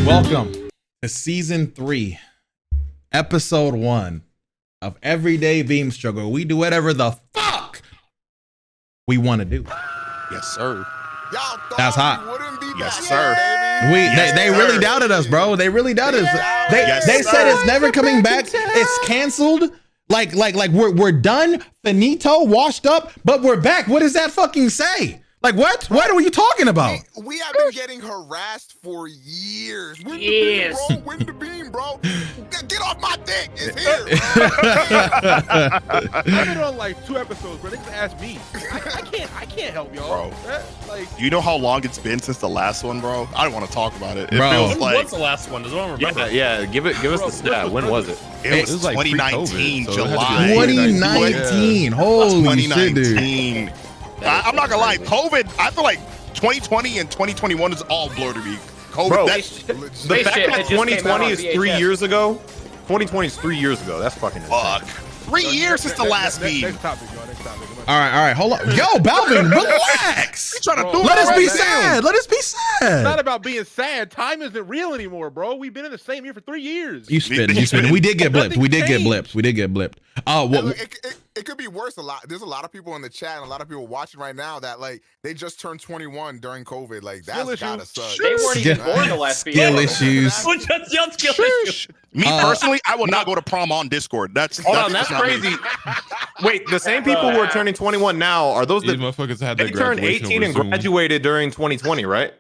Welcome to season 3, episode 1 of Everyday Beam Struggle. We do whatever the fuck we want to do. Yes, sir. That's hot. Yes, sir. They really doubted us, bro. They really doubted us. They said it's never coming back. It's canceled. Like we're done, finito, washed up, but we're back. What does that fucking say? Like what? What are you talking about? We have been getting harassed for years. Win the beam, bro. Win the beam, bro. Get off my dick. It's here. I've been on like 2 episodes, bro. They can ask me. I can't help y'all. Do you know how long it's been since the last one, bro? I don't want to talk about it. It Bro. feels When like was the last one? Does anyone remember? Yeah, give us the stat. When was it? it was like 2019 pre-COVID, so it had to be July. 2019. Holy shit, dude. 2019. I'm not gonna lie, COVID. I feel like 2020 and 2021 is all blur to me. COVID. Bro, the fact that 2020 is 3 years ago, 2020 is 3 years ago. That's fucking insane. fuck. 3 years since the last beam. Next topic, y'all. Next topic. All right, hold on. Yo, Balvin, relax. Trying to do Let us it be right sad. Let us be It's not sad. about being sad. Time isn't real anymore, bro. We've been in the same year for 3 years. You spitting. We did get blipped. We did get blipped. It could be worse. There's a lot of people in the chat and a lot of people watching right now that like they just turned 21 during COVID. Like that's gotta suck. They weren't even born the last few years. Skill issues. Who just yelled skill issues? Me personally, I will not go to prom on Discord. That's Hold on, that's not me. crazy. Wait, the same people who are turning 21 now are those These that motherfuckers had their they turned graduation 18 and over Zoom. graduated during 2020, right?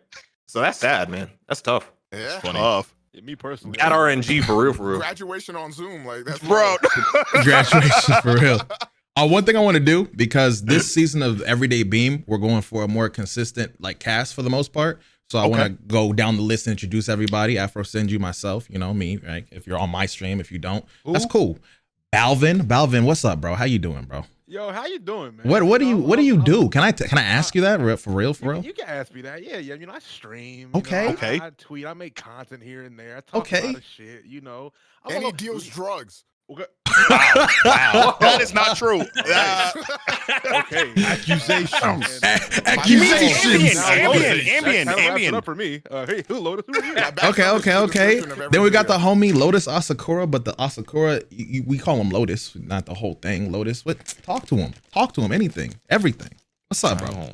So that's sad, man. That's tough. Yeah. Tough. Yeah, me personally. At RNG for real, for real. Graduation on Zoom, like that's Bro, Graduation for real. One thing I want to do, because this season of Everyday Beam, we're going for a more consistent like cast for the most part. So I want to go down the list and introduce everybody. Afro send you myself, you know me, right? If you're on my stream, if you don't, that's cool. Balvin, what's up, bro? How you doing, bro? Yo, how you doing, man? What do you do? Can I ask you that for real? You can ask me that. Yeah. You know, I stream. Okay. You know, I tweet. I make content here and there. I talk a lot of shit. You know. And he deals drugs. Okay. wow. That is not true. Okay. Accusations. Ambient. Up for me. Hey, Lotus, who are you? Okay. Then we got the homie Lotus Asakura, but the Asakura, we call him Lotus, not the whole thing. Lotus, what? Talk to him. Anything, everything. What's up, bro?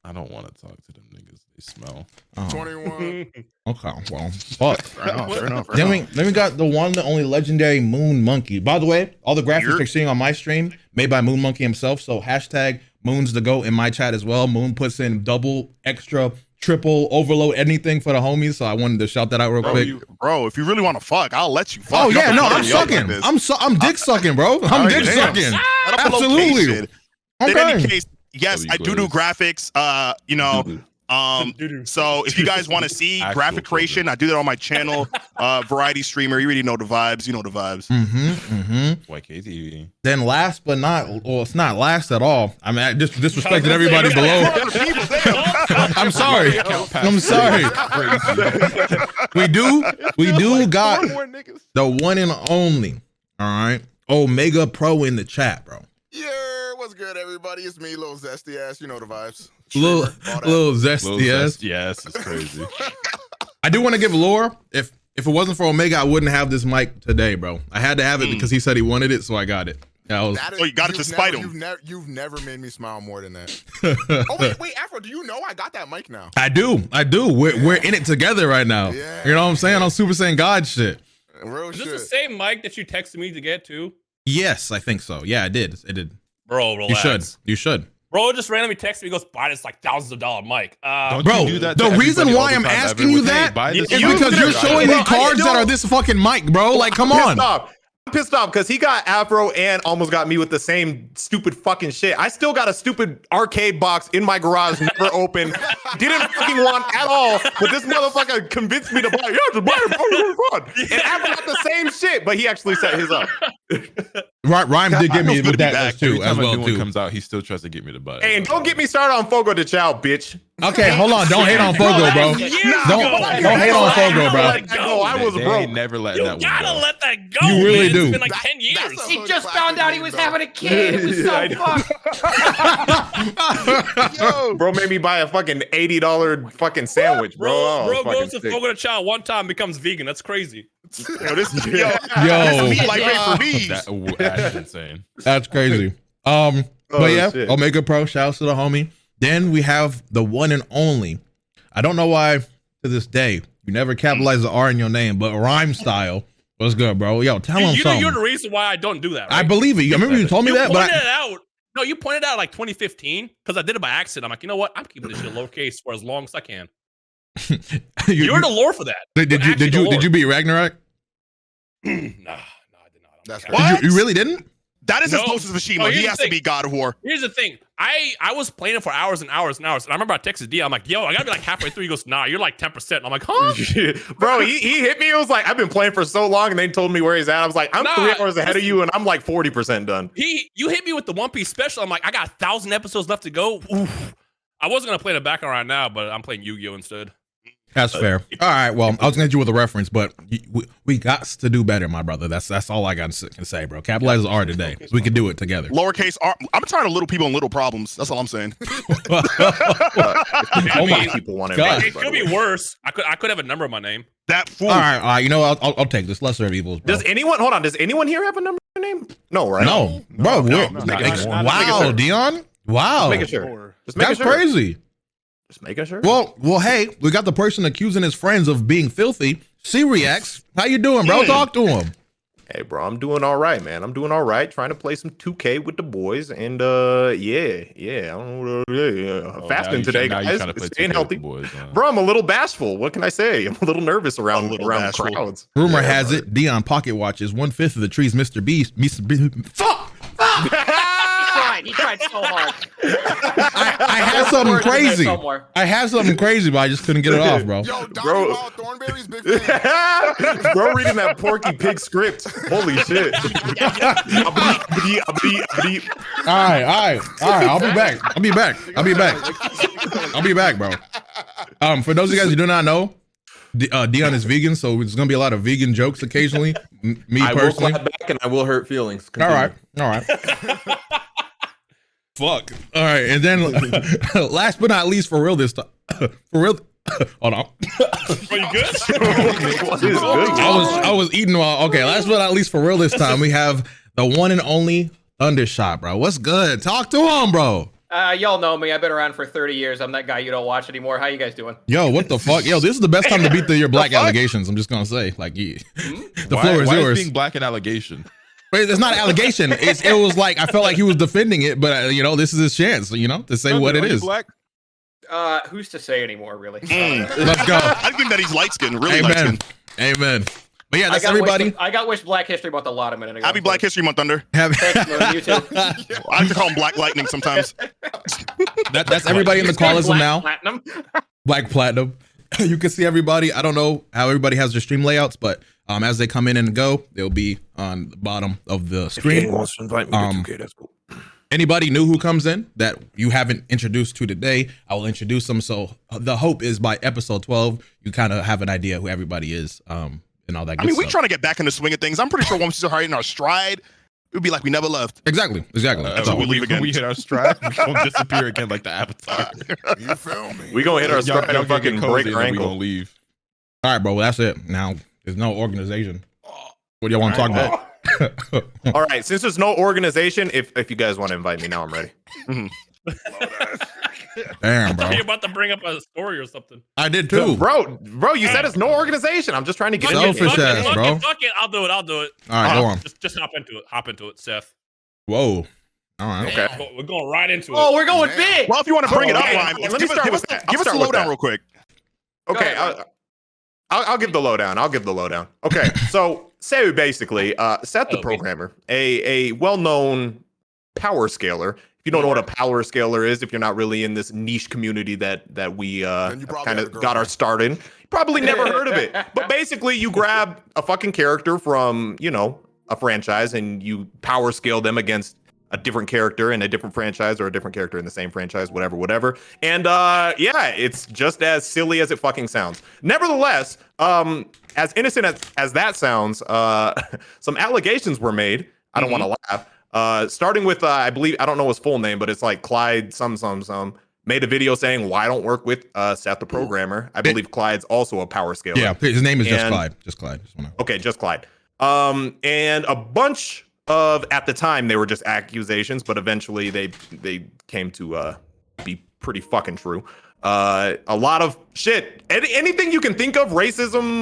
I don't want to talk to them niggas. They smell. 21. Okay, well, fuck. Fair enough. Then we got the one, the only legendary Moon Monkey. By the way, all the graphics you're seeing on my stream made by Moon Monkey himself. So hashtag Moon's the GOAT in my chat as well. Moon puts in double, extra, triple, overload, anything for the homies. So I wanted to shout that out real quick. Bro, if you really want to fuck, I'll let you fuck. Oh yeah, no, I'm sucking. I'm dick sucking, bro. I'm dick sucking. Absolutely. In any case, yes, I do graphics. So if you guys want to see graphic creation, I do that on my channel. Variety streamer, you already know the vibes. You know the vibes. YKTV. Then last but not, well, it's not last at all. I mean, I just disrespected everybody below. I'm sorry. We do got the one and only. All right, Omega Pro in the chat, bro. Yeah, what's good, everybody? It's me, Lil Zesty Ass. You know the vibes. Little zesty ass. Yes, it's crazy. I do want to give lore. If it wasn't for Omega, I wouldn't have this mic today, bro. I had to have it because he said he wanted it, so I got it. You got it to spite him. You've never made me smile more than that. wait, Afro, do you know I got that mic now? I do. We're in it together right now. Yeah. You know what I'm saying? On Super Saiyan God shit. Real Is shit. this the same mic that you texted me to get to? Yes, I think so. Yeah, it did. Bro, relax. You should. Bro just randomly texted me, goes, buy this like thousands of dollar mic. Don't bro, you do that to the reason everybody all why the I'm time asking ever you with, hey, that buy this is mic. because you're showing me cards that are this fucking mic, bro. Like, come on. I'm pissed off because he got Afro and almost got me with the same stupid fucking shit. I still got a stupid arcade box in my garage, never open. Didn't fucking want at all, but this motherfucker convinced me to buy it. Yeah, just buy it, bro. It's fun. And Afro got the same shit, but he actually set his up. Rhyme did get me with that Every too, time as a well new one too. comes out, he still tries to get me to buy it. Hey, and don't get me started on Fogo de Chao, bitch. Okay, hold on. Don't hate on Fogo, bro. Don't hate on Fogo, bro. I was They broke. ain't never letting You that one gotta go. let that go. You really man. do. It's been like 10 years. He just found out he was having a kid. It was so fucked. Yo, Bro made me buy a fucking $80 fucking sandwich, bro. Bro goes to Fogo de Chao one time, becomes vegan. That's crazy. Yo, this Yo. meat like made for me. That's insane. That's crazy. But yeah, shit. Omega Pro, shouts to the homie. Then we have the one and only. I don't know why to this day you never capitalize the R in your name, but Rhyme Style. What's good, bro? Yo, tell him something. You're the reason why I don't do that. Right? I believe it. I remember you told me that, but it out. No, you pointed out like 2015 because I did it by accident. I'm like, you know what? I'm keeping this shit lowercase for as long as I can. You're the lore for that. Did you beat Ragnarok? Nah, I did not. That's What? You really didn't? That is No. his closest machine. Oh, He here's has the to be God of War. Here's the thing. I was playing it for hours and hours and hours. And I remember I texted D. I'm like, yo, I gotta be like halfway through. He goes, nah, you're like 10%. And I'm like, huh? Bro, he hit me. It was like, I've been playing for so long, and they told me where he's at. I was like, I'm 3 hours ahead of you, and I'm like 40% done. You hit me with the One Piece special. I'm like, I got 1,000 episodes left to go. Oof. I wasn't gonna play the background right now, but I'm playing Yu-Gi-Oh instead. That's fair. All right. Well, I was gonna hit you with a reference, but we got to do better, my brother. That's all I can say, bro. Capitalize the R today. So we can do it together. Lowercase R. I'm tired of little people and little problems. That's all I'm saying. People want to. God. It could be worse. I could have a number in my name. That fool. All right. You know, I'll take this. Lesser of evils, bro. Does anyone here have a number in their name? No, right? No, bro. Wow, Dion. Wow, Just making sure. that's crazy. Just making sure. Well, hey, we got the person accusing his friends of being filthy. C-Reacts, how you doing, bro? Talk to him. Hey, bro, I'm doing all right, man. I'm doing all right. Trying to play some 2K with the boys, and yeah. I don't know. Fasting today, guys. Staying healthy, boys, bro. I'm a little bashful. What can I say? I'm a little nervous around crowds. Rumor has it, Dion pocket watches 1/5 of the trees. MrBeast. Fuck. He tried so hard. I had something crazy. I had something crazy, but I just couldn't get it off, bro. Yo, Donnie Wild Thornberry's big fan. Bro, reading that Porky Pig script. Holy shit. All right. I'll be back, bro. For those of you guys who do not know, Dion is vegan, so there's gonna be a lot of vegan jokes occasionally. Me I personally. will clap back and I will hurt feelings. All right. Fuck. All right, and then last but not least, for real this time. For real. Hold on. Are you good? I was eating while. Okay, last but not least, for real this time, we have the one and only Thundershot, bro. What's good? Talk to him, bro. Y'all know me. I've been around for 30 years. I'm that guy you don't watch anymore. How you guys doing? Yo, what the fuck? Yo, this is the best time to beat your black allegations. I'm just gonna say, like, the floor is why yours. Is being black an allegation? But it's not an allegation. It was like I felt like he was defending it, but this is his chance, to say what it is. Black? Who's to say anymore, really? Let's go. I think that he's light skinned, really light skinned. Amen. But yeah, that's everybody. I got wished Black History Month a lot a minute ago. Happy Black History Month, Thunder. Thanks, Moon. You too. I like to call him Black Lightning sometimes. That's everybody in the call now. Platinum. Black Platinum. You can see everybody. I don't know how everybody has their stream layouts, but as they come in and go, they'll be on the bottom of the screen. If wants to invite me to 2K, that's cool. Anybody new who comes in that you haven't introduced to today, I will introduce them. So the hope is by episode 12, you kind of have an idea who everybody is, and all that. Good we're stuff. trying to get back in the swing of things. I'm pretty sure once we start hitting our stride, it would be like we never left. Exactly. So we'll leave again. We hit our stride, we gonna disappear again like the Avatar. You feel me? We gonna hit our stride and fucking break our We ankle. gonna leave. All right, bro. Well, that's it. Now there's no organization. What do y'all want to talk about? All right, since there's no organization, if you guys want to invite me now, I'm ready. Damn, bro. You're about to bring up a story or something. I did too. Bro, you said it's no organization. I'm just trying to get Selfish ass, bro. Fuck it. I'll do it. All right, go on. Just hop into it, Seth. Whoa. All right. Okay. We're going right into it. Oh, we're going big. Well, if you want to bring it up, Okay, Ryan, let me give start us with that. give us I'll the start with lowdown that. real quick. Okay, I'll give the lowdown. Okay, so say basically, Seth the Programmer, a well-known power scaler. If you don't know what a power scaler is, if you're not really in this niche community that we kind of got our start in, you probably never heard of it. But basically, you grab a fucking character from a franchise and you power scale them against a different character in a different franchise or a different character in the same franchise, whatever. And yeah, it's just as silly as it fucking sounds. Nevertheless, as innocent as that sounds, some allegations were made. I don't want to laugh. Starting with, I believe, I don't know his full name, but it's like Clyde some. made a video saying, why don't work with Seth the Programmer? I believe Clyde's also a power scaler. Yeah, his name is just Clyde. Just Clyde. Okay, just Clyde. And a bunch of, at the time, they were just accusations, but eventually they came to be pretty fucking true. A lot of shit. Anything you can think of, racism,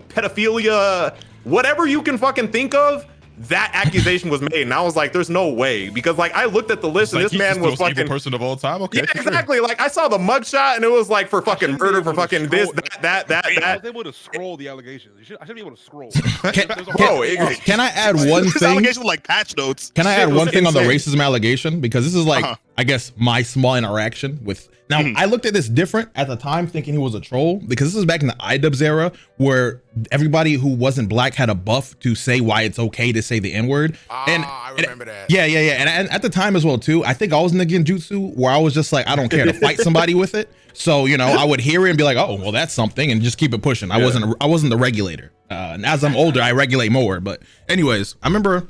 pedophilia, whatever you can fucking think of, that accusation was made, and I was like, "There's no way," because like I looked at the list, and this man was fucking person of all time. Okay, yeah, exactly. Sure. Like I saw the mugshot, and it was like for fucking murder, for fucking this, that. I was able to scroll the allegations. I should be able to scroll. Can I add one thing? Allegations like patch notes. Can I add one thing on the racism allegation? Because this is like, I guess, my small interaction with. Now, I looked at this different at the time, thinking he was a troll, because this is back in the iDubbbz era, where everybody who wasn't black had a buff to say why it's okay to say the N-word. I remember that. Yeah. And at the time as well, too, I think I was in the genjutsu where I was just like, I don't care to fight somebody with it. So, you know, I would hear it and be like, oh, well, that's something, and just keep it pushing. I wasn't the regulator. And as I'm older, I regulate more. But anyways, I remember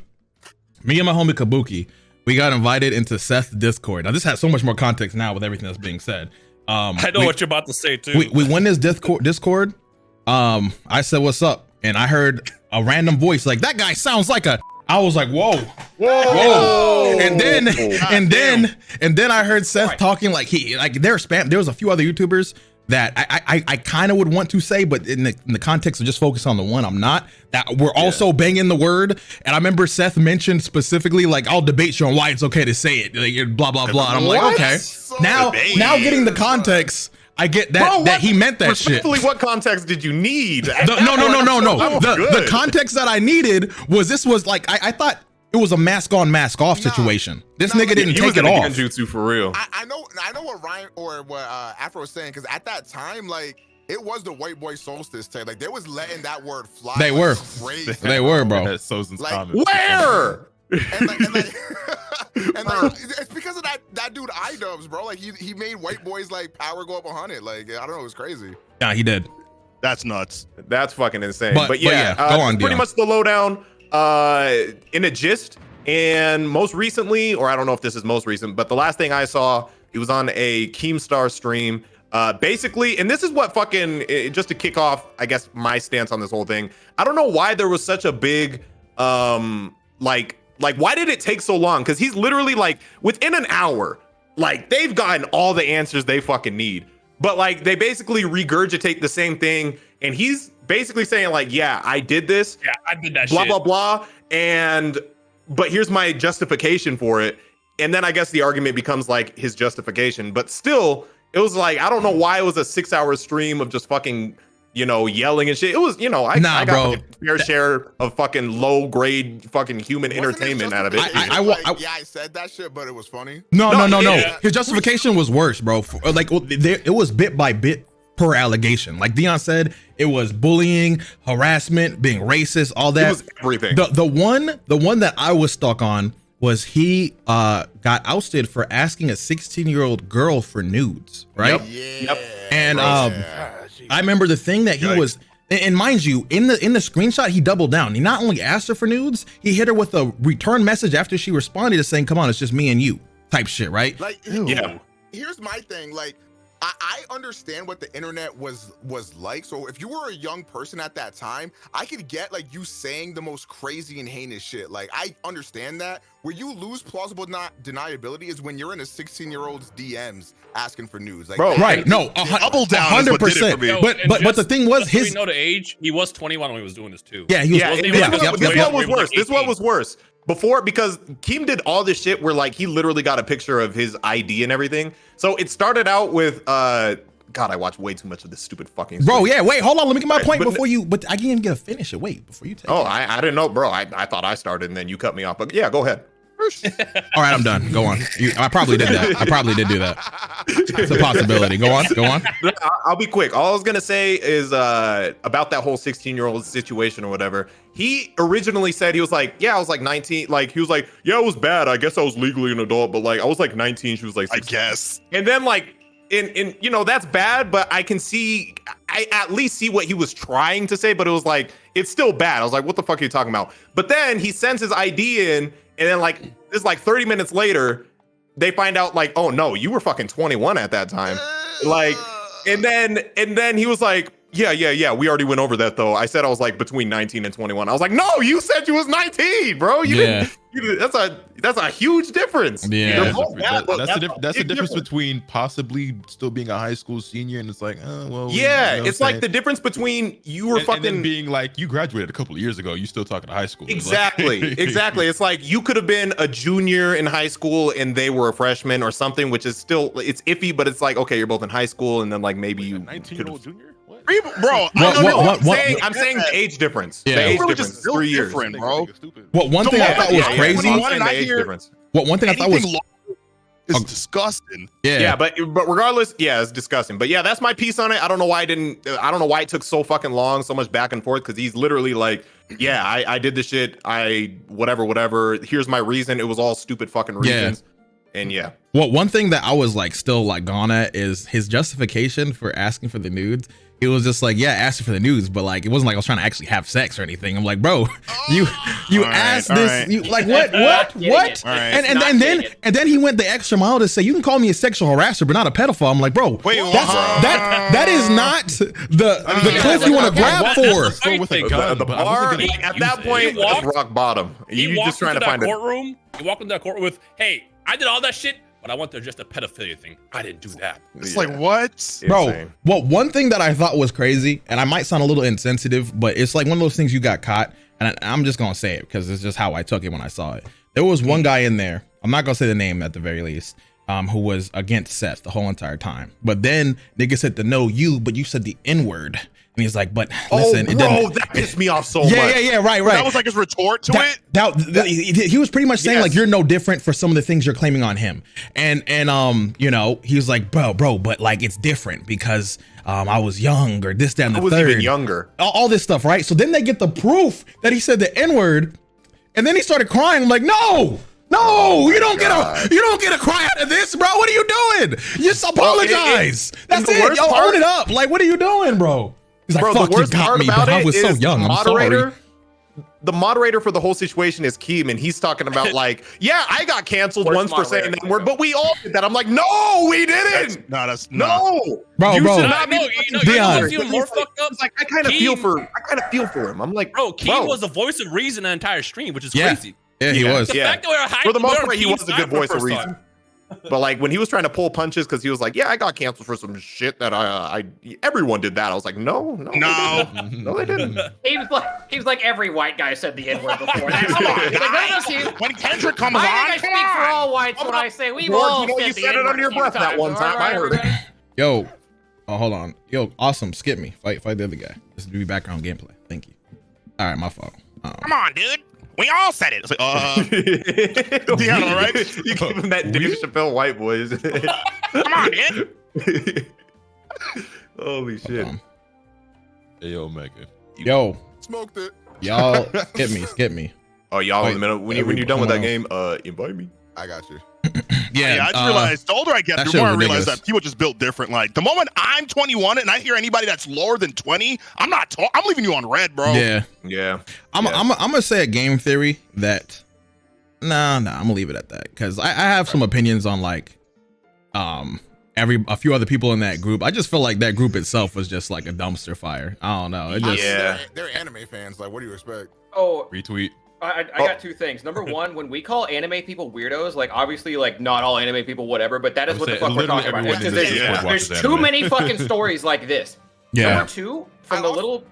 me and my homie Kabuki, we got invited into Seth's Discord. Now, this has so much more context now with everything that's being said. I know what you're about to say, too. We went this Discord. I said, what's up? And I heard a random voice like, that guy sounds like a... I was like, whoa. And then I heard Seth talking like there was a few other YouTubers that I kind of would want to say, but in the context of just focus on the one I'm not, that we're also banging the word. And I remember Seth mentioned specifically, like, I'll debate you on why it's okay to say it, like, blah, blah, blah. And I'm like, okay. So now getting the context, I get that that he meant that shit. What context did you need? No. The context that I needed was this was like, I thought it was a mask on, mask off situation. This nigga didn't take it off. Genjutsu for real. I know what Ryan or what Afro was saying, because at that time, like, it was the white boy solstice tale. Like, they was letting that word fly. They like were. Crazy. They were, bro. Where? And it's because of that dude iDubbbz, bro. Like he made white boys like power go up 100. Like, I don't know, it was crazy. Yeah, he did. That's nuts. That's fucking insane. But yeah, go on, pretty Dion. much the lowdown in a gist. And most recently, or I don't know if this is most recent, but the last thing I saw, he was on a Keemstar stream. Basically, and this is what fucking, just to kick off, I guess, my stance on this whole thing. I don't know why there was such a big, like why did it take so long? Because he's literally like, within an hour, like, they've gotten all the answers they fucking need. But like, they basically regurgitate the same thing. And he's basically saying like, yeah, I did this. Yeah, I did that blah, shit. blah, blah. But here's my justification for it. And then I guess the argument becomes like his justification. But still, it was like, I don't know why it was a 6-hour stream of just fucking, you know, yelling and shit. It was, you know, I got a fair share of fucking low grade fucking human entertainment out of it. I said that shit, but it was funny. No. His justification was worse, bro. Like, it was bit by bit per allegation. Like Dion said, it was bullying, harassment, being racist, all that. It was everything. The one that I was stuck on was he got ousted for asking a 16-year-old girl for nudes, right? Yep. And I remember the thing that he was, and mind you, in the screenshot, he doubled down. He not only asked her for nudes, he hit her with a return message after she responded to saying, "Come on, it's just me and you," type shit, right? Like, yeah. Here's my thing, like, I understand what the internet was like. So if you were a young person at that time, I could get like you saying the most crazy and heinous shit. Like, I understand that. Where you lose plausible deniability is when you're in a 16-year-old's DMs asking for news. Like, bro, right? No, double down. 100%. But the thing was, we know the age. He was 21 when he was doing this too. Yeah, he was. This one was worse. This one was worse. Before, because Keem did all this shit where like he literally got a picture of his ID and everything. So it started out with God, I watched way too much of this stupid fucking bro. Yeah, wait, hold on. Let me get my point before you. But I didn't get to finish it. Wait, before you take. Oh, I didn't know, bro. I thought I started and then you cut me off. But yeah, go ahead. All right, I'm done. Go on. I probably did that. I probably did do that. It's a possibility. Go on. I'll be quick. All I was gonna say is about that whole 16-year-old situation or whatever. He originally said he was like, yeah, I was like 19. Like he was like, yeah, it was bad. I guess I was legally an adult, but like I was like 19. She was like 16. I guess. And then like in you know, that's bad, but I at least see what he was trying to say, but it was like, it's still bad. I was like, what the fuck are you talking about? But then he sends his ID in, and then like it's like 30 minutes later, they find out like, oh no, you were fucking 21 at that time. Like, and then he was like, yeah, we already went over that though. I said I was like between 19 and 21. I was like, no, you said you was 19, bro. You didn't. That's a huge difference. Yeah, that's the difference between possibly still being a high school senior and it's like, oh well. Yeah, you know it's like the difference between you were fucking and then being like you graduated a couple of years ago, you still talking to high school. Exactly, Like, exactly. It's like you could have been a junior in high school and they were a freshman or something, which is still it's iffy, but it's like okay, you're both in high school and then like maybe you 19-year-old junior. What? Bro, I'm saying the age difference. Yeah. The age Really difference just is 3 years. different, bro. What one thing I thought was crazy. What one thing I thought was is disgusting. Yeah, but regardless, yeah, it's disgusting. But yeah, that's my piece on it. I don't know why it took so fucking long, so much back and forth, because he's literally like, yeah, I did this shit. Whatever. Here's my reason. It was all stupid fucking reasons. Yeah. And yeah. Well, one thing that I was like still like gone at is his justification for asking for the nudes. It was just like, yeah, asking for the nudes, but like it wasn't like I was trying to actually have sex or anything. I'm like, bro, you asked this, you like what? And then he went the extra mile to say you can call me a sexual harasser, but not a pedophile. I'm like, bro, that is not the cliff you want to grab for. The bar at that point was rock bottom. You just trying to find a courtroom. You walk into that courtroom with, hey, I did all that shit, but I went there just a pedophilia thing. I didn't do that. It's like, what? Bro, well, one thing that I thought was crazy, and I might sound a little insensitive, but it's like one of those things you got caught, and I'm just going to say it because it's just how I took it when I saw it. There was one guy in there, I'm not going to say the name at the very least, who was against Seth the whole entire time. But then nigga said to know you, but you said the N-word. And he's like, but listen, that pissed me off so much. Yeah, right. That was like his retort to it. He was pretty much saying like, you're no different for some of the things you're claiming on him. And you know, he was like, bro, but like it's different because I was young or this, that, and the third. I was even younger. All this stuff, right? So then they get the proof that he said the N-word, and then he started crying. I'm like, no, you don't get a cry out of this, bro. What are you doing? Just apologize. That's it. Yo, own it up. Like, what are you doing, bro? He's like, bro, fuck, you got me, but I was so young. I'm sorry. The moderator for the whole situation is Keem, and he's talking about like, yeah, I got canceled once for saying that word, but we all did that. I'm like, no, we didn't. Bro. You should not be Dion. More fucked up. Like, I kind of feel for him. I'm like, bro, Keem was the voice of reason the entire stream, which is crazy. Yeah, he was. The fact that we were hiding, for the most part, he was a good voice of reason. But like when he was trying to pull punches because he was like, yeah, I got canceled for some shit that everyone did that. I was like, no, they didn't. He was like every white guy said the N-word before. When Kendrick comes on, I speak for all whites when I say we've all you said it under your breath that one time. I heard it. Yo, hold on. Yo, awesome. Skip me. Fight the other guy. This will be background gameplay. Thank you. All right, my fault. Come on, dude. We all said it. It's like, yeah, all right. You give him that Dave Chappelle white boys. Come on, dude. Holy shit. Hey, yo, Mega. Yo. Smoked it. Y'all, skip me. Oh, y'all in the middle. When you're done with that game, invite me. I got you. Yeah, I just realized the older I get, the more I realize that people just built different. Like the moment I'm 21 and I hear anybody that's lower than 20, I'm leaving you on red, bro. Yeah. I'm gonna say a game theory that I'm gonna leave it at that because I have some opinions on like a few other people in that group. I just feel like that group itself was just like a dumpster fire. I don't know. They're anime fans. Like, what do you expect? Oh, retweet. I got two things. Number one, when we call anime people weirdos, like obviously like not all anime people, whatever, but that is what the fuck we're talking about. Because there's too many fucking stories like this. Yeah. Number two, from the little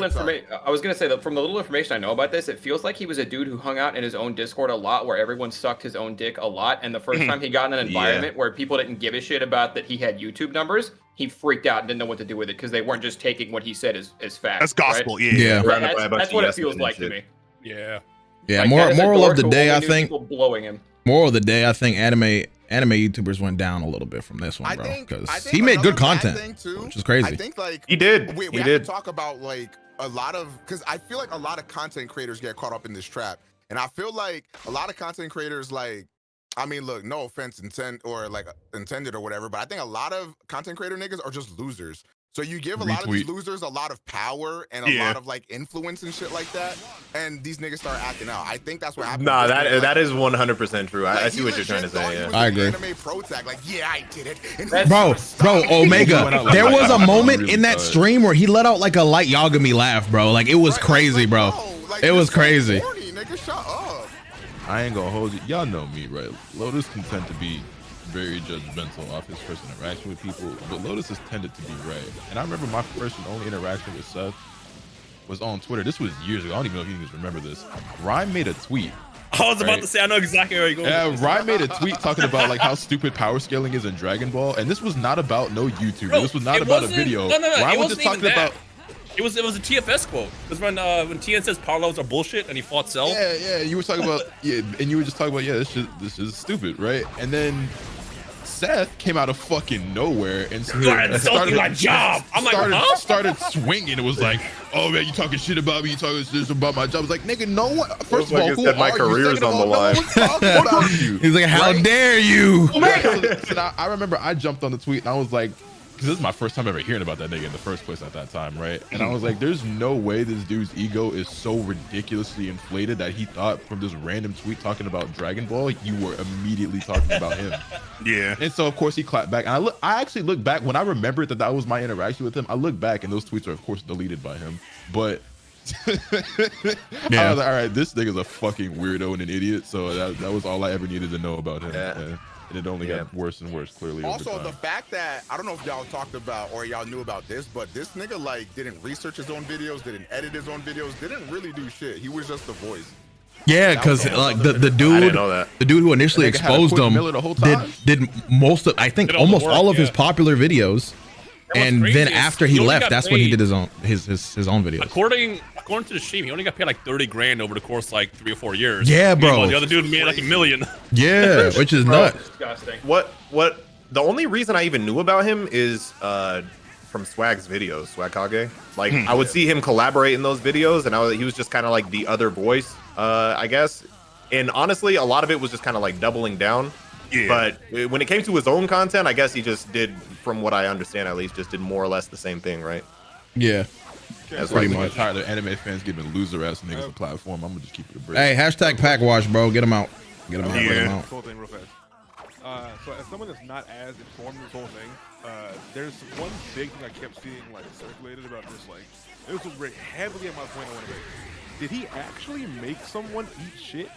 information, I was gonna say that from the little information I know about this, it feels like he was a dude who hung out in his own Discord a lot, where everyone sucked his own dick a lot. And the first time he got in an environment where people didn't give a shit about that he had YouTube numbers, he freaked out and didn't know what to do with it because they weren't just taking what he said as fact. That's gospel, right? Yeah. That's what it feels like to me. Yeah. Yeah, like, moral of the day, I think. Blowing him. Moral of the day, I think anime YouTubers went down a little bit from this one, bro, because he made good content, which is crazy. I think like he did. We have to talk about like a lot of, because I feel like a lot of content creators get caught up in this trap, and I feel like a lot of content creators, like, I mean, look, no offense intended or whatever, but I think a lot of content creator niggas are just losers. So you give a lot of these losers a lot of power and a lot of like influence and shit like that, and these niggas start acting out. I think that's what happened. Nah, that is 100% true. I see what you're trying to say. Yeah. I agree. Anime pro tag, like, yeah, I did it. Bro, Omega, there was a moment in that stream where he let out like a light Yagami laugh, bro. Like it was crazy, bro. It was crazy. Nigga, shut up. I ain't gonna hold you. Y'all know me, right? Lotus can tend to be very judgmental off his first interaction with people, but Lotus has tended to be right. And I remember my first and only interaction with Seth was on Twitter. This was years ago. I don't even know if you guys remember this. Ryan made a tweet. I was about to say, I know exactly where you're going. Yeah, Ryan made a tweet talking about like how stupid power scaling is in Dragon Ball, and this was not about no YouTuber. This was not about a video. No, Ryan was just talking about. It was a TFS quote. Because when TN says power levels are bullshit and he fought Cell. Yeah, you were talking about and you were just talking about this is stupid, right? And then Seth came out of fucking nowhere and started my job. I'm started swinging. It was like, oh man, you talking shit about me? You talking shit about my job? I was like, nigga, no one. First of all, who my career's on the line. He's like, how dare you? So I remember I jumped on the tweet and I was like, because this is my first time ever hearing about that nigga in the first place at that time, right? And I was like, there's no way this dude's ego is so ridiculously inflated that he thought from this random tweet talking about Dragon Ball, you were immediately talking about him. Yeah. And so, of course, he clapped back. And I actually looked back when I remembered that was my interaction with him. I looked back and those tweets are, of course, deleted by him. But I was like, all right, this nigga's a fucking weirdo and an idiot. So that was all I ever needed to know about him. Yeah. And it only got worse and worse, clearly. Also, the fact that I don't know if y'all talked about or y'all knew about this, but this nigga like didn't research his own videos, didn't edit his own videos, didn't really do shit. He was just the voice. Yeah, because like the dude who initially exposed him did most of, I think almost all of his popular videos, and then after he left, that's when he did his own videos. According to the stream, he only got paid like 30 grand over the course of like 3 or 4 years. Yeah, bro. Meanwhile, the other dude made like $1 million. Yeah, which is nuts. Disgusting. What? The only reason I even knew about him is from Swag's videos, SQAUD. Like I would see him collaborate in those videos, and he was just kind of like the other voice, I guess. And honestly, a lot of it was just kind of like doubling down. Yeah. But when it came to his own content, I guess he just did, from what I understand at least, just did more or less the same thing, right? Yeah. That's pretty much. Tired of anime fans giving loser ass niggas a platform. I'm gonna just keep it a break. Hey, hashtag pack wash, bro. Get them out. Get them out. Get them out. Whole thing real fast. So as someone that's not as informed in this whole thing, there's one big thing I kept seeing like circulated about this. Like, this was very heavily at my point I want to make. Did he actually make someone eat shit?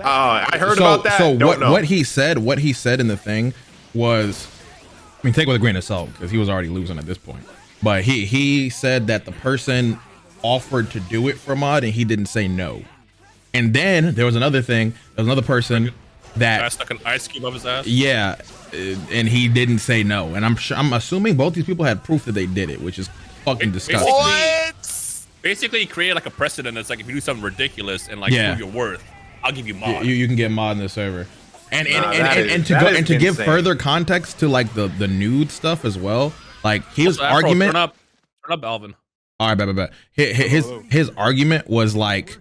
I heard about that. So what he said in the thing was, I mean, take it with a grain of salt because he was already losing at this point. But he said that the person offered to do it for Mod and he didn't say no. And then there was another thing. There was another person that stuck an ice cube up his ass. Yeah, and he didn't say no. And I'm assuming both these people had proof that they did it, which is fucking disgusting. Basically, he created like a precedent. It's like if you do something ridiculous and like prove your worth, I'll give you mod. You can get mod in the server. And to give further context to like the nude stuff as well. Like his argument. Turn up, Alvin. All right, bet. His argument was like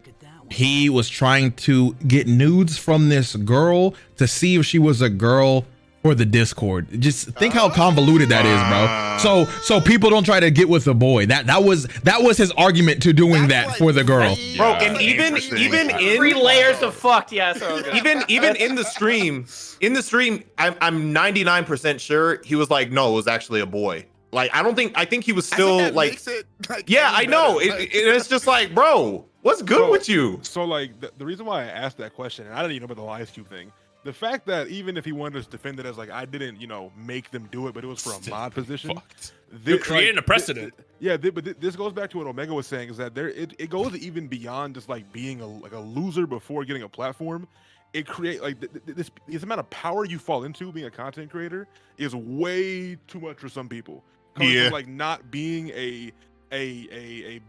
he was trying to get nudes from this girl to see if she was a girl for the Discord. Just think how convoluted that is, bro. So people don't try to get with the boy. That was his argument to doing that for the girl, bro. And even in 3 layers of fucked, yes. Even in the stream, I'm 99% sure he was like, no, it was actually a boy. Like I think he was still like, yeah, I know. It's just like, bro, what's good with you? So like the reason why I asked that question, and I didn't even know about the Ice Cube thing. The fact that even if he wanted to defend it as like I didn't, make them do it, but it was for a mod position. You're creating a precedent. But this goes back to what Omega was saying, is that it goes even beyond just like being a loser before getting a platform. It create like this amount of power you fall into being a content creator is way too much for some people. From, like not being a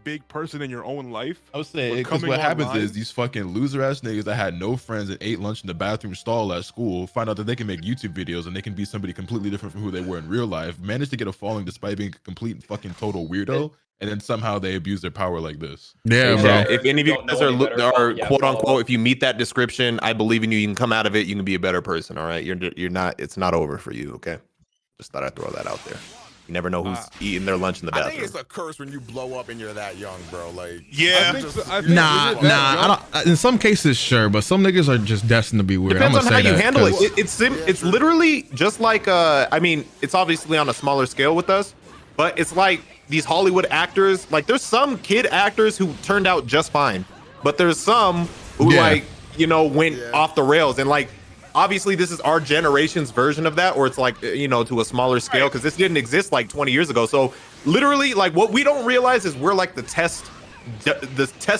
big person in your own life. I would say because what happens is these fucking loser ass niggas that had no friends and ate lunch in the bathroom stall at school find out that they can make YouTube videos and they can be somebody completely different from who they were in real life, manage to get a following despite being a complete fucking total weirdo, and then somehow they abuse their power like this. Yeah, bro. If any of you guys are quote unquote, if you meet that description, I believe in you. You can come out of it. You can be a better person. All right, you're not. It's not over for you. Okay, just thought I'd throw that out there. You never know who's eating their lunch in the bathroom. I think it's a curse when you blow up and you're that young, bro. Like, yeah. Nah. I don't, in some cases, sure, but some niggas are just destined to be weird. Depends I'm on gonna how say you that, handle it. It's literally just like I mean, it's obviously on a smaller scale with us, but it's like these Hollywood actors. Like, there's some kid actors who turned out just fine, but there's some who like, you know, went off the rails. And like, obviously this is our generation's version of that, or it's like, you know, to a smaller scale, because this didn't exist like 20 years ago. So literally, like, what we don't realize is we're like the test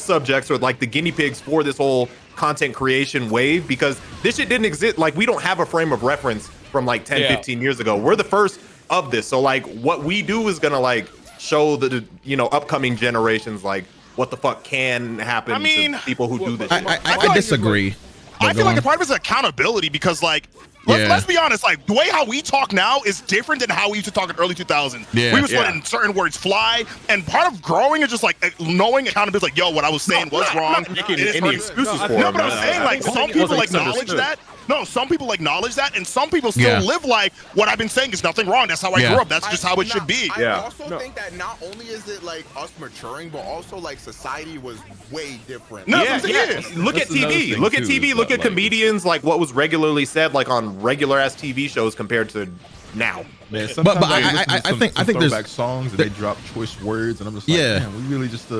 subjects, or like the guinea pigs for this whole content creation wave, because this shit didn't exist. Like, we don't have a frame of reference from like 10, 15 years ago. We're the first of this. So like, what we do is gonna like show the, you know, upcoming generations like what the fuck can happen to people who do this. I disagree. I feel like a part of it is accountability, because like, let's be honest, like the way how we talk now is different than how we used to talk in early 2000s. We was letting certain words fly, and part of growing is just like knowing accountability. Like, yo, what I was saying was wrong. Making any excuses for No, but I'm saying, like, some people acknowledge that. No, some people acknowledge that, and some people still live like, what I've been saying is nothing wrong. That's how I grew up. That's just how it should be. I also think that not only is it like us maturing, but also like society was way different. No, Look at TV. Look at TV. Look at comedians. Like, what was regularly said, like on regular ass TV shows compared to now. Man, but I think there's songs and they drop choice words, and I'm just like, man, we really just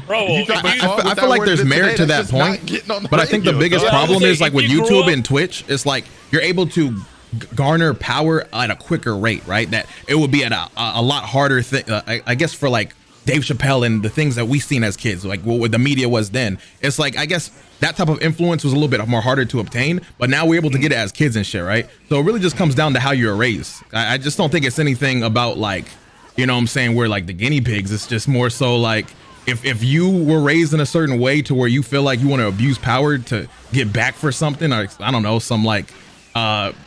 Bro, I feel like there's merit to that point, but I think the biggest problem is like with YouTube and Twitch, it's like you're able to garner power at a quicker rate, right? That it would be at a lot harder thing, I guess, for like Dave Chappelle and the things that we seen as kids, like what the media was then. It's like, I guess that type of influence was a little bit more harder to obtain, but now we're able to get it as kids and shit, right? So it really just comes down to how you're raised. I just don't think it's anything about like, you know what I'm saying, we're like the guinea pigs. It's just more so like, if you were raised in a certain way to where you feel like you want to abuse power to get back for something, or I don't know, some like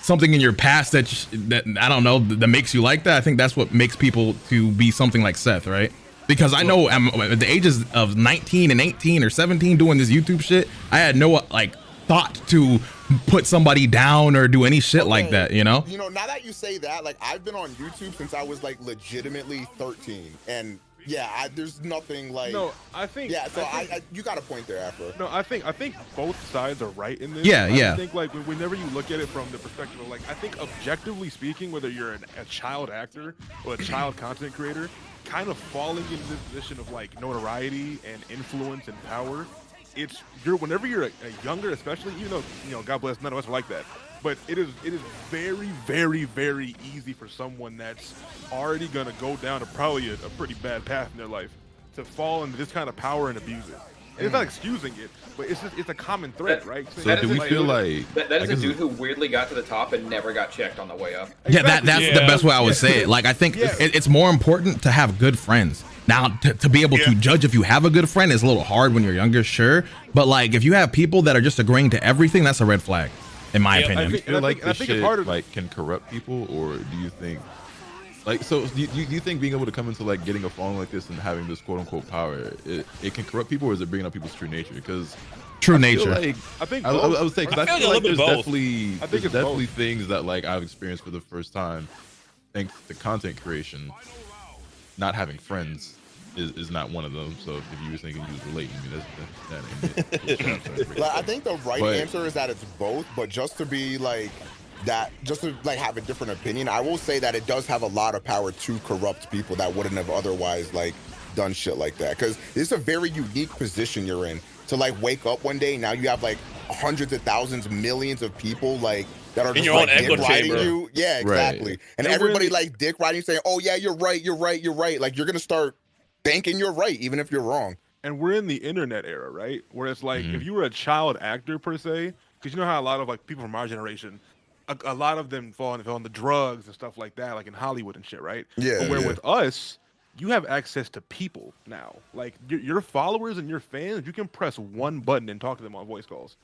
something in your past that I don't know, that makes you like that, I think that's what makes people to be something like Seth, right? Because I know at the ages of 19 and 18 or 17 doing this YouTube shit, I had no like thought to put somebody down or do any shit like that, you know? You know, now that you say that, like, I've been on YouTube since I was like legitimately 13, and yeah, there's nothing like. No, I think. Yeah, so I you got a point there, Afro. No, I think both sides are right in this. Yeah. I think like whenever you look at it from the perspective of like, I think objectively speaking, whether you're a child actor or a child content creator, kind of falling into this position of like notoriety and influence and power, whenever you're a younger, especially, even though, you know, God bless, none of us are like that. But it is very, very, very easy for someone that's already gonna go down probably a pretty bad path in their life to fall into this kind of power and abuse it. And it's not excusing it, but it's a common thread, right? So do we feel like that is a dude who weirdly got to the top and never got checked on the way up? Yeah, that's the best way I would say it. Like, I think it's more important to have good friends. Now, to be able to judge if you have a good friend is a little hard when you're younger, sure. But like, if you have people that are just agreeing to everything, that's a red flag, in my opinion. Do you feel like this shit like can corrupt people, or do you think like, so do you think being able to come into like getting a phone like this and having this quote unquote power, it can corrupt people, or is it bringing up people's true nature? Because true nature. Like, I think I would say, because I feel like there's definitely both. things that like I've experienced for the first time thanks to content creation. Not having friends is not one of them. So if you were thinking you was relating to me, that ain't it. Like, I think the right answer is that it's both, but just to be like that, just to like have a different opinion, I will say that it does have a lot of power to corrupt people that wouldn't have otherwise like done shit like that, because it's a very unique position you're in to like wake up one day, now you have like hundreds of thousands, millions of people like that are just your like own echo dick riding chamber. you. Yeah, exactly. Right. And everybody like dick riding, saying, oh yeah, you're right, like you're gonna start thinking you're right even if you're wrong. And we're in the internet era, right? Where it's like, if you were a child actor per se, because you know how a lot of like people from our generation, a lot of them fall on the drugs and stuff like that, like in Hollywood and shit, right? Yeah. But where with us, you have access to people now. Like your followers and your fans, you can press one button and talk to them on voice calls,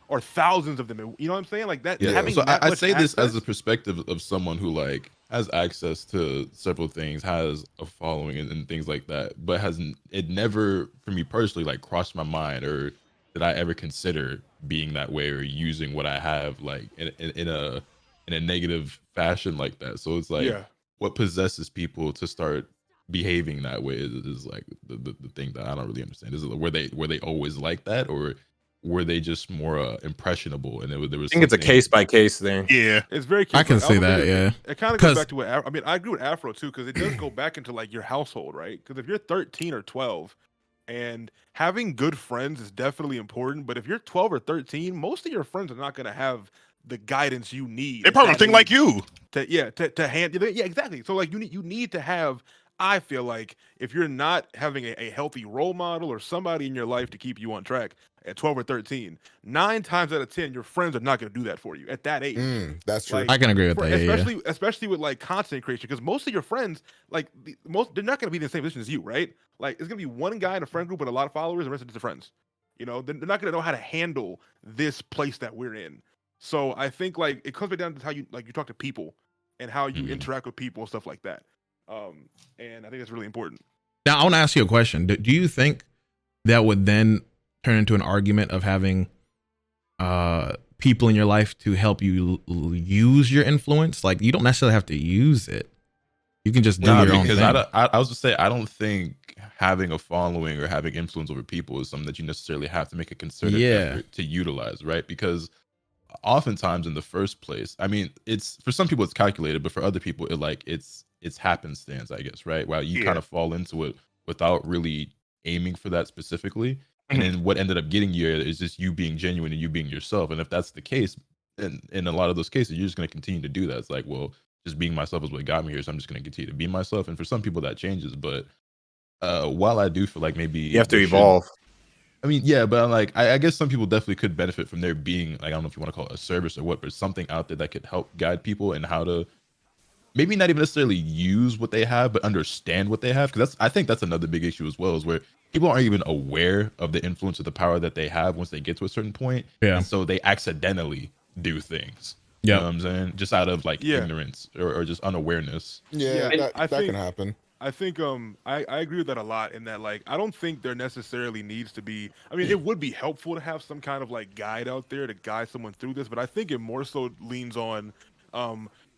or thousands of them. You know what I'm saying? Like that. Yeah. Having So that I much say this access, as a perspective of someone who like has access to several things, has a following and things like that, but it never, for me personally, like crossed my mind, or did I ever consider being that way or using what I have like in a negative fashion like that. So it's like, what possesses people to start behaving that way is like the thing that I don't really understand. Is it were they always like that, or were they just more impressionable? And there was I think it's a case by case thing. Yeah, it's very. I can see that. It kind of goes back to what I mean. I agree with Afro too, because it does go back into like your household, right? Because if you're 13 or 12, and having good friends is definitely important, but if you're 12 or 13, most of your friends are not going to have the guidance you need. They probably don't think like you. To handle. Yeah, exactly. So like you need to have. I feel like if you're not having a healthy role model or somebody in your life to keep you on track at 12 or 13, 9 times out of 10, your friends are not going to do that for you at that age. That's true. Like, I can agree with that. Especially with like content creation, because most of your friends, like they're not going to be in the same position as you, right? Like it's going to be one guy in a friend group with a lot of followers, and the rest of the friends. You know, they're not going to know how to handle this place that we're in. So I think like it comes back down to how you talk to people and how you interact with people and stuff like that. And I think that's really important. Now, I want to ask you a question. Do you think that would then turn into an argument of having people in your life to help you use your influence? Like, you don't necessarily have to use it. You can just do your own thing. I was just say, I don't think having a following or having influence over people is something that you necessarily have to make a concerted effort to utilize, right? Because oftentimes in the first place, I mean, it's for some people it's calculated, but for other people it's happenstance, I guess, right? While you kind of fall into it without really aiming for that specifically. And then what ended up getting you is just you being genuine and you being yourself. And if that's the case, in a lot of those cases, you're just going to continue to do that. It's like, well, just being myself is what got me here. So I'm just going to continue to be myself. And for some people that changes. But while I do feel like maybe you have to evolve. I mean, yeah, but I guess some people definitely could benefit from there being, like, I don't know if you want to call it a service or what, but something out there that could help guide people and how to maybe not even necessarily use what they have, but understand what they have. Because I think that's another big issue as well, is where people aren't even aware of the influence of the power that they have once they get to a certain point. Yeah. And so they accidentally do things. You know what I'm saying? Just out of like ignorance or just unawareness. Yeah, that can happen. I think I agree with that a lot, in that like I don't think there necessarily needs to be, I mean, it would be helpful to have some kind of like guide out there to guide someone through this, but I think it more so leans on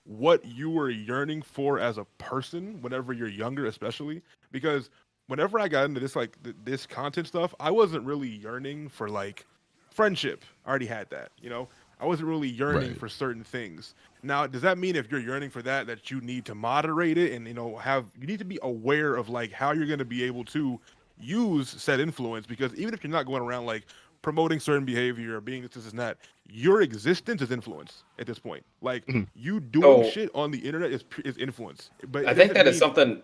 what you were yearning for as a person whenever you're younger, especially because whenever I got into this like this content stuff, I wasn't really yearning for like friendship. I already had that, you know. I wasn't really yearning for certain things. Now, does that mean if you're yearning for that you need to moderate it and, you know, you need to be aware of like how you're going to be able to use said influence? Because even if you're not going around like promoting certain behavior or being this and that, your existence is influence at this point. Like you doing shit on the internet is influence. But I think that is something.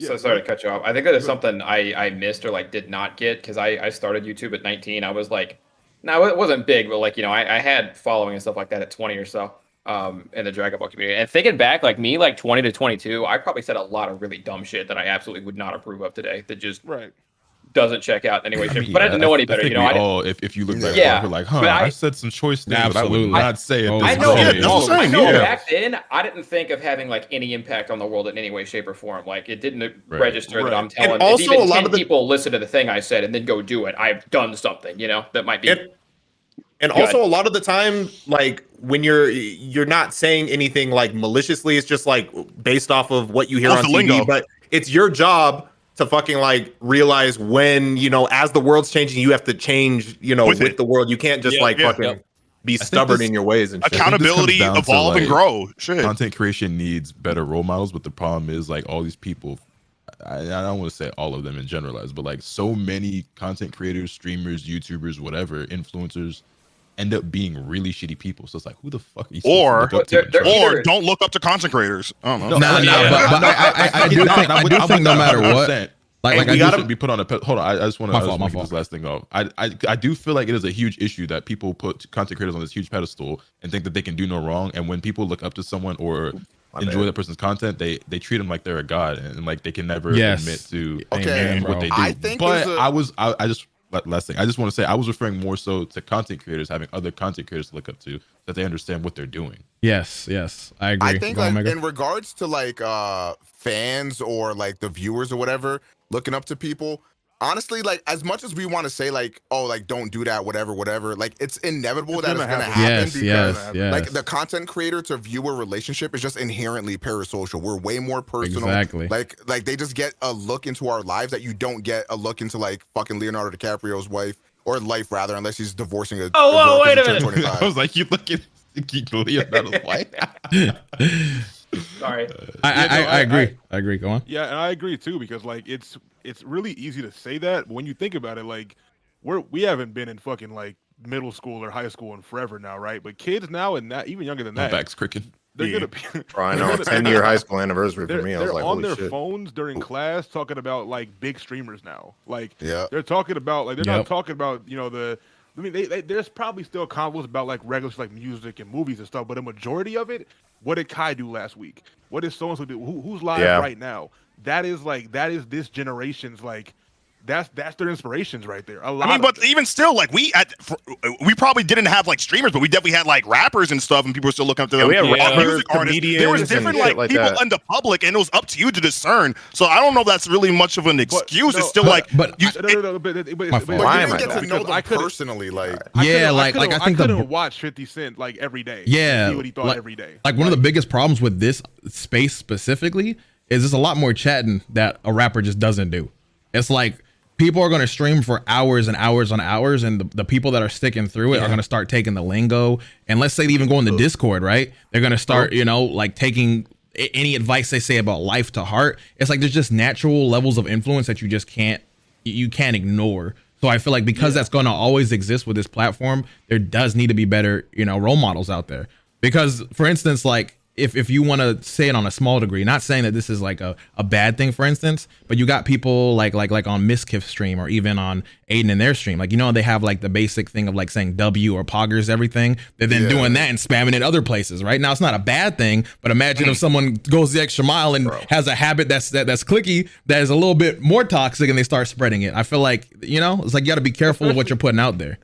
So sorry to cut you off. I think that is something I missed or like did not get, because I started YouTube at 19. I was like, no, it wasn't big, but like, you know, I had following and stuff like that at 20 or so in the Dragon Ball community. And thinking back, like me, like 20 to 22, I probably said a lot of really dumb shit that I absolutely would not approve of today. That just doesn't check out anyway. But I didn't know any better. You know, if you look back, you're like, I said some choice things, but I would not say it. I know back then I didn't think of having like any impact on the world in any way, shape, or form. Like it didn't register that I'm telling. And also, if even a lot 10 of people listen to the thing I said and then go do it, I've done something. You know, that might be. And also, a lot of the time, like when you're not saying anything like maliciously, it's just like based off of what you hear on TV. Lingo. But it's your job to fucking like realize when, you know, as the world's changing, you have to change, you know, with the world. You can't just fucking be stubborn in your ways and shit. Accountability, evolve, and grow. Shit. Content creation needs better role models, but the problem is like all these people. I don't want to say all of them and generalize, but like so many content creators, streamers, YouTubers, whatever, influencers end up being really shitty people. So it's like, who the fuck are you or don't look up to content creators. I don't know. But I do think no matter what, like we gotta be put on a hold on. I just want to make this last thing off. I do feel like it is a huge issue that people put content creators on this huge pedestal and think that they can do no wrong. And when people look up to someone or enjoy that person's content, they treat them like they're a god and like they can never admit to what they do. I think last thing, I just want to say I was referring more so to content creators having other content creators to look up to, that they understand what they're doing. Yes, I agree. I think like in regards to like fans or like the viewers or whatever looking up to people, honestly, like, as much as we want to say, like, oh, like, don't do that, whatever, like, it's inevitable that it's gonna happen because like the content creator to viewer relationship is just inherently parasocial. We're way more personal. Exactly. Like they just get a look into our lives that you don't get a look into like fucking Leonardo DiCaprio's wife or life rather, unless he's divorcing a. Oh, wait a minute. I was like, you looking Leonardo's wife. Sorry. I agree. I agree. Go on. Yeah, and I agree too, because like it's really easy to say that, but when you think about it, like we haven't been in fucking like middle school or high school in forever now, right? But kids now and that even younger than that, back's cricking. They're gonna be. I know, 10-year high school anniversary for me. I was like, on their shit. phones during class talking about like big streamers now. Like yeah, they're talking about like they're not talking about the. I mean, there's probably still convos about like regular like music and movies and stuff, but a majority of it, what did Kai do last week? What did so and so do? Who's live right now? That is this generation's like. That's their inspirations right there. A lot. I mean, but even still, like we probably didn't have like streamers, but we definitely had like rappers and stuff, and people were still looking up to them. We had rappers, music artists. There was different like people in the public, and it was up to you to discern. So I don't know if that's really much of an excuse. It's still but you didn't get to know them personally, like I couldn't watch 50 Cent like every day. Yeah, see what he thought every day. Like one of the biggest problems with this space specifically is there's a lot more chatting that a rapper just doesn't do. It's like. People are going to stream for hours and hours on hours, and the people that are sticking through it are going to start taking the lingo. And let's say they even go in the Discord, right? They're going to start, like taking any advice they say about life to heart. It's like there's just natural levels of influence that you just can't ignore. So I feel like because that's going to always exist with this platform, there does need to be better, role models out there. Because, for instance, like, if you want to say it on a small degree, not saying that this is like a bad thing, for instance, but you got people like on Miskiff's stream or even on Aiden in their stream, like, they have like the basic thing of like saying W or poggers everything. They're then doing that and spamming it other places, right? Now it's not a bad thing, but imagine if someone goes the extra mile and has a habit that's clicky, that is a little bit more toxic, and they start spreading it. I feel like, it's like you got to be careful of what you're putting out there.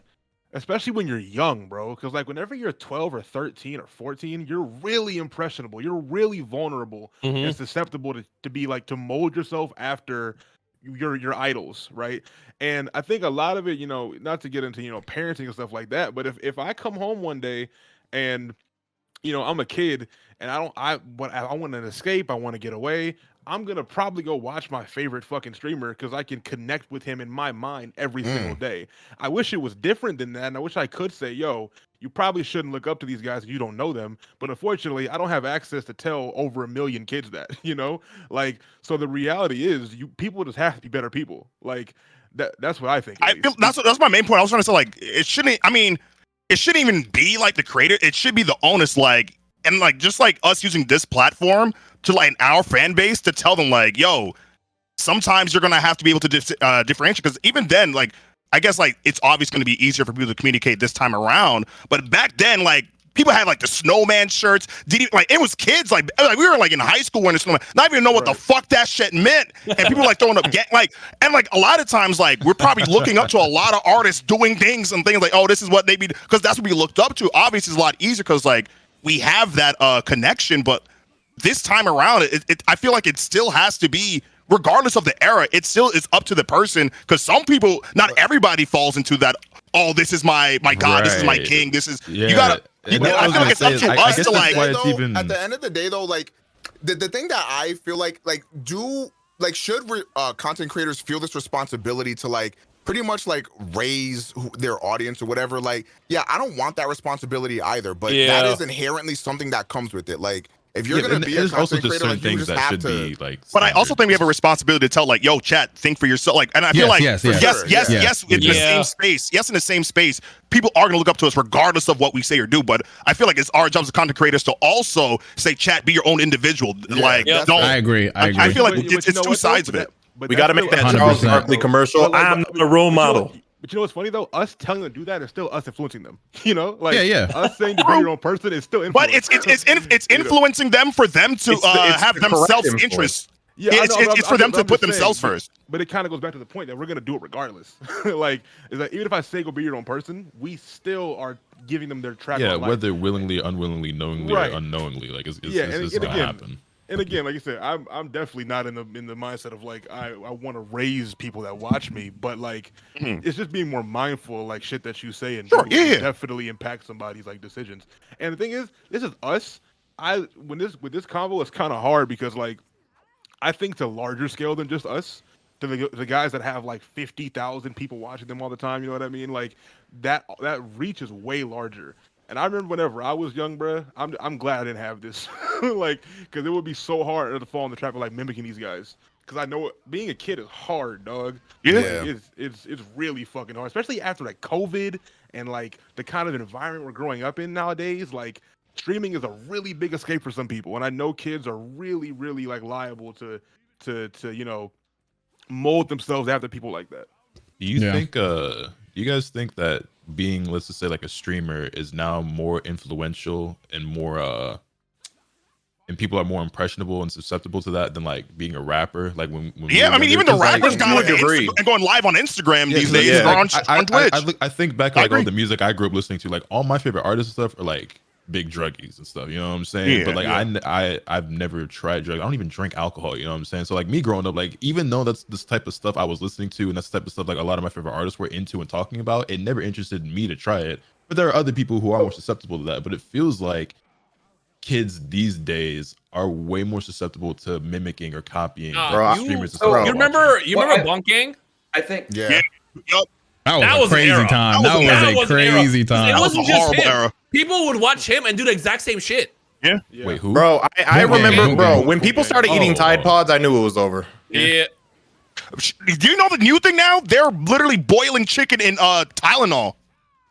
Especially when you're young, bro. Because like whenever you're 12 or 13 or 14, you're really impressionable. You're really vulnerable and susceptible to be like to mold yourself after your idols, right? And I think a lot of it, not to get into parenting and stuff like that, but if I come home one day and I'm a kid and I want an escape, I want to get away, I'm gonna probably go watch my favorite fucking streamer because I can connect with him in my mind every single day. I wish it was different than that, and I wish I could say, yo, you probably shouldn't look up to these guys if you don't know them. But unfortunately, I don't have access to tell over 1 million kids that, like, so the reality is people just have to be better people. Like that's what I think. I feel that's my main point. I was trying to say, like, it shouldn't even be like the creator. It should be the onus, like, and like just like us using this platform to like our fan base to tell them like, yo, sometimes you're gonna have to be able to differentiate, because even then, like, I guess like it's obviously gonna be easier for people to communicate this time around. But back then, like, people had like the snowman shirts. Like it was kids like we were like in high school wearing the snowman, not even know what the fuck that shit meant, and people were like throwing up and like a lot of times like we're probably looking up to a lot of artists doing things and things like, oh, this is what they be, because that's what we looked up to. Obviously, it's a lot easier because like we have that connection, but this time around, I feel like it still has to be, regardless of the era, it still is up to the person, because some people, not everybody falls into that, oh, this is my God, this is my king, this is, you gotta, I feel like it's up to us to like, at the end of the day though, like, the thing that I feel like should content creators feel this responsibility to like, pretty much like raise their audience or whatever, like, yeah, I don't want that responsibility either, but that is inherently something that comes with it, like, if you're gonna be a content creator, like, you just have to. But I also think we have a responsibility to tell, like, yo, chat, think for yourself. Like, and I feel like, yes, in the same space. Yes, in the same space, people are gonna look up to us regardless of what we say or do. But I feel like it's our job as content creators to also say, chat, be your own individual. Like, don't. I agree. I feel like it's two sides of it. We got to make that Charles Barkley commercial. I'm the role model. But you know what's funny though? Us telling them to do that is still us influencing them. Like us saying to be your own person is still influencing. But it's influencing them for them to have them self-interest. Yeah, it's for them to put themselves first. But it kind of goes back to the point that we're gonna do it regardless. Like, is that even if I say go be your own person, we still are giving them their track. Yeah, whether willingly, unwillingly, knowingly, or unknowingly, like it's gonna happen. And again, like you said, I'm definitely not in the mindset of like I want to raise people that watch me, but like it's just being more mindful of like shit that you say and do definitely impact somebody's like decisions. And the thing is, this is us. With this convo, it's kind of hard because like I think to larger scale than just us, to the guys that have like 50,000 people watching them all the time. You know what I mean? Like that reach is way larger. And I remember whenever I was young, bruh, I'm glad I didn't have this, like, because it would be so hard to fall in the trap of like mimicking these guys. Because I know being a kid is hard, dog. Yeah, like, it's really fucking hard, especially after like COVID and like the kind of environment we're growing up in nowadays. Like, streaming is a really big escape for some people, and I know kids are really, really like liable to you know mold themselves after people like that. Do you think? Do you guys think that being, let's just say, like a streamer is now more influential and more and people are more impressionable and susceptible to that than like being a rapper? Like when I mean, even the rappers got on Instagram and going live on Instagram these days. On Twitch. I think back to like all the music I grew up listening to, like all my favorite artists and stuff are like big druggies and stuff, you know what I'm saying? But like I've never tried drugs. I don't even drink alcohol, you know what I'm saying? So like me growing up, like even though that's this type of stuff I was listening to and that's the type of stuff like a lot of my favorite artists were into and talking about, it never interested me to try it. But there are other people who are more susceptible to that. But it feels like kids these days are way more susceptible to mimicking or copying streamers. You remember Bunk Gang? I think Yup. That was a crazy time. That was a crazy time. It wasn't just him. People would watch him and do the exact same shit. Yeah. Wait, who? Bro, I remember, bro, when people started eating Tide Pods, I knew it was over. Yeah. Do you know the new thing now? They're literally boiling chicken in Tylenol.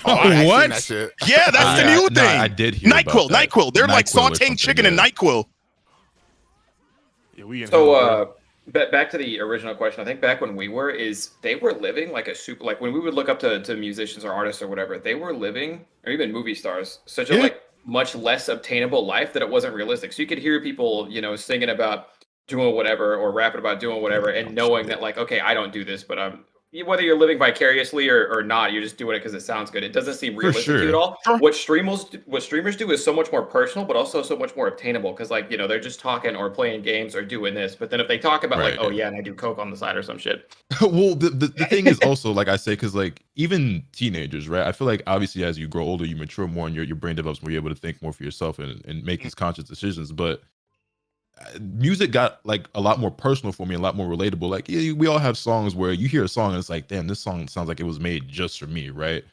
What? Yeah, that's the new thing. I did hear NyQuil, about that. NyQuil. They're like sauteing chicken in NyQuil. Yeah, so back to the original question. I think back when they were living like a super, like when we would look up to musicians or artists or whatever, they were living, or even movie stars, such a like much less obtainable life that it wasn't realistic. So you could hear people, you know, singing about doing whatever or rapping about doing whatever and knowing that like, okay, I don't do this, but whether you're living vicariously or not, you're just doing it because it sounds good. It doesn't seem realistic to you at all. Sure. What streamers do is so much more personal, but also so much more obtainable. Because like, you know, they're just talking or playing games or doing this. But then if they talk about like, oh yeah, and I do coke on the side or some shit. Well, the thing is also, like I say, because like even teenagers, right? I feel like obviously as you grow older, you mature more and your brain develops more. You're able to think more for yourself and make these conscious decisions. But music got like a lot more personal for me, a lot more relatable. Like we all have songs where you hear a song and it's like, damn, this song sounds like it was made just for me, right?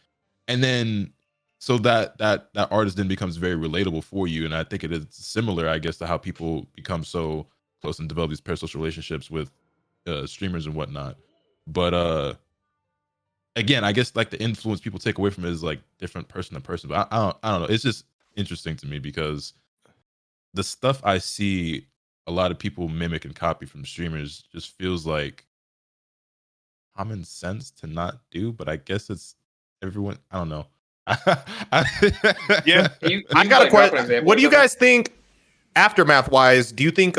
And then so that artist then becomes very relatable for you. And I think it is similar, I guess, to how people become so close and develop these parasocial relationships with streamers and whatnot. But again, I guess like the influence people take away from it is like different person to person. But I don't know. It's just interesting to me because the stuff I see a lot of people mimic and copy from streamers just feels like common sense to not do, but I guess it's everyone. I don't know. Yeah. I got a question. What do you guys think aftermath wise? Do you think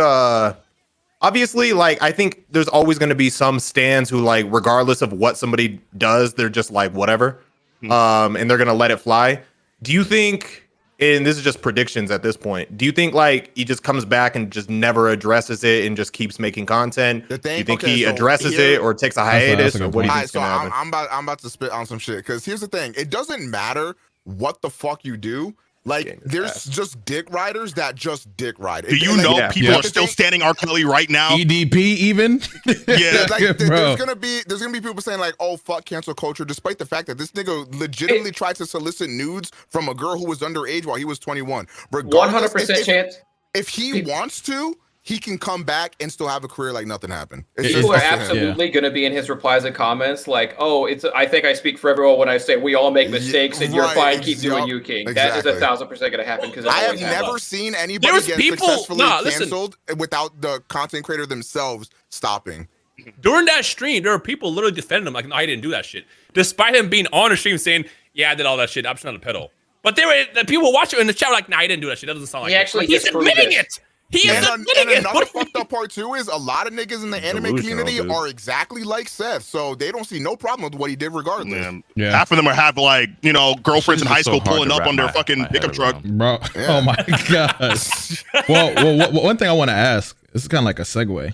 obviously, like, I think there's always going to be some stands who, like, regardless of what somebody does, they're just like whatever, and they're gonna let it fly. Do you think, and this is just predictions at this point, do you think like he just comes back and just never addresses it and just keeps making content? Do you think he addresses it or takes a hiatus? Or what do you think's gonna happen? I'm about to spit on some shit, because here's the thing: it doesn't matter what the fuck you do. Like, there's just dick riders that just dick ride. Do you know people are still standing R. Kelly right now? EDP even? Yeah. Like, there's gonna be people saying like, oh, fuck cancel culture, despite the fact that this nigga legitimately tried to solicit nudes from a girl who was underage while he was 21. Regardless, 100% chance. If he wants to, he can come back and still have a career like nothing happened. People are absolutely going to be in his replies and comments like, oh, I think I speak for everyone when I say we all make mistakes and you're fine, keep doing you, King. Exactly. That is 1,000% going to happen, because I have never seen anybody get successfully canceled without the content creator themselves stopping. During that stream, there were people literally defending him like, no, I didn't do that shit. Despite him being on the stream saying, yeah, I did all that shit. I'm just not a pedo. But the people watching in the chat were like, nah, I didn't do that shit. That doesn't sound like he actually he's admitting it. And another fucked up part too is a lot of niggas in the anime community are exactly like Seth, so they don't see no problem with what he did regardless. Yeah. Half of them have like, you know, girlfriends in high school pulling up on their fucking pickup truck. Bro, oh my gosh. well, one thing I want to ask, this is kind of like a segue.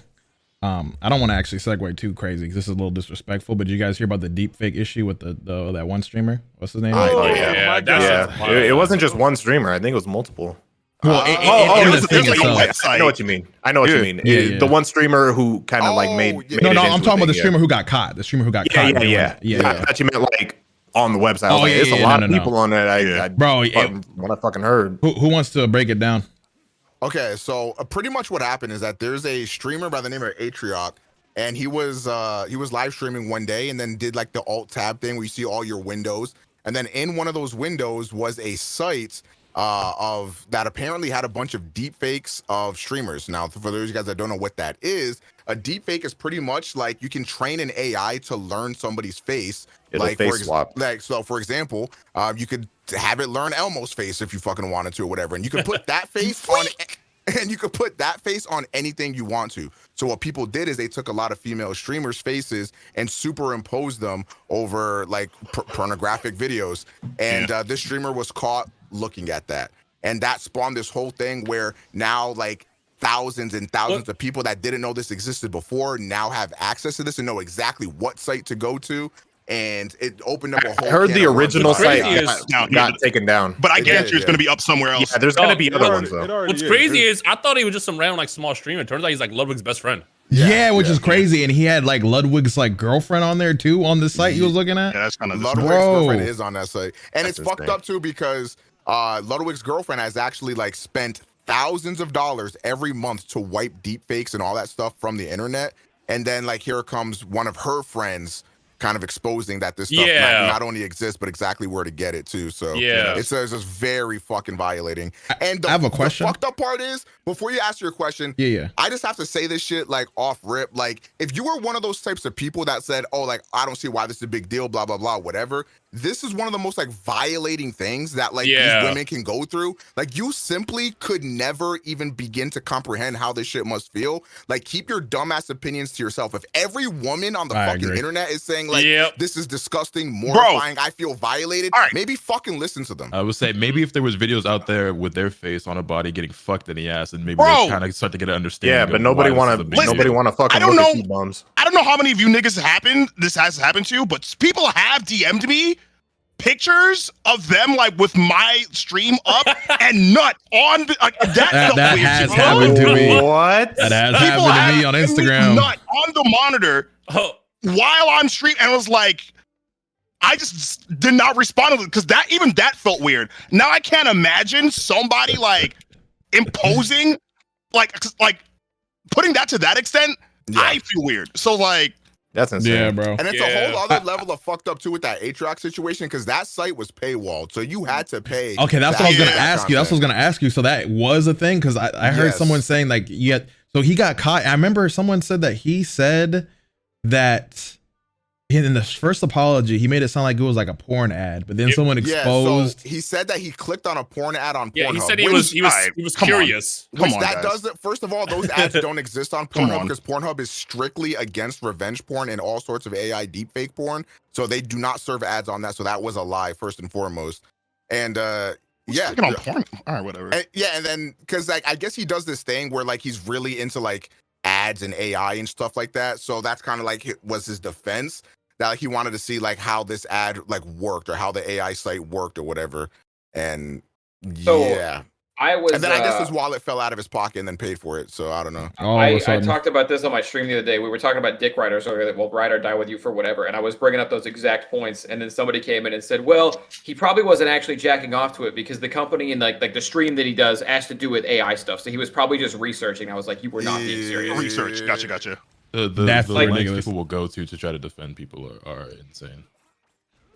I don't want to actually segue too crazy because this is a little disrespectful, but did you guys hear about the deep fake issue with that one streamer? What's his name? It wasn't just one streamer. I think it was multiple. Well, I know what you mean. I know what you mean. The one streamer who kind of like made no, I'm talking about the streamer who got caught. The streamer who got caught. Yeah. I thought you meant like on the website. There's a lot of people on that. Bro, what I fucking heard. Who wants to break it down? Okay, so pretty much what happened is that there's a streamer by the name of Atrioc, and he was live streaming one day and then did like the alt tab thing where you see all your windows, and then in one of those windows was a site of that apparently had a bunch of deep fakes of streamers. Now, for those of you guys that don't know what that is, a deep fake is pretty much like you can train an AI to learn somebody's face. Like face swap. So for example, you could have it learn Elmo's face if you fucking wanted to or whatever, and you could put that face on. And you could put that face on anything you want to. So what people did is they took a lot of female streamers' faces and superimposed them over like pornographic videos. And this streamer was caught looking at that. And that spawned this whole thing where now like thousands and thousands of people that didn't know this existed before now have access to this and know exactly what site to go to. And it opened up a whole. I heard the original site got taken down, but I guarantee it's going to be up somewhere else. Yeah, there's going to be other ones though. What's crazy is I thought he was just some random like small streamer. Turns out he's like Ludwig's best friend. Which is crazy, and he had like Ludwig's like girlfriend on there too on the site he was looking at. Yeah, that's kind of Ludwig's girlfriend is on that site, and it's fucked up too because Ludwig's girlfriend has actually like spent thousands of dollars every month to wipe deep fakes and all that stuff from the internet, and then like here comes one of her friends kind of exposing that this stuff not only exists but exactly where to get it too. So it says it's very fucking violating. And I have a question. The fucked up part is, before you ask your question, I just have to say this shit like off rip. Like if you were one of those types of people that said, oh, like I don't see why this is a big deal, blah blah blah, whatever, this is one of the most like violating things that like these women can go through. Like you simply could never even begin to comprehend how this shit must feel. Like keep your dumbass opinions to yourself. If every woman on the fucking internet is saying like this is disgusting, mortifying, I feel violated, maybe fucking listen to them. I would say maybe if there was videos out there with their face on a body getting fucked in the ass, and maybe they kind of start to get an understanding. Yeah, but nobody want to fucking look at T-bombs. I don't know how many of you niggas this has happened to, but people have DM'd me pictures of them like with my stream up and nut on that has happened to me. What? That has happened to me on Instagram. Nut on the monitor while I'm streaming, and it was like I just did not respond to it because that felt weird. Now I can't imagine somebody like imposing like putting that to that extent. I feel weird. So like. That's insane. Yeah, bro. And it's a whole other level of fucked up too with that Atrioc situation because that site was paywalled, so you had to pay. Okay, that's what I was gonna ask you. That's what I was gonna ask you. So that was a thing because I heard someone saying like so he got caught. I remember someone said that he said that in the first apology he made it sound like it was like a porn ad, but then someone exposed. So he said that he clicked on a porn ad on Pornhub. Yeah, he said he was curious. First of all, those ads don't exist on Pornhub because Pornhub is strictly against revenge porn and all sorts of AI deepfake porn. So they do not serve ads on that. So that was a lie first and foremost. And on porn. All right, whatever. And then because like I guess he does this thing where like he's really into like ads and AI and stuff like that. So that's kind of like was his defense. That like, he wanted to see like how this ad like worked or how the AI site worked or whatever. And and then I guess his wallet fell out of his pocket and then paid for it. So I don't know. I talked about this on my stream the other day. We were talking about dick riders earlier that will ride or die with you for whatever. And I was bringing up those exact points. And then somebody came in and said, well, he probably wasn't actually jacking off to it because the company and like the stream that he does has to do with AI stuff. So he was probably just researching. I was like, you were not being serious. Research. Gotcha. The like people will go to try to defend people are insane.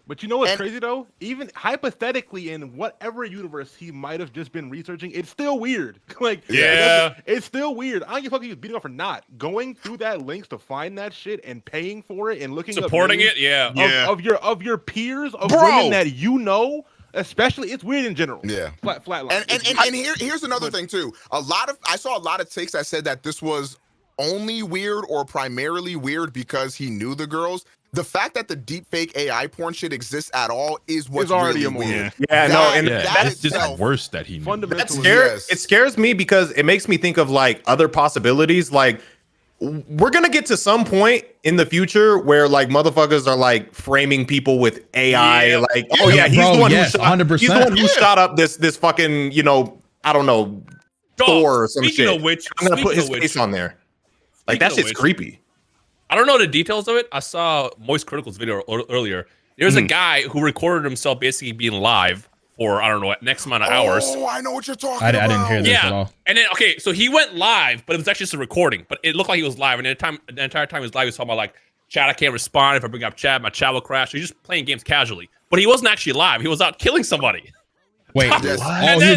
But you know what's crazy though? Even hypothetically, in whatever universe he might have just been researching, it's still weird. Like, it's still weird. I don't give a fuck if he was beating off or not. Going through that links to find that shit and paying for it and looking supporting up it, of your peers of women that you know. especially it's weird in general. Yeah, flat line. And here's another thing too. I saw a lot of takes that said that this was only weird or primarily weird because he knew the girls. The fact that the deepfake AI porn shit exists at all is what's already really weird. That's just worse that he knew. It scares me because it makes me think of like other possibilities. Like we're gonna get to some point in the future where like motherfuckers are like framing people with AI. Like, oh yeah, he's the one who shot. 100%. He's the one who shot up this fucking I don't know Thor or some shit. Of which, I'm gonna put his face on there. Like that shit's creepy. I don't know the details of it. I saw Moist Critical's video earlier. There's a guy who recorded himself basically being live for, I don't know, X amount of hours. Oh, I know what you're talking about. I didn't hear this at all. And then, okay, so he went live, but it was actually just a recording. But it looked like he was live. And the entire time he was live, he was talking about, like, chat, I can't respond. If I bring up chat, my chat will crash. So he's just playing games casually. But he wasn't actually live. He was out killing somebody. Wait, he was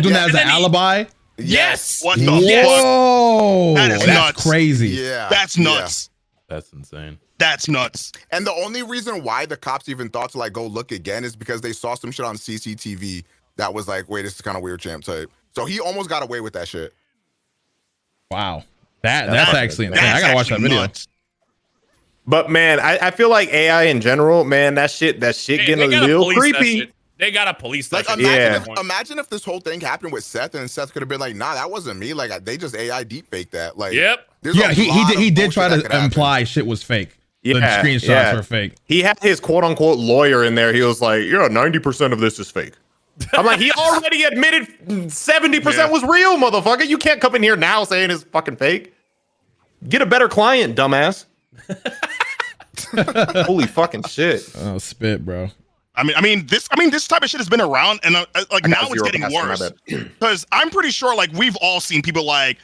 doing that as an alibi? Yes. What the Whoa. fuck? That is nuts. Crazy. Yeah. That's nuts. That's insane. That's nuts. And the only reason why the cops even thought to like go look again is because they saw some shit on CCTV that was like, wait, this is kind of weird champ type. So he almost got away with that shit. Wow. That's actually insane. I gotta watch that video. Nuts. But man, I feel like AI in general, man, that shit getting a little creepy. They gotta police that. Like, imagine if this whole thing happened with Seth, and Seth could have been like, "Nah, that wasn't me. Like, they just AI deepfake that." Like, he did try to imply shit was fake. The screenshots were fake. He had his quote unquote lawyer in there. He was like, "Yeah, 90% of this is fake." I'm like, he already admitted 70% was real, motherfucker. You can't come in here now saying it's fucking fake. Get a better client, dumbass. Holy fucking shit! Oh, spit, bro. I mean, this type of shit has been around, and like now it's getting worse. Because I'm pretty sure, like, we've all seen people like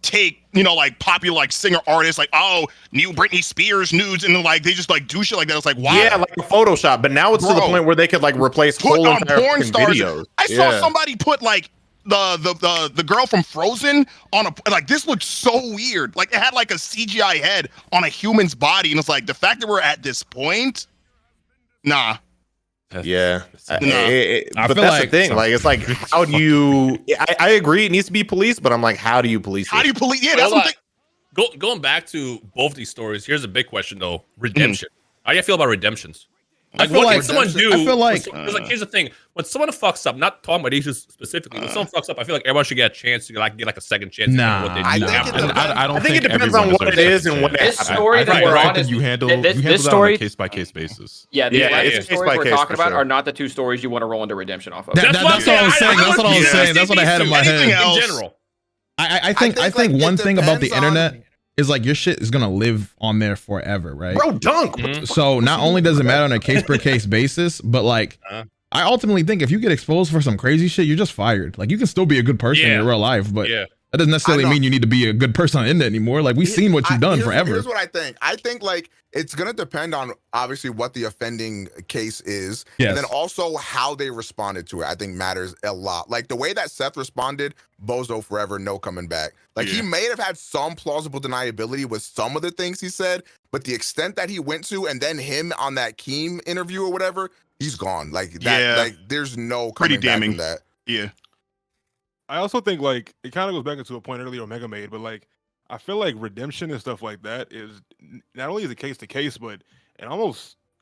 take, like popular like singer artists, like, oh, new Britney Spears nudes, and then like they just like do shit like that. It's like, wow, yeah, like a Photoshop. But now it's to the point where they could like replace whole entire porn stars. videos. I saw somebody put like the girl from Frozen on a, like, this looked so weird. Like it had like a CGI head on a human's body, and it's like the fact that we're at this point. Nah. Yeah. Nah. But that's the thing. Like, it's like, how do you? I agree, it needs to be policed, but I'm like, how do you police it? How do you police? Yeah, that's what going back to both these stories. Here's a big question though: redemption. How do you feel about redemptions? Like, what can someone do? I feel like, here's the thing: when someone fucks up, not talking about issues specifically, when someone fucks up, I feel like everyone should get a chance to like get like a second chance. Nah, what they do I think it depends on what it is and what this story that we're on is you handle this story on a case by case basis. Yeah, the stories we're talking about are not the two stories you want to roll into redemption off of. That's what I was saying. That's what I was saying. That's what I had in my head. In general, I think one thing about the internet is like your shit is gonna live on there forever, right? Bro, dunk. So not only does it matter on a case per case basis, but like I ultimately think if you get exposed for some crazy shit, you're just fired. Like you can still be a good person in real life, but that doesn't necessarily mean you need to be a good person on the internet anymore. Like we've seen what you've done forever. Here's what I think. I think like it's gonna depend on obviously what the offending case is, and then also how they responded to it. I think matters a lot. Like the way that Seth responded, bozo forever, no coming back. Like he may have had some plausible deniability with some of the things he said, but the extent that he went to, and then him on that Keem interview or whatever, he's gone. Like that. Like there's no coming back from that. Yeah. I also think like it kind of goes back into a point earlier Omega made, but like I feel like redemption and stuff like that is not only is it case to case, but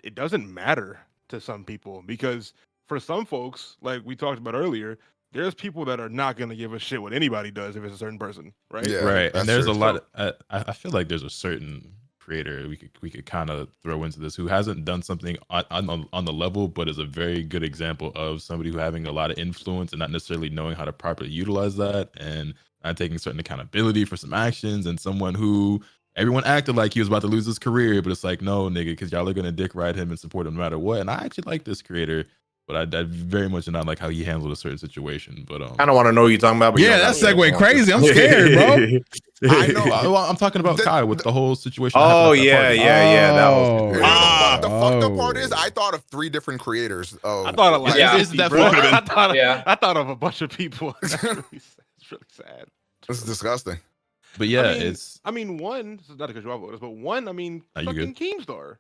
it doesn't matter to some people, because for some folks, like we talked about earlier, there's people that are not going to give a shit what anybody does if it's a certain person, right? Yeah, right. And there's a lot. I feel like there's a certain creator we could kind of throw into this who hasn't done something on the level, but is a very good example of somebody who having a lot of influence and not necessarily knowing how to properly utilize that, and not taking certain accountability for some actions, and someone who everyone acted like he was about to lose his career, but it's like, no, nigga, because y'all are gonna dick ride him and support him no matter what. And I actually like this creator, but I very much not like how he handled a certain situation. But I don't want to know what you're talking about. But that segue crazy. I'm scared, bro. I know. Well, I'm talking about Kai with the whole situation. Oh yeah. That was the fucked up part is I thought of 3 different creators. I thought of like I thought of a bunch of people. It's really sad. It's disgusting. But yeah, I mean, one, this is not to cut you off, but one, I mean, fucking Keemstar.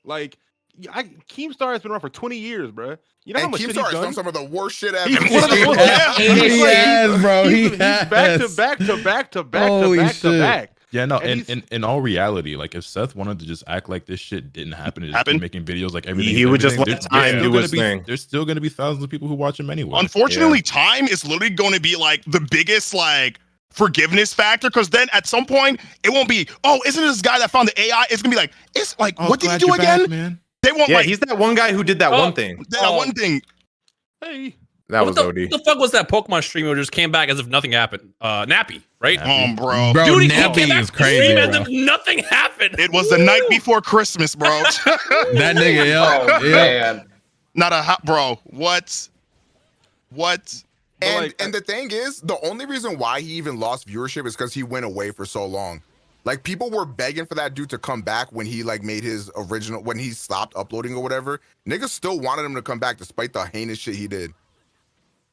Like, Keemstar has been around for 20 years, bro. You know how And much shit he's Keemstar has done? done some of the worst shit ever. He's one of the most. He has, bro. He's back to back to back to back to back to back. Yeah, no, And and in all reality, like if Seth wanted to just act like this shit didn't happen and just keep making videos like everything, he would just let there's time still do gonna his be, thing. There's still going to be thousands of people who watch him anyway. Unfortunately, time is literally going to be like the biggest like forgiveness factor, because then at some point it won't be, oh, isn't this guy that found the AI? It's gonna be like, it's like, what did he do again? Man. They won't. Yeah, like, he's that one guy who did that one thing. that one thing. Hey, That was What OD. the fuck was that Pokemon streamer who just came back as if nothing happened? Nappy, right? Bro. Bro, Dude, he Nappy came back is to the stream crazy, as bro. if nothing happened. It was the night before Christmas, bro. That nigga, yo. Oh man. Not a hot bro. What? And the thing is, the only reason why he even lost viewership is because he went away for so long. Like, people were begging for that dude to come back when he like made his original, when he stopped uploading or whatever. Niggas still wanted him to come back despite the heinous shit he did.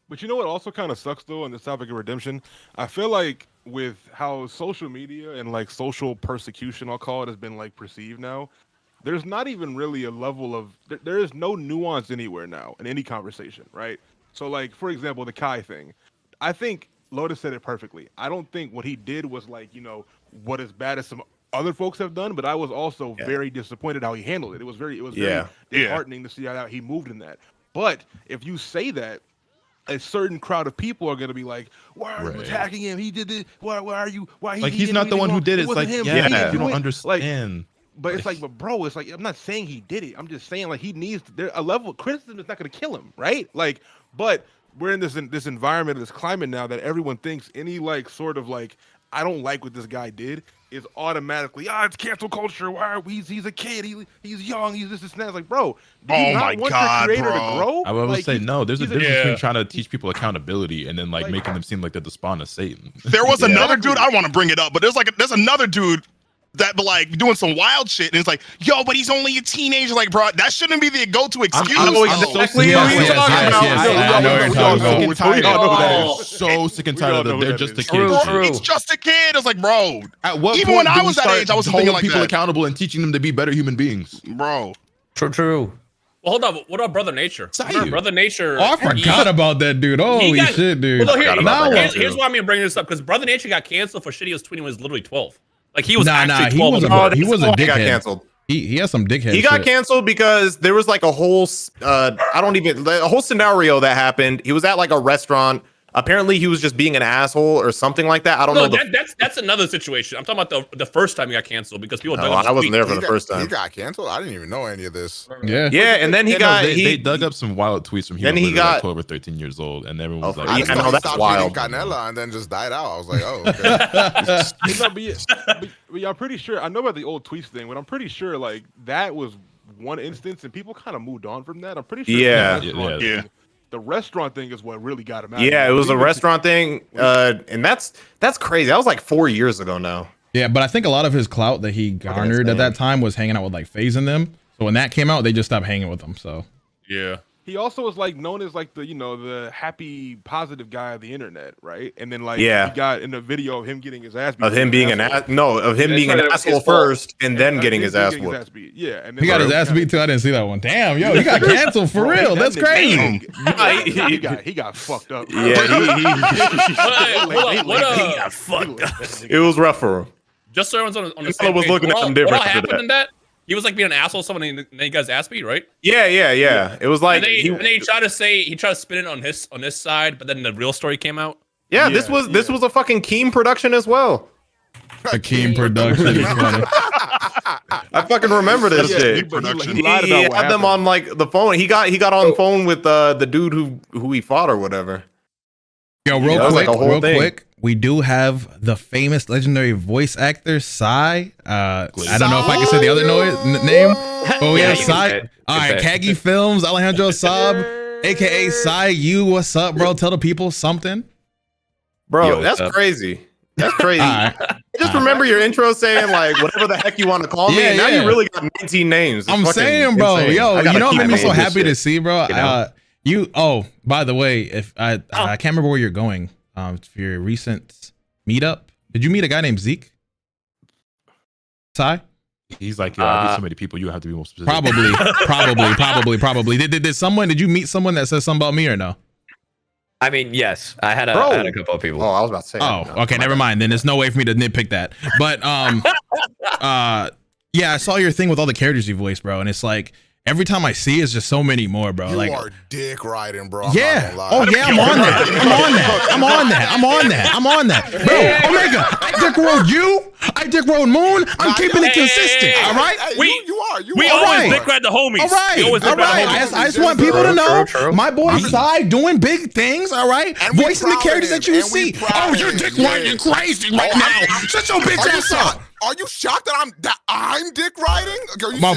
but you know what also kind of sucks though on this topic of redemption? I feel like with how social media and like social persecution, I'll call it, has been like perceived now, there's not even really a level of there is no nuance anywhere now in any conversation, right? So like, for example, the Kai thing. I think Lotus said it perfectly. I don't think what he did was like, you know, what as bad as some other folks have done, but I was also very disappointed how he handled it. It was very disheartening to see how he moved in that. But if you say that, a certain crowd of people are going to be like, why are you attacking him? He did it. Why are you? Why Like he he's not the one who did it. It's like, him. yeah, you don't Like, understand. but it's like, but bro, it's like, I'm not saying he did it. I'm just saying like he needs there a level of criticism is not going to kill him, right? Like, but we're in this environment, this climate now that everyone thinks any like sort of like, I don't like what this guy did is automatically, it's cancel culture. Why are we? He's a kid. He's young. He's this and that. It's like, bro, do you not want your creator to grow? I would like, say no. There's a he's difference between trying to teach people accountability and then like making them seem like they're the spawn of Satan. There was another dude, I want to bring it up, but there's another dude that be like doing some wild shit, and it's like, yo, but he's only a teenager. Like, bro, that shouldn't be the go-to excuse. I know exactly who you're talking about. So sick and tired of that. They're just a kid. Bro, he's just a kid. I was like, bro. At what even point when do I we was that start age, I was holding thinking like people that. accountable and teaching them to be better human beings, bro. True. Well, hold on. What about Brother Nature? Brother Nature. Oh, I forgot about that dude. Holy shit, dude. Well, here's why I'm gonna bring this up, because Brother Nature got canceled for shit he was tweeting when he was literally 12. Like he was actually 12. He was a dickhead. Got canceled. He has some dickhead. He got canceled because there was like a whole a whole scenario that happened. He was at like a restaurant. Apparently, he was just being an asshole or something like that. I don't know. That's another situation. I'm talking about the first time he got canceled because people. I wasn't there for the first time. He got canceled. I didn't even know any of this. Yeah, and then they dug up some wild tweets from him. Then he got like 12 or 13 years old, and everyone was like, I know that's wild. Canela and then just died out. I was like, oh, okay. but I'm pretty sure. I know about the old tweets thing, but I'm pretty sure like that was one instance, and people kind of moved on from that. I'm pretty sure. Yeah. The restaurant thing is what really got him out. Yeah, it was a restaurant thing, and that's crazy. That was like 4 years ago now. Yeah, but I think a lot of his clout that he garnered at that time was hanging out with like FaZe and them. So when that came out, they just stopped hanging with him. So yeah. He also was like known as like the happy, positive guy of the internet, right? And then like he got in a video of him getting his ass beat. Of him being an asshole first, and then getting his ass whooped. Yeah, and then he got his ass beat too. I didn't see that one. Damn, yo, he got canceled for real. That's crazy. He got fucked up. Yeah, he got fucked up. It was rough for him. Just so everyone's on the same was page. looking at him different. What happened in that? He was like being an asshole to someone, and then he got his ass beat, right? Yeah. It was like and then he tried to spin it on his side, but then the real story came out. Yeah, this was a fucking Keem production as well. A Keem production. I fucking remember this shit. He had them on like the phone. He got on the phone with the dude who he fought or whatever. Yo, real quick. We do have the famous legendary voice actor Psy. I don't know if I can say the other name. But we have Psy. All right, Kagi Films, Alejandro Saab, aka Psy. You, what's up, bro? Tell the people something. Bro, that's crazy. That's crazy. I just remember your intro saying like whatever the heck you want to call me. And now you really got 19 names. I'm saying, bro. Insane. Yo, you know what made me so happy to see, bro? By the way, if I can't remember where you're going. For your recent meetup, did you meet a guy named Zeke? Ty? He's like, yo, I meet so many people. You have to be more specific. Probably. Did you meet someone that says something about me or no? I mean, yes, I had a couple of people. Oh, I was about to say. Oh, okay, never mind. Then there's no way for me to nitpick that. But yeah, I saw your thing with all the characters you voiced, bro, and it's like every time I see, it's just so many more, bro. You are dick riding, bro. Yeah. Oh yeah, I'm on that. Bro, Omega, I dick rode you. I dick rode Moon. I'm keeping it consistent. All right. We always dick ride the homies. All right. I just want people to know my boy Sai doing big things. All right. Voicing the characters that you see. Oh, you're dick riding crazy right now. Shut your bitch ass up. Are you shocked that I'm dick riding? My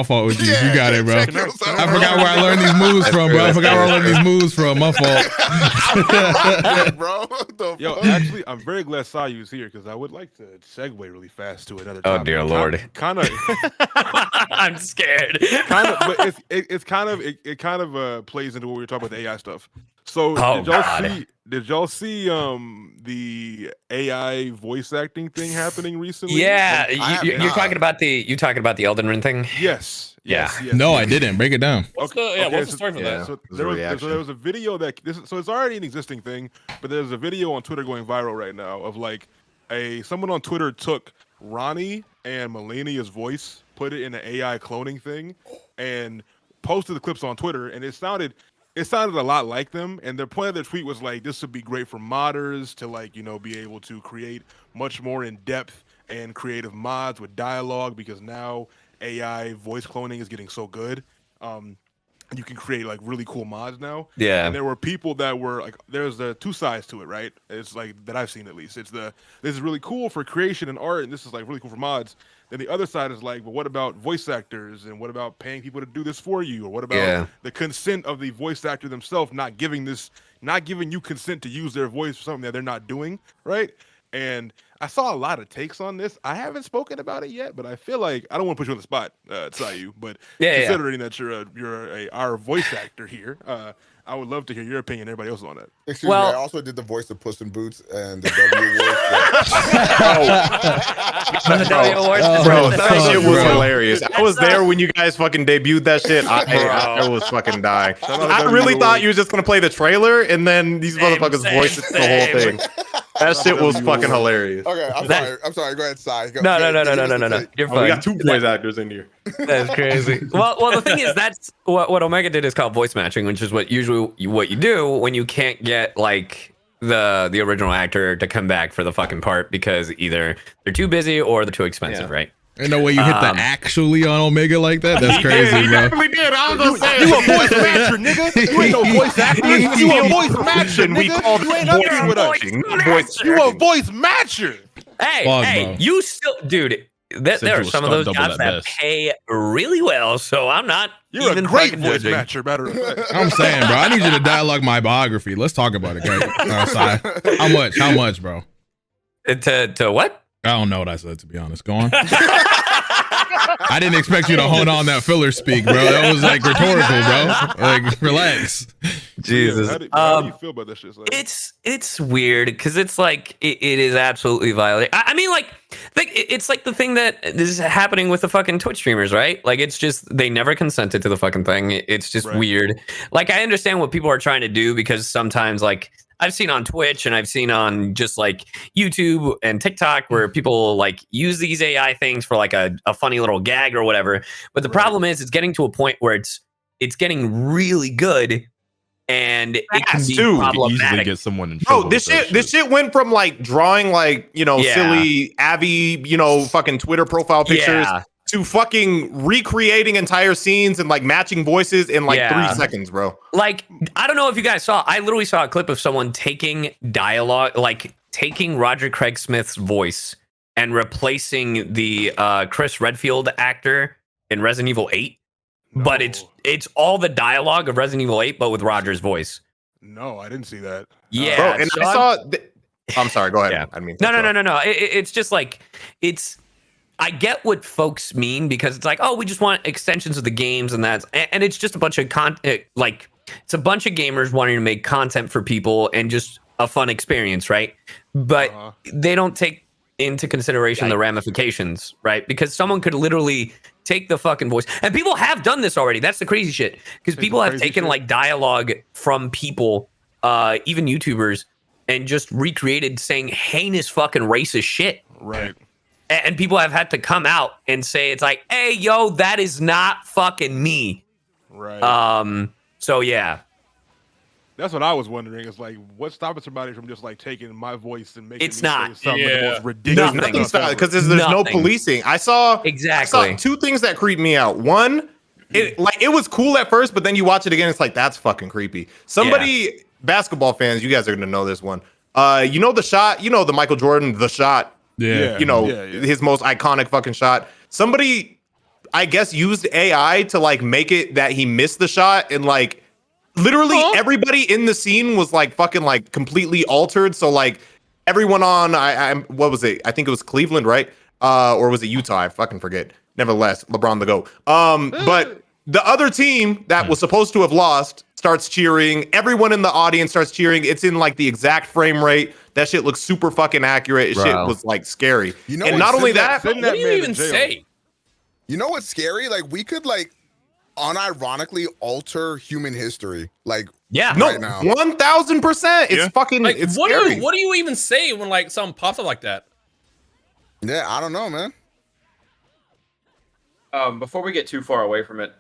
fault with you. You got it, bro. I forgot where I learned these moves from, bro. My fault. Yo, actually, I'm very glad Sayu's here because I would like to segue really fast to another topic. Oh dear Lord. Kind of. I'm scared. But it kind of plays into what we were talking about, the AI stuff. So did y'all see the AI voice acting thing happening recently? Yeah, you're talking about the Elden Ring thing. Yes. Yes. No, I didn't. Break it down. What's the story for that? So there was a video so it's already an existing thing, but there's a video on Twitter going viral right now of like someone on Twitter took Ronnie and Melania's voice, put it in an AI cloning thing, and posted the clips on Twitter, and it sounded a lot like them. And the point of their tweet was like, this would be great for modders to like, be able to create much more in-depth and creative mods with dialogue, because now AI voice cloning is getting so good. You can create like really cool mods now. Yeah. And there were people that were like, there's the two sides to it, right? It's like that I've seen at least. It's this is really cool for creation and art, and this is like really cool for mods. Then the other side is like, but what about voice actors, and what about paying people to do this for you, or what about the consent of the voice actor themselves not giving you consent to use their voice for something that they're not doing, right? And I saw a lot of takes on this. I haven't spoken about it yet, but I feel like I don't want to put you on the spot, Sayu, but considering that you're our voice actor here, I would love to hear your opinion. Everybody else on that. Excuse me. I also did the voice of Puss in Boots and the W Awards. Bro, that shit was hilarious. I was there when you guys fucking debuted that shit. I was fucking dying. I really thought you were just gonna play the trailer and then these motherfuckers voiced the whole thing. That shit was fucking hilarious. Okay, I'm sorry. Go ahead, Sai. No. You're fine. We got two voice actors in here. That's crazy. Well, the thing is, that's what Omega did is called voice matching, which is what you do when you can't get like the original actor to come back for the fucking part because either they're too busy or they're too expensive, right? Ain't no way you hit the actually on Omega like that. That's crazy, bro. You definitely did. I was gonna say you a voice matcher, nigga. You ain't no voice actor. You a voice matcher, we nigga. call You ain't voice up there with us. You a voice matcher. Hey, you still, dude. There are some of those jobs that pay really well, so I'm not You're even a great fucking voice judging. matcher, matter of fact. I'm saying, bro, I need you to dialogue my biography. Let's talk about it, guys. How much, bro? To what? I don't know what I said, to be honest. Go on. I didn't expect you to hone on that filler speak, bro. That was like rhetorical, bro. Like, relax. Jesus. How do you feel about that shit? Like? It's weird because it's like it is absolutely violating. I mean, like it's like the thing that is happening with the fucking Twitch streamers, right? Like it's just they never consented to the fucking thing. It's just weird. Like I understand what people are trying to do because sometimes like I've seen on Twitch and I've seen on just like YouTube and TikTok where people like use these AI things for like a funny little gag or whatever. But the problem is it's getting to a point where it's getting really good and it can be problematic. Easily get someone in trouble. Bro, this shit went from like drawing like, silly Abby, fucking Twitter profile pictures to fucking recreating entire scenes and like matching voices in like 3 seconds, bro. Like, I don't know if you guys saw, I literally saw a clip of someone taking dialogue, like taking Roger Craig Smith's voice and replacing the Chris Redfield actor in Resident Evil 8. No. But it's all the dialogue of Resident Evil 8, but with Roger's voice. No, I didn't see that. Yeah. Bro, and I saw... I'm sorry, go ahead. Yeah. I mean, no. It's just like, I get what folks mean because it's like, oh, we just want extensions of the games and it's just a bunch of content, like it's a bunch of gamers wanting to make content for people and just a fun experience, right? But they don't take into consideration the ramifications, right? Because someone could literally take the fucking voice, and people have done this already. That's the crazy shit. Because people have taken like dialogue from people, even YouTubers, and just recreated saying heinous fucking racist shit. Right. And people have had to come out and say, it's like, hey, yo, that is not fucking me. Right. So yeah. That's what I was wondering. It's like, what's stopping somebody from just like taking my voice and making It's me not. say something of the most ridiculous stuff Because there's no policing. I saw two things that creeped me out. One, it was cool at first, but then you watch it again, it's like, that's fucking creepy. Somebody, basketball fans, you guys are gonna know this one. You know the shot, you know the Michael Jordan, the shot. Yeah. You know, his most iconic fucking shot. Somebody, I guess, used AI to like make it that he missed the shot, and like literally everybody in the scene was like fucking like completely altered. So like everyone on what was it? I think it was Cleveland, right? Or was it Utah? I fucking forget. Nevertheless, LeBron the GOAT. But the other team that was supposed to have lost starts cheering. Everyone in the audience starts cheering. It's in like the exact frame rate. That shit looks super fucking accurate. Shit was like scary. You know, and not only that, what do you even say? You know what's scary? Like we could like unironically alter human history. Like right now. 1000%. It's fucking like, it's what scary. do you even say when like something pops up like that? Yeah, I don't know, man. Before we get too far away from it,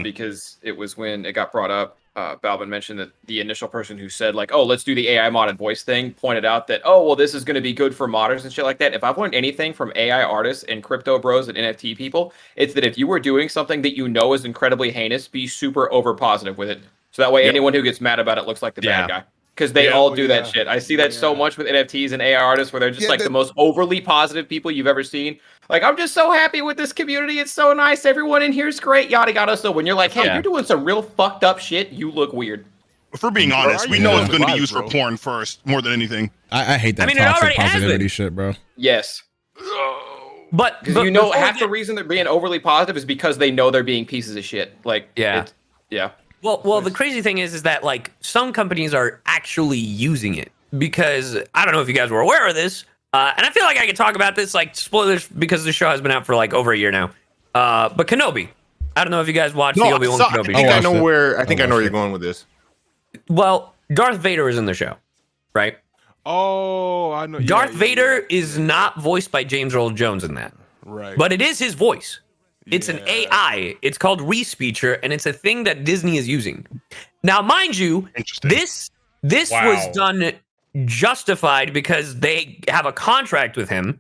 because it was when it got brought up, Balvin mentioned that the initial person who said like, oh, let's do the AI modded voice thing pointed out that, oh, well, this is going to be good for modders and shit like that. If I've learned anything from AI artists and crypto bros and NFT people, it's that if you were doing something that you know is incredibly heinous, be super over positive with it. So that way anyone who gets mad about it looks like the bad guy. Because they all do that shit. I see that so much with NFTs and AI artists where they're just like the most overly positive people you've ever seen. Like, I'm just so happy with this community. It's so nice. Everyone in here is great. Yada, yada. So when you're like, hey, you're doing some real fucked up shit, you look weird. If we're being honest, we know it's going to be used for porn first, more than anything. I hate that toxic positivity shit, bro. Yes. But you know, half the reason they're being overly positive is because they know they're being pieces of shit. Like, yeah. Well, the crazy thing is that like some companies are actually using it because I don't know if you guys were aware of this, and I feel like I could talk about this like spoilers because the show has been out for like over a year now. But Kenobi, I don't know if you guys watched the Obi-Wan Kenobi. I know where you're going with this. Well, Darth Vader is in the show, right? Oh, I know. Darth Vader is not voiced by James Earl Jones in that, right? But it is his voice. It's an AI. It's called Respeecher, and it's a thing that Disney is using. Now, mind you, this was done justified because they have a contract with him,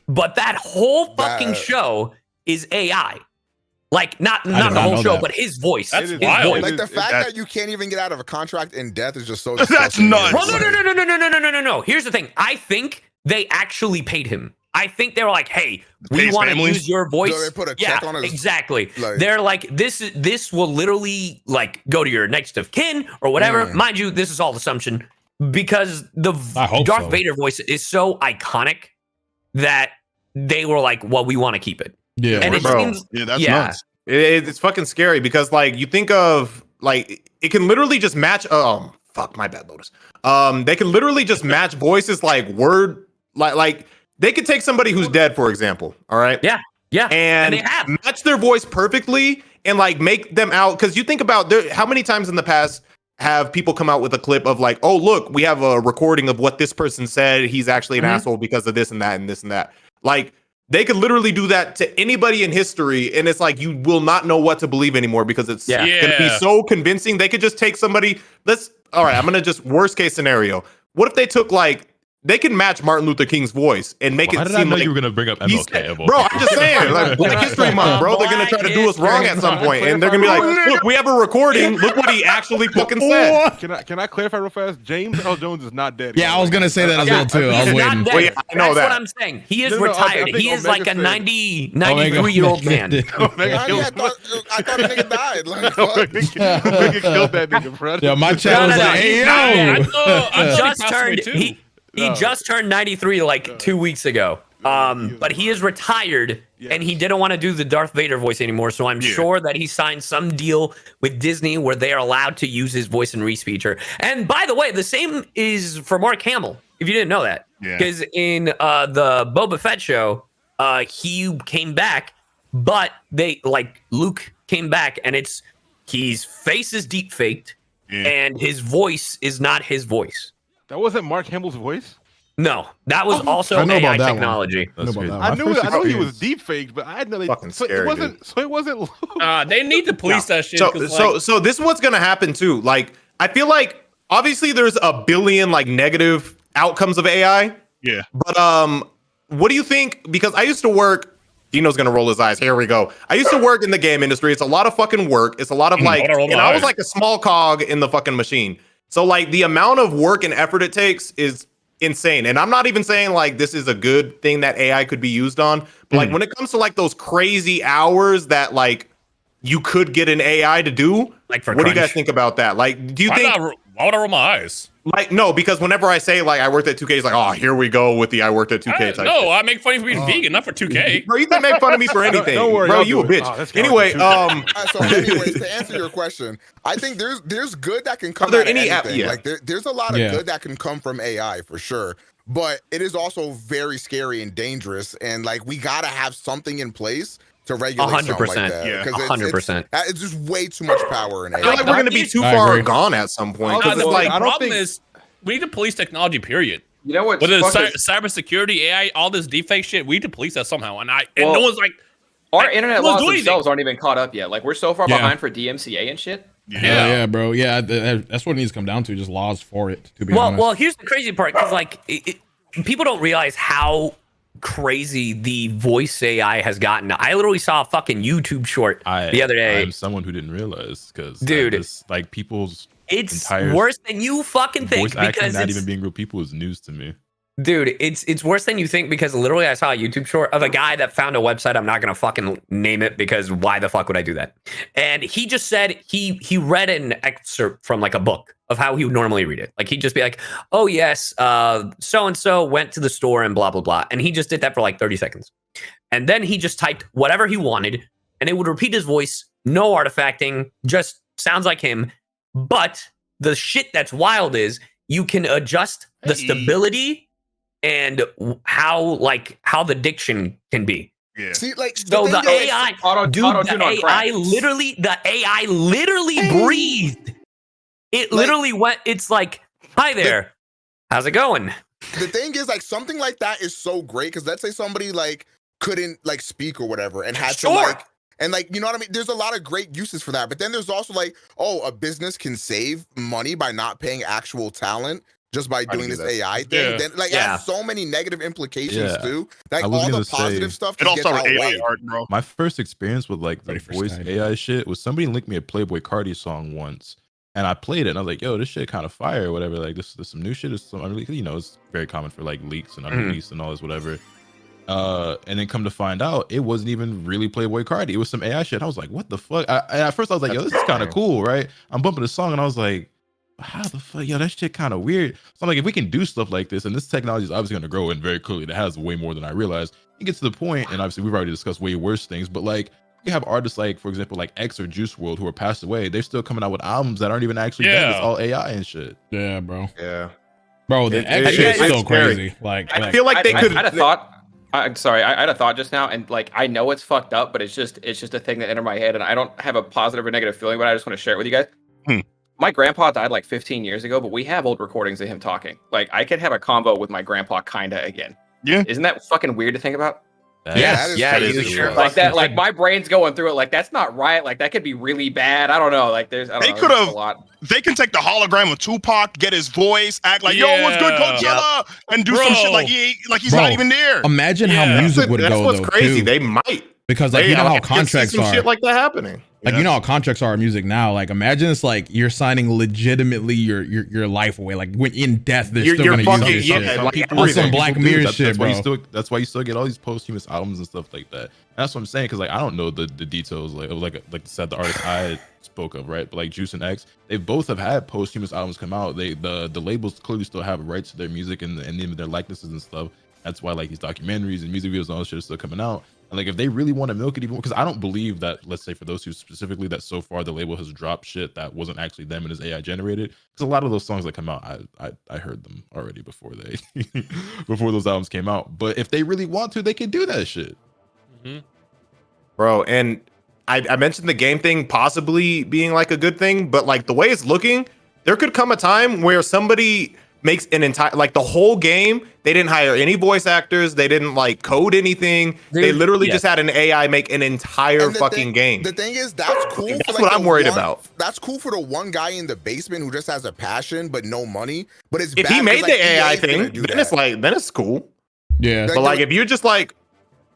but that whole fucking show is AI. Like, not the whole show, but his voice. That's wild. Like, the fact that you can't even get out of a contract in death is just so That's nuts. Well, no. Here's the thing. I think they actually paid him. I think they were like, hey, we want to use your voice. So they put a check on his, exactly. They're like, this will literally like go to your next of kin or whatever. Mind you, this is all assumption because the Darth Vader voice is so iconic that they were like, well, we want to keep it. Yeah, and it seems, that's nuts. It's fucking scary because like you think of like it can literally just match. Oh fuck, my bad, Lotus. They can literally just match voices like word like. They could take somebody who's dead, for example. All right. Yeah. And they have match their voice perfectly and like make them out. Because you think about how many times in the past have people come out with a clip of like, oh, look, we have a recording of what this person said. He's actually an asshole because of this and that and this and that. Like they could literally do that to anybody in history. And it's like you will not know what to believe anymore because it's going to be so convincing. They could just take somebody. All right, I'm going to just worst case scenario. What if they took like, they can match Martin Luther King's voice and make it seem like you were gonna bring up MLK. Bro, I'm just saying, like Black History Month, bro. They're gonna try to do us wrong at some point, and they're gonna be like, "Look, we have a recording. Look what he actually fucking said." Can I clarify real fast? James Earl Jones is not dead. Yeah, I was gonna say that as well too. I was waiting. Well, yeah, I know That's what I'm saying. He is retired. He is like a 93-year-old man. I thought the nigga died. Like, Omega killed that nigga, bro. Yeah, my chat was like, "Hey, yo!" He just turned 93 like 2 weeks ago. But he is retired and he didn't want to do the Darth Vader voice anymore. So I'm sure that he signed some deal with Disney where they are allowed to use his voice in Respeecher. And by the way, the same is for Mark Hamill, if you didn't know that. Because in the Boba Fett show, he came back, but Luke came back, and his face is deep faked, and his voice is not his voice. That wasn't Mark Hamill's voice? No, that was also AI technology. I know he was deep faked, but I had no fucking so scary, it wasn't. So it wasn't. They need to police that shit. So this is what's gonna happen too. Like, I feel like obviously there's a billion like negative outcomes of AI. Yeah. But what do you think? Because I used to work. Dino's gonna roll his eyes. Here we go. I used to work in the game industry. It's a lot of fucking work. It's a lot of like, and I was like a small cog in the fucking machine. So like the amount of work and effort it takes is insane. And I'm not even saying like this is a good thing that AI could be used on. But like when it comes to like those crazy hours that like you could get an AI to do, like for what do you guys think about that? Like, do you think? Why would I roll my eyes? Like, no, because whenever I say like I worked at 2K, it's like, oh, here we go with the I worked at 2K type. No, I make fun of you for being vegan, not for 2K. Bro, you can make fun of me for anything. Don't worry, bro. You a bitch. Anyway, so anyways, to answer your question, I think there's good that can come. Are there out of any anything. Like there's a lot of good that can come from AI for sure. But it is also very scary and dangerous, and like we gotta have something in place to regulate something like that. 100%. It's just way too much power in AI. I feel like we're gonna be too far gone at some point. The problem is we need to police technology. Period. You know what? Whether it's cybersecurity, AI, all this deepfake shit, we need to police that somehow. And no one's like, our internet laws themselves aren't even caught up yet. Like we're so far behind for DMCA and shit. Yeah, bro. Yeah, that's what it needs to come down to. Just laws for it. To be honest. Well, here's the crazy part, because like people don't realize how crazy the voice AI has gotten. I literally saw a fucking YouTube short the other day. I'm someone who didn't realize, because dude, like people's it's worse than you fucking think, voice because not even being real people is news to me. Dude, it's worse than you think, because literally I saw a YouTube short of a guy that found a website. I'm not gonna fucking name it, because why the fuck would I do that? And he just said he read an excerpt from like a book of how he would normally read it. Like he'd just be like, oh yes, so and so went to the store and blah blah blah. And he just did that for like 30 seconds. And then he just typed whatever he wanted, and it would repeat his voice, no artifacting, just sounds like him. But the shit that's wild is you can adjust the stability and how the diction can be. Yeah. See, like so the AI, the AI literally breathed. It literally went. It's like, hi there, how's it going? The thing is, like, something like that is so great, because let's say somebody like couldn't like speak or whatever and had to like. And like, you know what I mean? There's a lot of great uses for that. But then there's also like, oh, a business can save money by not paying actual talent just by doing this AI thing. Then like it has so many negative implications too. Like all the positive stuff it also AI art, bro. My first experience with like the voice AI shit was somebody linked me a Playboy Cardi song once. And I played it and I was like, yo, this shit kind of fire or whatever. Like this some new shit. It's some, you know, it's very common for like leaks and unreleased and all this, whatever. And then come to find out, it wasn't even really Playboy Cardi. It was some AI shit. I was like, what the fuck? And at first I was like, yo, this is kind of cool, right? I'm bumping the song and I was like, how the fuck? Yo, that shit kind of weird. So I'm like, if we can do stuff like this, and this technology is obviously going to grow in very clearly, it has way more than I realized. You get to the point, and obviously we've already discussed way worse things, but like, you have artists like, for example, like X or Juice WRLD who are passed away. They're still coming out with albums that aren't even actually done. It's all AI and shit. Yeah, bro. Yeah. Bro, the X shit is so crazy. Like, I feel like they could. I had a thought. I'm sorry, I had a thought just now, and like I know it's fucked up, but it's just a thing that entered my head, and I don't have a positive or negative feeling, but I just want to share it with you guys. My grandpa died like 15 years ago, but we have old recordings of him talking. Like I could have a combo with my grandpa kinda again. Yeah. Isn't that fucking weird to think about? Yeah, you sure. Like that, like my brain's going through it. Like that's not right. Like that could be really bad. I don't know. Like there's, they could have. They can take the hologram of Tupac, get his voice, act like, yo, what's good, Coachella, and do some shit like he's not even there. Imagine how music would go. That's what's crazy. Too. They might, because like you know how contracts are. Shit like that happening. Like you know how contracts are in music now. Like imagine it's like you're signing legitimately your life away. Like when in death, they're still gonna use this shit. Like, on some Black Mirror shit, bro. That's why you still get all these posthumous albums and stuff like that. And that's what I'm saying, because like I don't know the details. Like said the artist I spoke of, right? But like Juice and X, they both have had posthumous albums come out. The labels clearly still have rights to their music and their likenesses and stuff. That's why like these documentaries and music videos and all this shit is still coming out. Like if they really want to milk it even more, because I don't believe that, let's say for those two specifically, that so far the label has dropped shit that wasn't actually them and is AI generated. Because a lot of those songs that come out, I heard them already before they before those albums came out. But if they really want to, they can do that shit. Bro, and I mentioned the game thing possibly being like a good thing, but like the way it's looking, there could come a time where somebody makes an entire, like the whole game, they didn't hire any voice actors, they didn't like code anything, they literally just had an AI make an entire fucking game. The thing is, that's cool. That's for like what I'm worried about. That's cool for the one guy in the basement who just has a passion but no money. But it's If bad he made because, the AI EA's gonna thing, do then that. it's like, then it's cool. Yeah. But like if you're just like,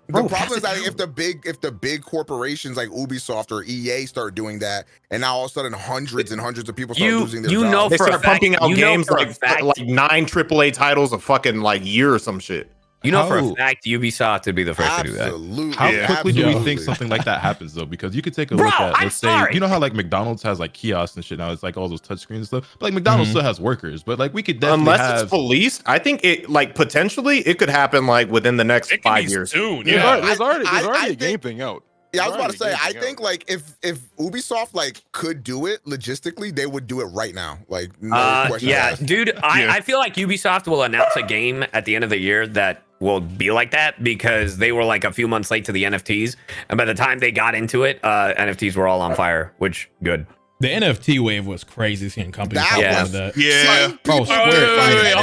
The problem is that if the big corporations like Ubisoft or EA start doing that, and now all of a sudden hundreds and hundreds of people start losing their jobs. They start pumping out games like 9 AAA titles a fucking like year or some shit. You know for a fact Ubisoft would be the first to do that. How quickly do we think something like that happens though? Because you could take a look at, let's say, you know how like McDonald's has like kiosks and shit now. It's like all those touchscreens and stuff. But like McDonald's still has workers. But like we could definitely unless it's policed, I think it like potentially it could happen like within the next 5 years. Soon, There's already a game thing out. Yeah, I was about to say, I think like if Ubisoft like could do it logistically, they would do it right now. Like no question asked. Dude, I feel like Ubisoft will announce a game at the end of the year that will be like that because they were like a few months late to the NFTs, and by the time they got into it, NFTs were all on fire, which good. The NFT wave was crazy seeing companies talk about that. Yeah. Bro,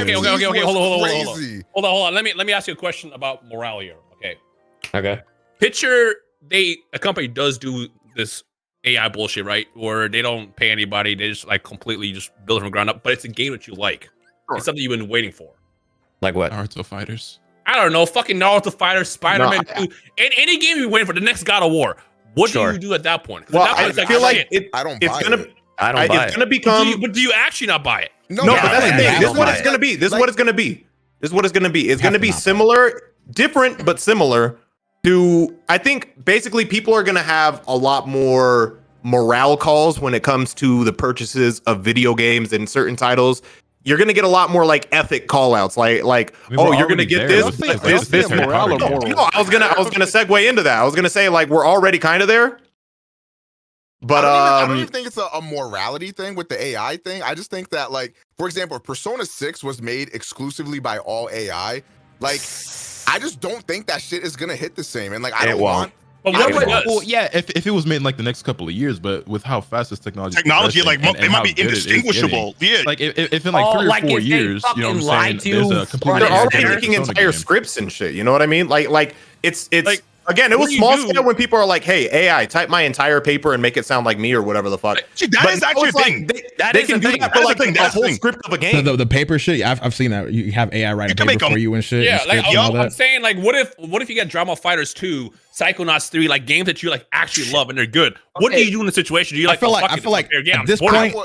Okay, hold on. Let me ask you a question about morale here. Okay. Picture a company does do this AI bullshit, right? Or they don't pay anybody, they just like completely just build it from the ground up, but it's a game that you like. It's something you've been waiting for. Like what? Naruto Fighters. I don't know, fucking Naruto Fighters, Spider-Man 2, any game you're waiting for, the next God of War. What do you do at that point? Well, at that point, I feel like I don't it's buy gonna, it. I don't buy it's gonna become. But do you actually not buy it? No, but that's the thing. This is what it's gonna be. This is what it's gonna be. This is what it's gonna be. It's gonna be similar, different, but similar to. I think basically people are gonna have a lot more morale calls when it comes to the purchases of video games and certain titles. You're gonna get a lot more like ethic call outs, like oh, you're gonna get this. No, I was gonna segue into that. I was gonna say like we're already kind of there. But I don't even think it's a morality thing with the AI thing. I just think that, like, for example, if Persona 6 was made exclusively by all AI, like, I just don't think that shit is gonna hit the same. And like, I don't want. But well, yeah, if it was made in like the next couple of years, but with how fast this technology like it might be indistinguishable. Yeah, like if in like 3 or 4 years, you know what I'm saying, there's a completely they're already making entire scripts and shit. You know what I mean? Like it's like. Again, it was small scale when people are like, "Hey, AI, type my entire paper and make it sound like me or whatever the fuck." That is actually a thing. They can do that for like the whole script of a game. The paper shit, I've seen that. You have AI writing paper for you and shit. Yeah, like I'm saying, like, what if you get Drama Fighters 2, Psychonauts 3, like games that you like actually love and they're good? What do you do in the situation? Do you like? I feel like at this point,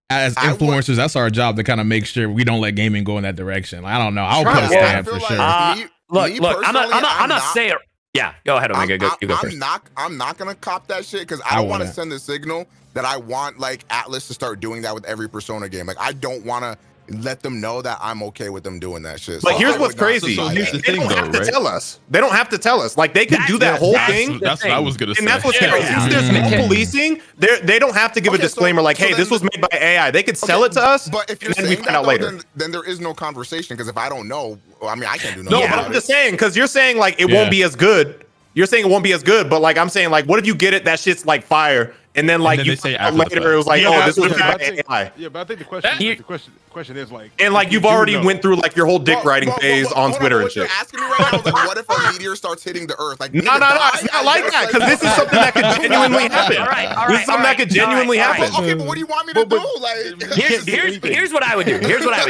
as influencers, that's our job to kind of make sure we don't let gaming go in that direction. Like, I don't know. I'll put a stand for sure. Look, I'm not saying. Yeah, go ahead, Omega. You go first. I'm not gonna cop that shit because I don't want to send the signal that I want like Atlas to start doing that with every Persona game. Like I don't want to let them know that I'm okay with them doing that shit. But here's what's crazy. Here's the thing, they don't have to tell us. They don't have to tell us. Like they could do that whole thing. That's what I was gonna say. And that's what's crazy. Since there's no policing, they don't have to give a disclaimer like, "Hey, this was made by AI." They could sell it to us. But if you're and then we saying find out later, then there is no conversation because if I don't know, I mean, I can't do no. nothing. But I'm just saying because you're saying like it won't be as good. You're saying it won't be as good, but like I'm saying, like, what if you get it? That shit's like fire, and then like you say later it was like, oh, this was AI. Yeah, but I think the question is like, and like you've already went through like your whole dick writing phase on Twitter and shit. What you're asking me right now is like, what if a meteor starts hitting the Earth? Like, no, it's not like that because this is something that could genuinely happen. This is something that could genuinely happen. Okay, but what do you want me to do? Like, here's what I would do. Here's what I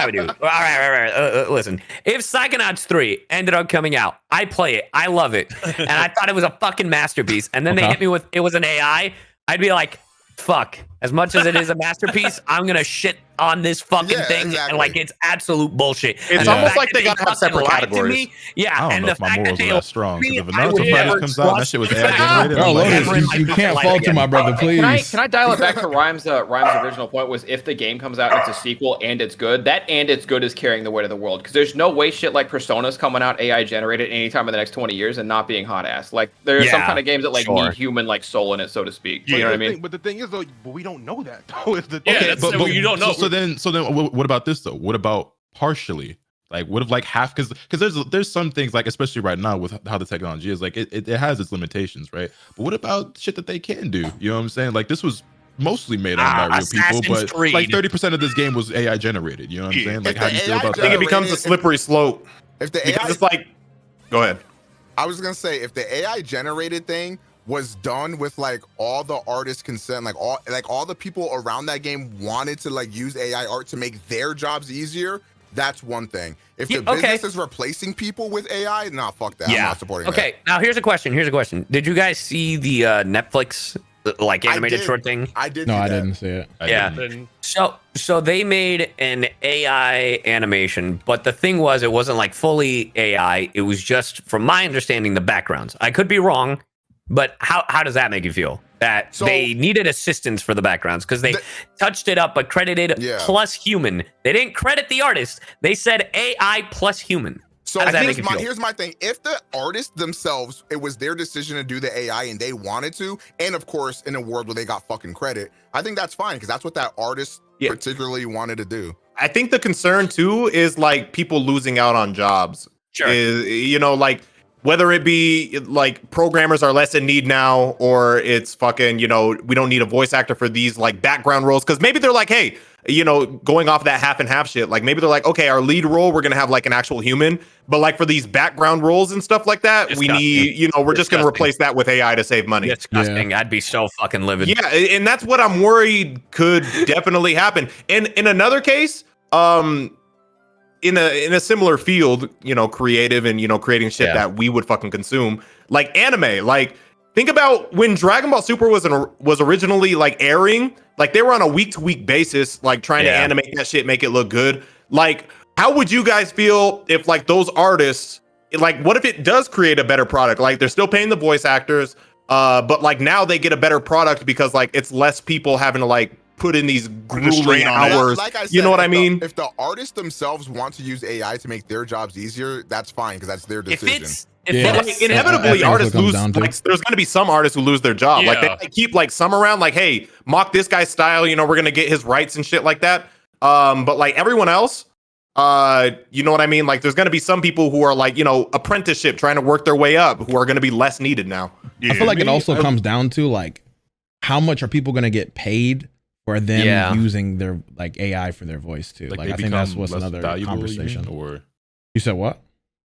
would do. All right. Listen, if Psychonauts 3 ended up coming out, I play it, I love it, and I thought it was a fucking masterpiece, and then they hit me with it was an AI, I'd be like, fuck. As much as it is a masterpiece, I'm gonna shit on this fucking thing, exactly. and like it's absolute bullshit. It's almost like they gotta have separate categories. Yeah, I don't and know the if my fact morals that are they that strong. Because if a I would Naruto never fighter comes out and that trust shit was the AI fact- generated, Bro, I'm like, Lotus, you can't falter my brother, please. Can I dial it back to Rhymes' original point was if the game comes out and it's a sequel and it's good, that and it's good is carrying the weight of the world. Because there's no way shit like Persona's coming out AI generated anytime in the next 20 years and not being hot ass. Like there are some kind of games that like need human like soul in it, so to speak. You know what I mean? But the thing is though, we don't know that though. Is the Yeah, that's what you don't know. So then, what about this though? What about partially? Like, what if like half? Because there's some things like, especially right now with how the technology is, like it has its limitations, right? But what about shit that they can do? You know what I'm saying? Like this was mostly made by real people, but like 30% of this game was AI generated. You know what I'm saying? Like, how do you feel about that? I think it becomes a slippery slope. If the because AI, it's like, go ahead. I was gonna say if the AI generated thing was done with like all the artists' consent, like all the people around that game wanted to like use AI art to make their jobs easier, that's one thing. If the business is replacing people with AI, nah, fuck that. I'm not supporting that. Okay, now here's a question. Did you guys see the Netflix like animated short thing? I did. No, I didn't see it. So they made an AI animation, but the thing was, it wasn't like fully AI. It was just, from my understanding, the backgrounds. I could be wrong, but how does that make you feel? That they needed assistance for the backgrounds because they touched it up, but credited plus human. They didn't credit the artist. They said AI plus human. So here's my thing. If the artists themselves, it was their decision to do the AI and they wanted to, and of course, in a world where they got fucking credit, I think that's fine because that's what that artist particularly wanted to do. I think the concern too is like people losing out on jobs. Sure. You know, like whether it be like programmers are less in need now, or it's fucking, you know, we don't need a voice actor for these like background roles. Cause maybe they're like, hey, you know, going off that half and half shit, like maybe they're like, okay, our lead role, we're going to have like an actual human, but like for these background roles and stuff like that, we need, you know, we're just going to replace that with AI to save money. Disgusting. I'd be so fucking livid. Yeah. And that's what I'm worried could definitely happen. And in another case, in a similar field, you know, creative and, you know, creating shit that we would fucking consume, like anime. Like, think about when Dragon Ball Super was originally like airing, like they were on a week-to-week basis, like trying to animate that shit, make it look good. Like, how would you guys feel if like those artists, like what if it does create a better product? Like they're still paying the voice actors, but like now they get a better product because like it's less people having to like put in these grueling hours. Like I said, you know what I mean? If the artists themselves want to use AI to make their jobs easier, that's fine because that's their decision. Inevitably, artists lose. Like, there's going to be some artists who lose their job. Like they keep like some around. Like, hey, mock this guy's style. You know, we're gonna get his rights and shit like that. But like everyone else, you know what I mean? Like, there's going to be some people who are like, you know, apprenticeship trying to work their way up, who are going to be less needed now. I feel like it also comes down to like, how much are people going to get paid for them using their like AI for their voice too? Like I think that's what's another conversation. Or you said what?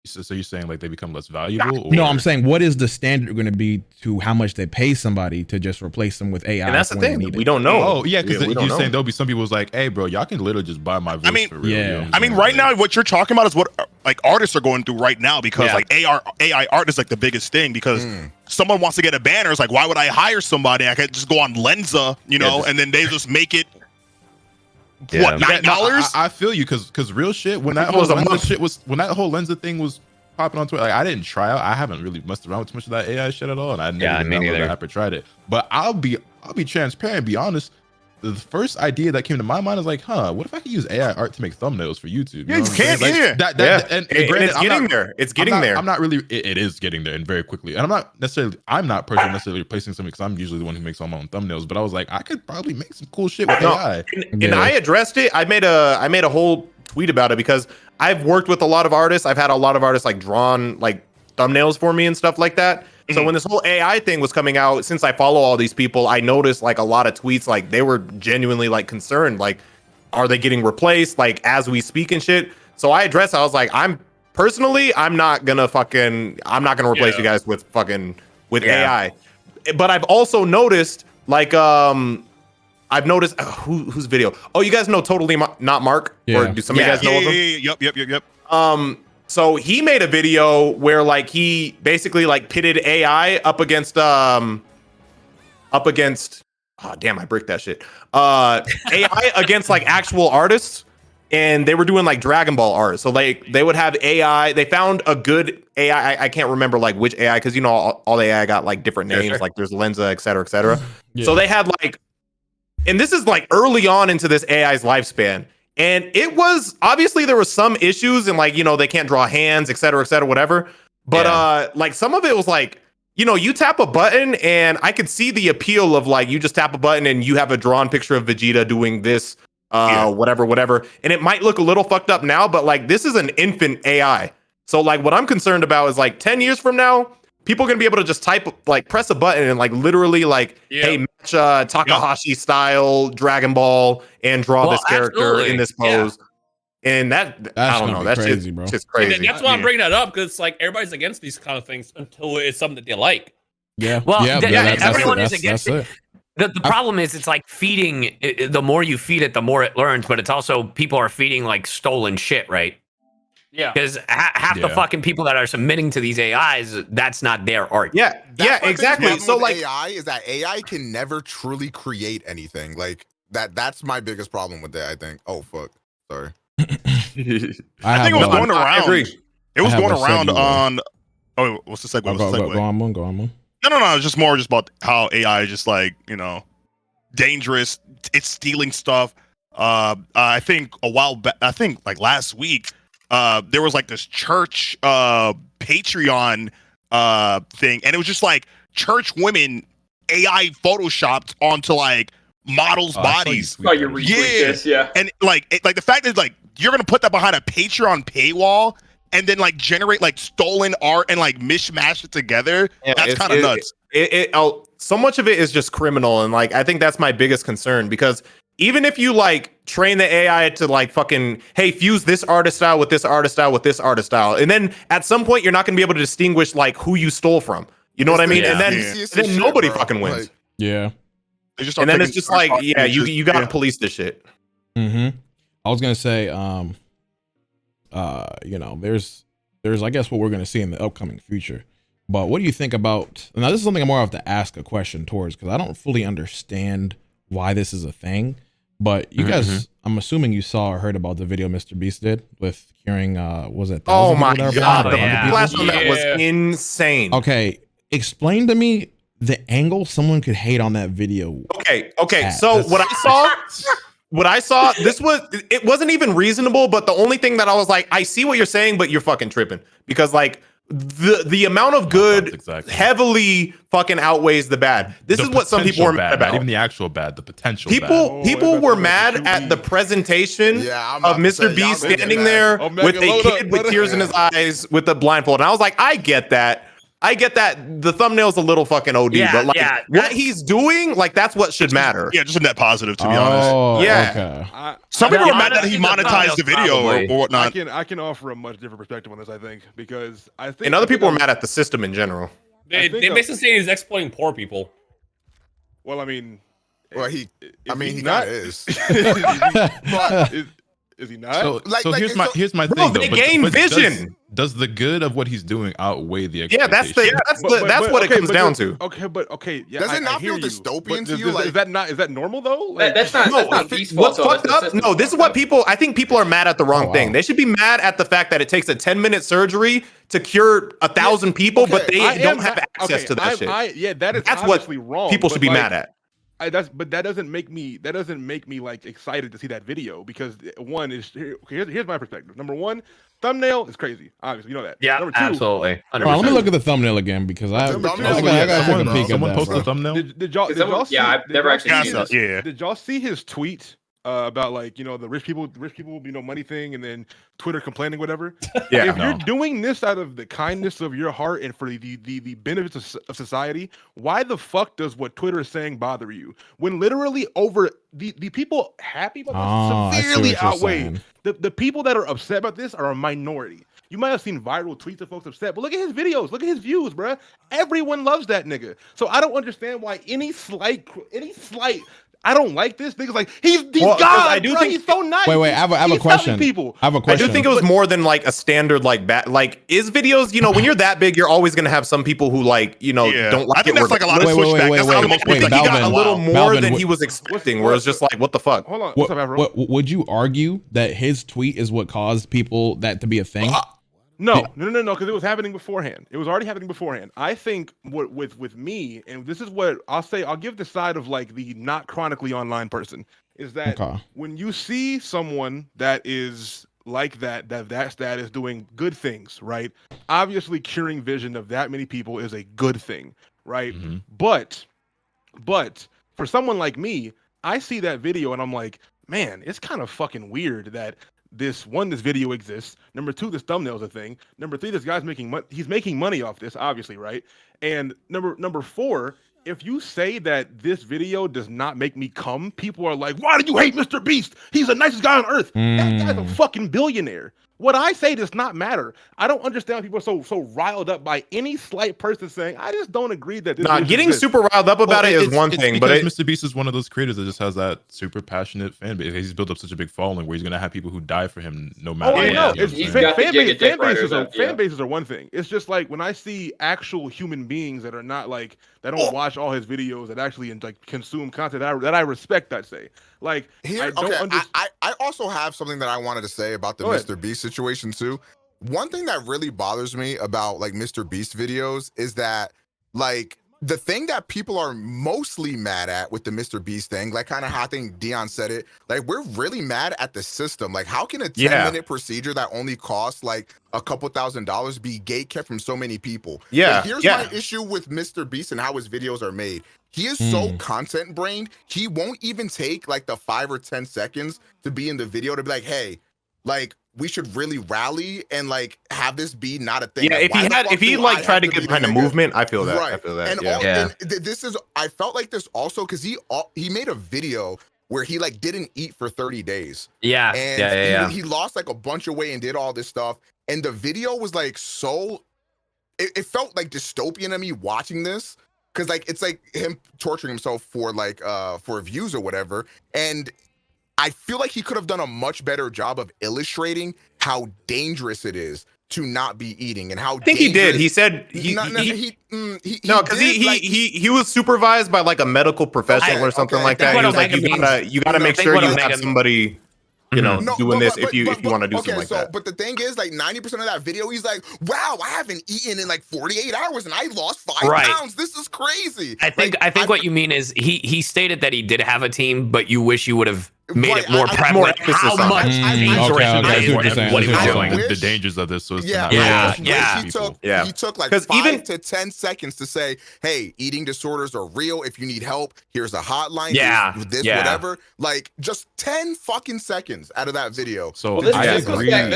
So you're saying like they become less valuable? No, I'm saying what is the standard going to be to how much they pay somebody to just replace them with AI? And that's the thing, we don't know. Oh yeah, because you're saying there'll be some people who's like, hey bro, y'all can literally just buy my voice for real. Yeah. You know I mean, right now what you're talking about is what like artists are going through right now because like AI art is like the biggest thing because someone wants to get a banner. It's like, why would I hire somebody? I could just go on Lenza, you know, and then they just make it. What, $9? I feel you because real shit when that whole Lenza thing was popping on Twitter, like I didn't try out. I haven't really messed around with too much of that AI shit at all, and I never downloaded the app or tried it. But I'll be transparent, be honest. The first idea that came to my mind is like, what if I could use AI art to make thumbnails for YouTube? You can, and it's getting there. It's getting there. I'm not really. It is getting there, and very quickly. And I'm not personally necessarily replacing something because I'm usually the one who makes all my own thumbnails. But I was like, I could probably make some cool shit with AI. And I addressed it. I made a whole tweet about it because I've worked with a lot of artists. I've had a lot of artists like drawn like thumbnails for me and stuff like that. So when this whole AI thing was coming out, since I follow all these people, I noticed like a lot of tweets, like they were genuinely like concerned, like, are they getting replaced like as we speak and shit? So I addressed, I was like, I'm not gonna replace you guys with AI. But I've also noticed like, whose video? Oh, you guys know Totally Not Mark? Or do some of you guys know of him? Yep. So he made a video where like he basically like pitted AI up against oh damn, I bricked that shit. AI against like actual artists, and they were doing like Dragon Ball art. So like they would have AI. They found a good AI. I can't remember like which AI because you know all the AI got like different names. Like there's Lenza, et cetera, et cetera. Yeah. So they had like, and this is like early on into this AI's lifespan. And it was obviously there was some issues and like, you know, they can't draw hands, et cetera, whatever. But like some of it was like, you know, you tap a button and I could see the appeal of like you just tap a button and you have a drawn picture of Vegeta doing this, whatever. And it might look a little fucked up now, but like this is an infant AI. So like what I'm concerned about is like 10 years from now, people are gonna be able to just type like press a button and like literally like, hey, match Takahashi style Dragon Ball and draw this character in this pose. And that's I don't know. That's crazy, bro. Just crazy. And that's why I'm bringing that up because it's like everybody's against these kind of things until it's something that they like. Yeah. Well, everyone is against it. The problem is it's like feeding. The more you feed it, the more it learns. But it's also people are feeding like stolen shit, right? Yeah. Because half the fucking people that are submitting to these AIs, that's not their art. Yeah. Exactly. So like AI is that AI can never truly create anything. Like that's my biggest problem with it, I think. Oh fuck. Sorry. I think it was going around. It was going around on. Oh, what's the segue? Go on, Moon. Go on, Moon. No. It's just more just about how AI is just like, you know, dangerous. It's stealing stuff. I think a while back. I think like last week. There was like this church Patreon thing, and it was just like church women AI photoshopped onto like models' bodies. Oh, you retweet this, yeah. And like the fact that like you're gonna put that behind a Patreon paywall and then like generate like stolen art and like mishmash it together. Yeah, that's kind of nuts. So much of it is just criminal, and like I think that's my biggest concern because even if you like train the AI to like fucking, hey, fuse this artist style with this artist style with this artist style, and then at some point you're not gonna be able to distinguish like who you stole from. You know what I mean? And then nobody fucking wins. Like, yeah. And then it's just like, yeah, you gotta police this shit. Mm-hmm. I was gonna say, you know, there's I guess what we're gonna see in the upcoming future. But what do you think about? Now, this is something I more have to ask a question towards because I don't fully understand why this is a thing. But you guys, I'm assuming you saw or heard about the video MrBeast did with curing. Was it? Oh my god, the blast on that was insane. Okay, explain to me the angle someone could hate on that video. Okay. So what I saw, it wasn't even reasonable, but the only thing that I was like, I see what you're saying, but you're fucking tripping because like the amount of good heavily fucking outweighs the bad. This is what some people were mad about. Even the actual bad, the potential people were mad at the presentation of MrBeast standing there with a kid with tears in his eyes with the blindfold. And I was like, I get that. The thumbnail's a little fucking OD, but like what he's doing, like that's what should matter. Yeah, just a net positive to be honest. Yeah. Okay. Some people are mad that he monetized the video or whatnot. I can offer a much different perspective on this, I think, because I think and other people are mad at the system in general. They basically say he's exploiting poor people. Well, I mean, he not is. But is he not? So here's my thing though. They gain vision. Does the good of what he's doing outweigh the exploitation? Yeah, that's what it comes down to. Okay. Yeah, does it not feel dystopian to you? Is that normal though? Like, that's not peaceful. What's fucked up? No, this is what I think people are mad at the wrong thing. They should be mad at the fact that it takes a 10-minute surgery to cure 1,000 people, but they don't have access to that shit. That's obviously wrong. People should be mad at. But that doesn't make me like excited to see that video because one is here's my perspective. Number one, thumbnail is crazy. Obviously, you know that. Yeah, Number two, absolutely. Let me look at the thumbnail again because I gotta take a peek. Someone post the thumbnail. Did y'all see? Yeah, I've never actually seen this. Yeah. Did y'all see his tweet about like the rich people money thing and then Twitter complaining whatever? If you're doing this out of the kindness of your heart and for the benefits of society, why the fuck does what Twitter is saying bother you when literally over the people happy about this severely outweigh the people that are upset about this are a minority. You might have seen viral tweets of folks upset, but look at his videos, look at his views, bruh. Everyone loves that nigga. So I don't understand why any slight I don't like this. Niggas like he's Well, 'cause God. I do bro. think- He's so nice. Wait, I have a He's question. helping people. I have a I question. do think it was more than like a standard like like is videos. You know, when you're that big, you're always gonna have some people who like don't like I think it. that's like a lot of Wait, pushback. wait, That's wait, how wait, most wait, people He got Balvin, a little more Balvin, than what- he was expecting. Where it's just like, what the fuck? Hold on. What's up, Avro? Would you argue that his tweet is what caused people that to be a thing? No, because it was happening beforehand. It was already happening beforehand. I think what with me, and this is what I'll say, I'll give the side of like the not chronically online person, is that when you see someone that is like that is doing good things, right? Obviously, curing vision of that many people is a good thing, right? Mm-hmm. But for someone like me, I see that video and I'm like, man, it's kind of fucking weird that this video exists. Number two, this thumbnail's a thing. Number three, this guy's making money. He's making money off this, obviously, right? And number four, if you say that this video does not make me come, people are like, why do you hate MrBeast? He's the nicest guy on earth. That guy's a fucking billionaire. What I say does not matter. I don't understand why people are so riled up by any slight person saying, I just don't agree that this Getting exists. super riled up about it is one thing, but MrBeast is one of those creators that just has that super passionate fan base. He's built up such a big following where he's gonna have people who die for him no matter. Oh, I know. what. He's got the gig at Dick Riders, Fan bases are one thing. It's just like when I see actual human beings that are not like that don't watch all his videos, that actually like consume content that I respect. I'd say like Here, I also have something that I wanted to say about the MrBeast situation too. One thing that really bothers me about like MrBeast videos is that like the thing that people are mostly mad at with the MrBeast thing, like kind of how I think Dion said it, like we're really mad at the system. Like how can a 10-minute procedure that only costs like a couple $1,000s be gatekept from so many people? But here's my issue with MrBeast and how his videos are made. He is so content brained, he won't even take like the 5 or 10 seconds to be in the video to be like, hey, like we should really rally and like have this be not a thing. Yeah, if he like tried to get behind a movement, I feel that. Right. I feel that. And this is, I felt like this also because he made a video where he like didn't eat for 30 days. And he lost like a bunch of weight and did all this stuff. And the video was like it felt like dystopian to me watching this. Cause like it's like him torturing himself for like for views or whatever. And I feel like he could have done a much better job of illustrating how dangerous it is to not be eating and how I think he did. He said he was supervised by like a medical professional or something like that. He was like, you gotta make sure you have somebody doing this if you want to do something like that. But the thing is, like 90% of that video, he's like, wow, I haven't eaten in like 48 hours and I lost 5 pounds. This is crazy. I think what you mean is he stated that he did have a team, but you wish you would have made it more prevalent how much what he was doing. The dangers of this. So he took like 5 to 10 seconds to say, hey, eating disorders are real. If you need help, here's a hotline. Whatever. Like just 10 fucking seconds out of that video. So this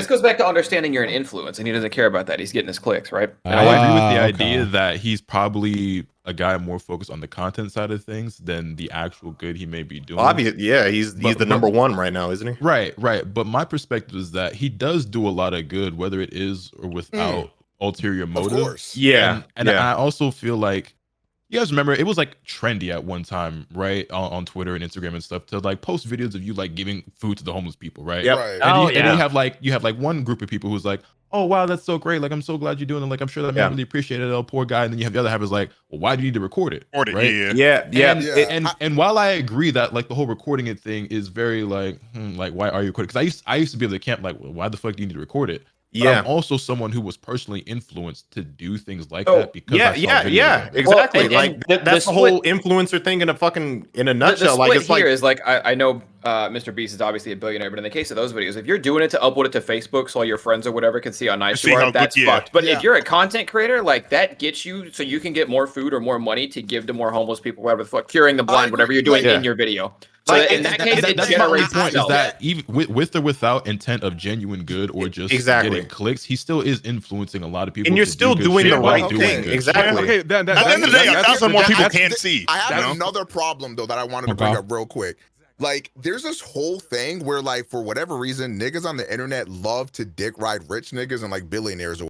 goes back to understanding you're an influence, and he doesn't care about that. He's getting his clicks, right? I agree with the idea that he's probably a guy more focused on the content side of things than the actual good he may be doing. He's the number one right now, isn't he? Right. But my perspective is that he does do a lot of good, whether it is or without ulterior motive. Of course. And I also feel like, you guys remember, it was like trendy at one time, right? On Twitter and Instagram and stuff to like post videos of you like giving food to the homeless people, right? Right. And you have like one group of people who's like, oh wow, that's so great. Like I'm so glad you're doing it. Like I'm sure that man really appreciated it. Oh, poor guy. And then you have the other half is like, well, why do you need to record it? Right? And while I agree that like the whole recording it thing is very like, like why are you recording? Because I used to be able to camp like, well, why the fuck do you need to record it? But I'm also someone who was personally influenced to do things like that because exactly. Well, that's the whole influencer thing in a nutshell. The split here is like I know MrBeast is obviously a billionaire, but in the case of those videos, if you're doing it to upload it to Facebook so all your friends or whatever can see how nice you are, that's fucked. But if you're a content creator, like that gets you so you can get more food or more money to give to more homeless people, whatever the fuck, curing the blind, whatever you're doing in your video. So in that case, it generates point is that even with or without intent of genuine good or just getting clicks, he still is influencing a lot of people. And you're still doing the right thing. Exactly. Okay, at the end of the day, 1,000 more people can't see. I have another problem though that I wanted to bring up real quick. Like, there's this whole thing where, like, for whatever reason, niggas on the internet love to dick ride rich niggas and like billionaires or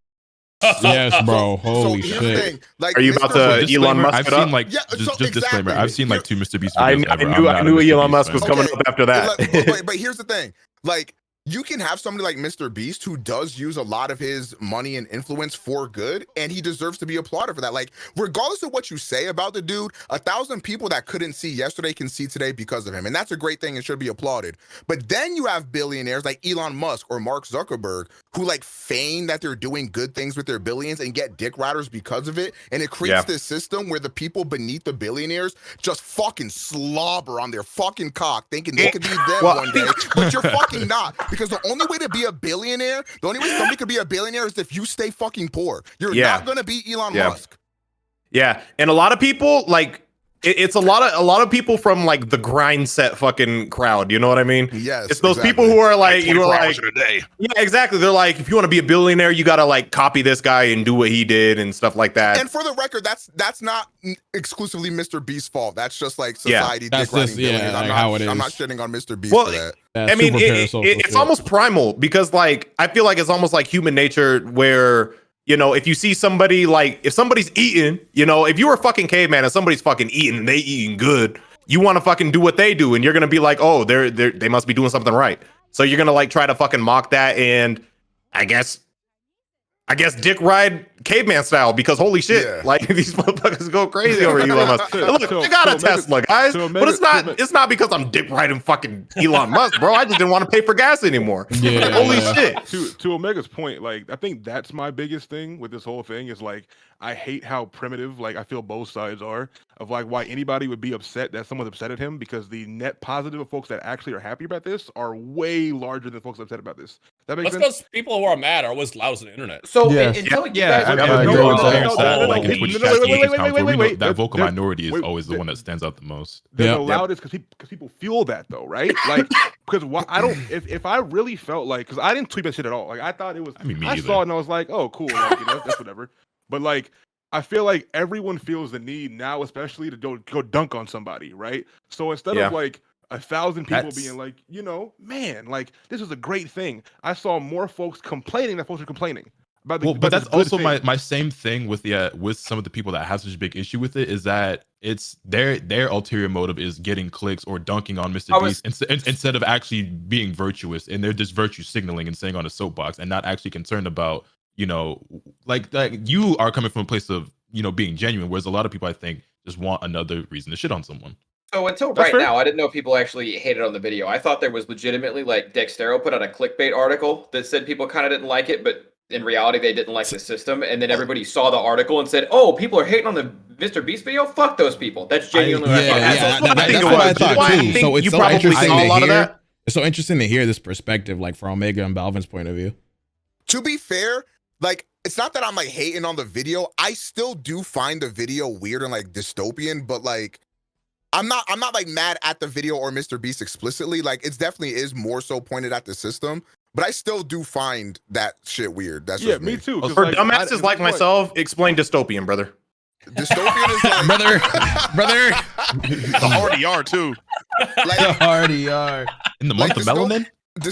Yes, bro. Holy here's the shit. thing. Like, Are you about to Elon Musk I've it up? seen like just disclaimer. I've seen like 2 MrBeast I videos ever. knew Elon Musk was fan. coming up after that. But here's the thing. Like, you can have somebody like MrBeast who does use a lot of his money and influence for good, and he deserves to be applauded for that. Like, regardless of what you say about the dude, 1,000 people that couldn't see yesterday can see today because of him, and that's a great thing and should be applauded. But then you have billionaires like Elon Musk or Mark Zuckerberg who like feign that they're doing good things with their billions and get dick riders because of it, and it creates this system where the people beneath the billionaires just fucking slobber on their fucking cock, thinking they could be them one day, but you're fucking not. Because the only way to be a billionaire, the only way somebody could be a billionaire is if you stay fucking poor. You're not gonna be Elon Musk. Yeah, and a lot of people like it's a lot of people from like the grind set fucking crowd. You know what I mean? Yes, it's those people who are like, you are like, yeah, exactly. They're like, if you want to be a billionaire, you gotta like copy this guy and do what he did and stuff like that. And for the record, that's not exclusively MrBeast's fault. That's just like society dick riding billionaires. Like how it is. I'm not shitting on MrBeast for that. I mean, it's almost primal because like I feel like it's almost like human nature where, you know, if you see somebody like if somebody's eating, you know, if you were a fucking caveman and somebody's fucking eating and they eating good, you want to fucking do what they do, and you're gonna be like, oh, they must be doing something right. So you're gonna like try to fucking mock that, and I guess dick ride caveman style, because holy shit, like these motherfuckers go crazy over Elon Musk. Look, I got a Tesla, guys, but it's not because I'm dick riding fucking Elon Musk, bro. I just didn't want to pay for gas anymore. Yeah. Holy shit. To Omega's point, like I think that's my biggest thing with this whole thing is like I hate how primitive like I feel both sides are of like why anybody would be upset that someone's upset at him, because the net positive of folks that actually are happy about this are way larger than folks upset about this. That makes sense. Because people who are mad are always loud as the internet. So until you guys that vocal minority is always the one that stands out the most. They're the loudest because people feel that though, right? Like because I don't if I really felt like, because I didn't tweet that shit at all. Like I thought it was I saw it and I was like, oh cool, like, you know, that's whatever. But like I feel like everyone feels the need now, especially to go dunk on somebody, right? So instead of like 1,000 people being like, you know, man, like this is a great thing, I saw more folks complaining than folks are complaining. But that's also my same thing with some of the people that have such a big issue with it, is that it's their ulterior motive is getting clicks or dunking on MrBeast instead of actually being virtuous, and they're just virtue signaling and saying on a soapbox and not actually concerned about, you know, like you are coming from a place of, you know, being genuine, whereas a lot of people I think just want another reason to shit on someone. So until now, I didn't know people actually hated on the video. I thought there was legitimately like Dextero put out a clickbait article that said people kind of didn't like it, but in reality, they didn't like the system, and then everybody saw the article and said, "Oh, people are hating on the MrBeast video. Fuck those people." That's genuinely what I thought too. So it's so interesting to hear. That. It's so interesting to hear this perspective, like from Omega and Balvin's point of view. To be fair, like it's not that I'm like hating on the video. I still do find the video weird and like dystopian, but like I'm not like mad at the video or MrBeast explicitly. Like it definitely is more so pointed at the system. But I still do find that shit weird. That's just me too. For like, dumbasses like myself, explain dystopian, brother. Dystopian is like brother. The RDR too. Like, the RDR in the month of melanin.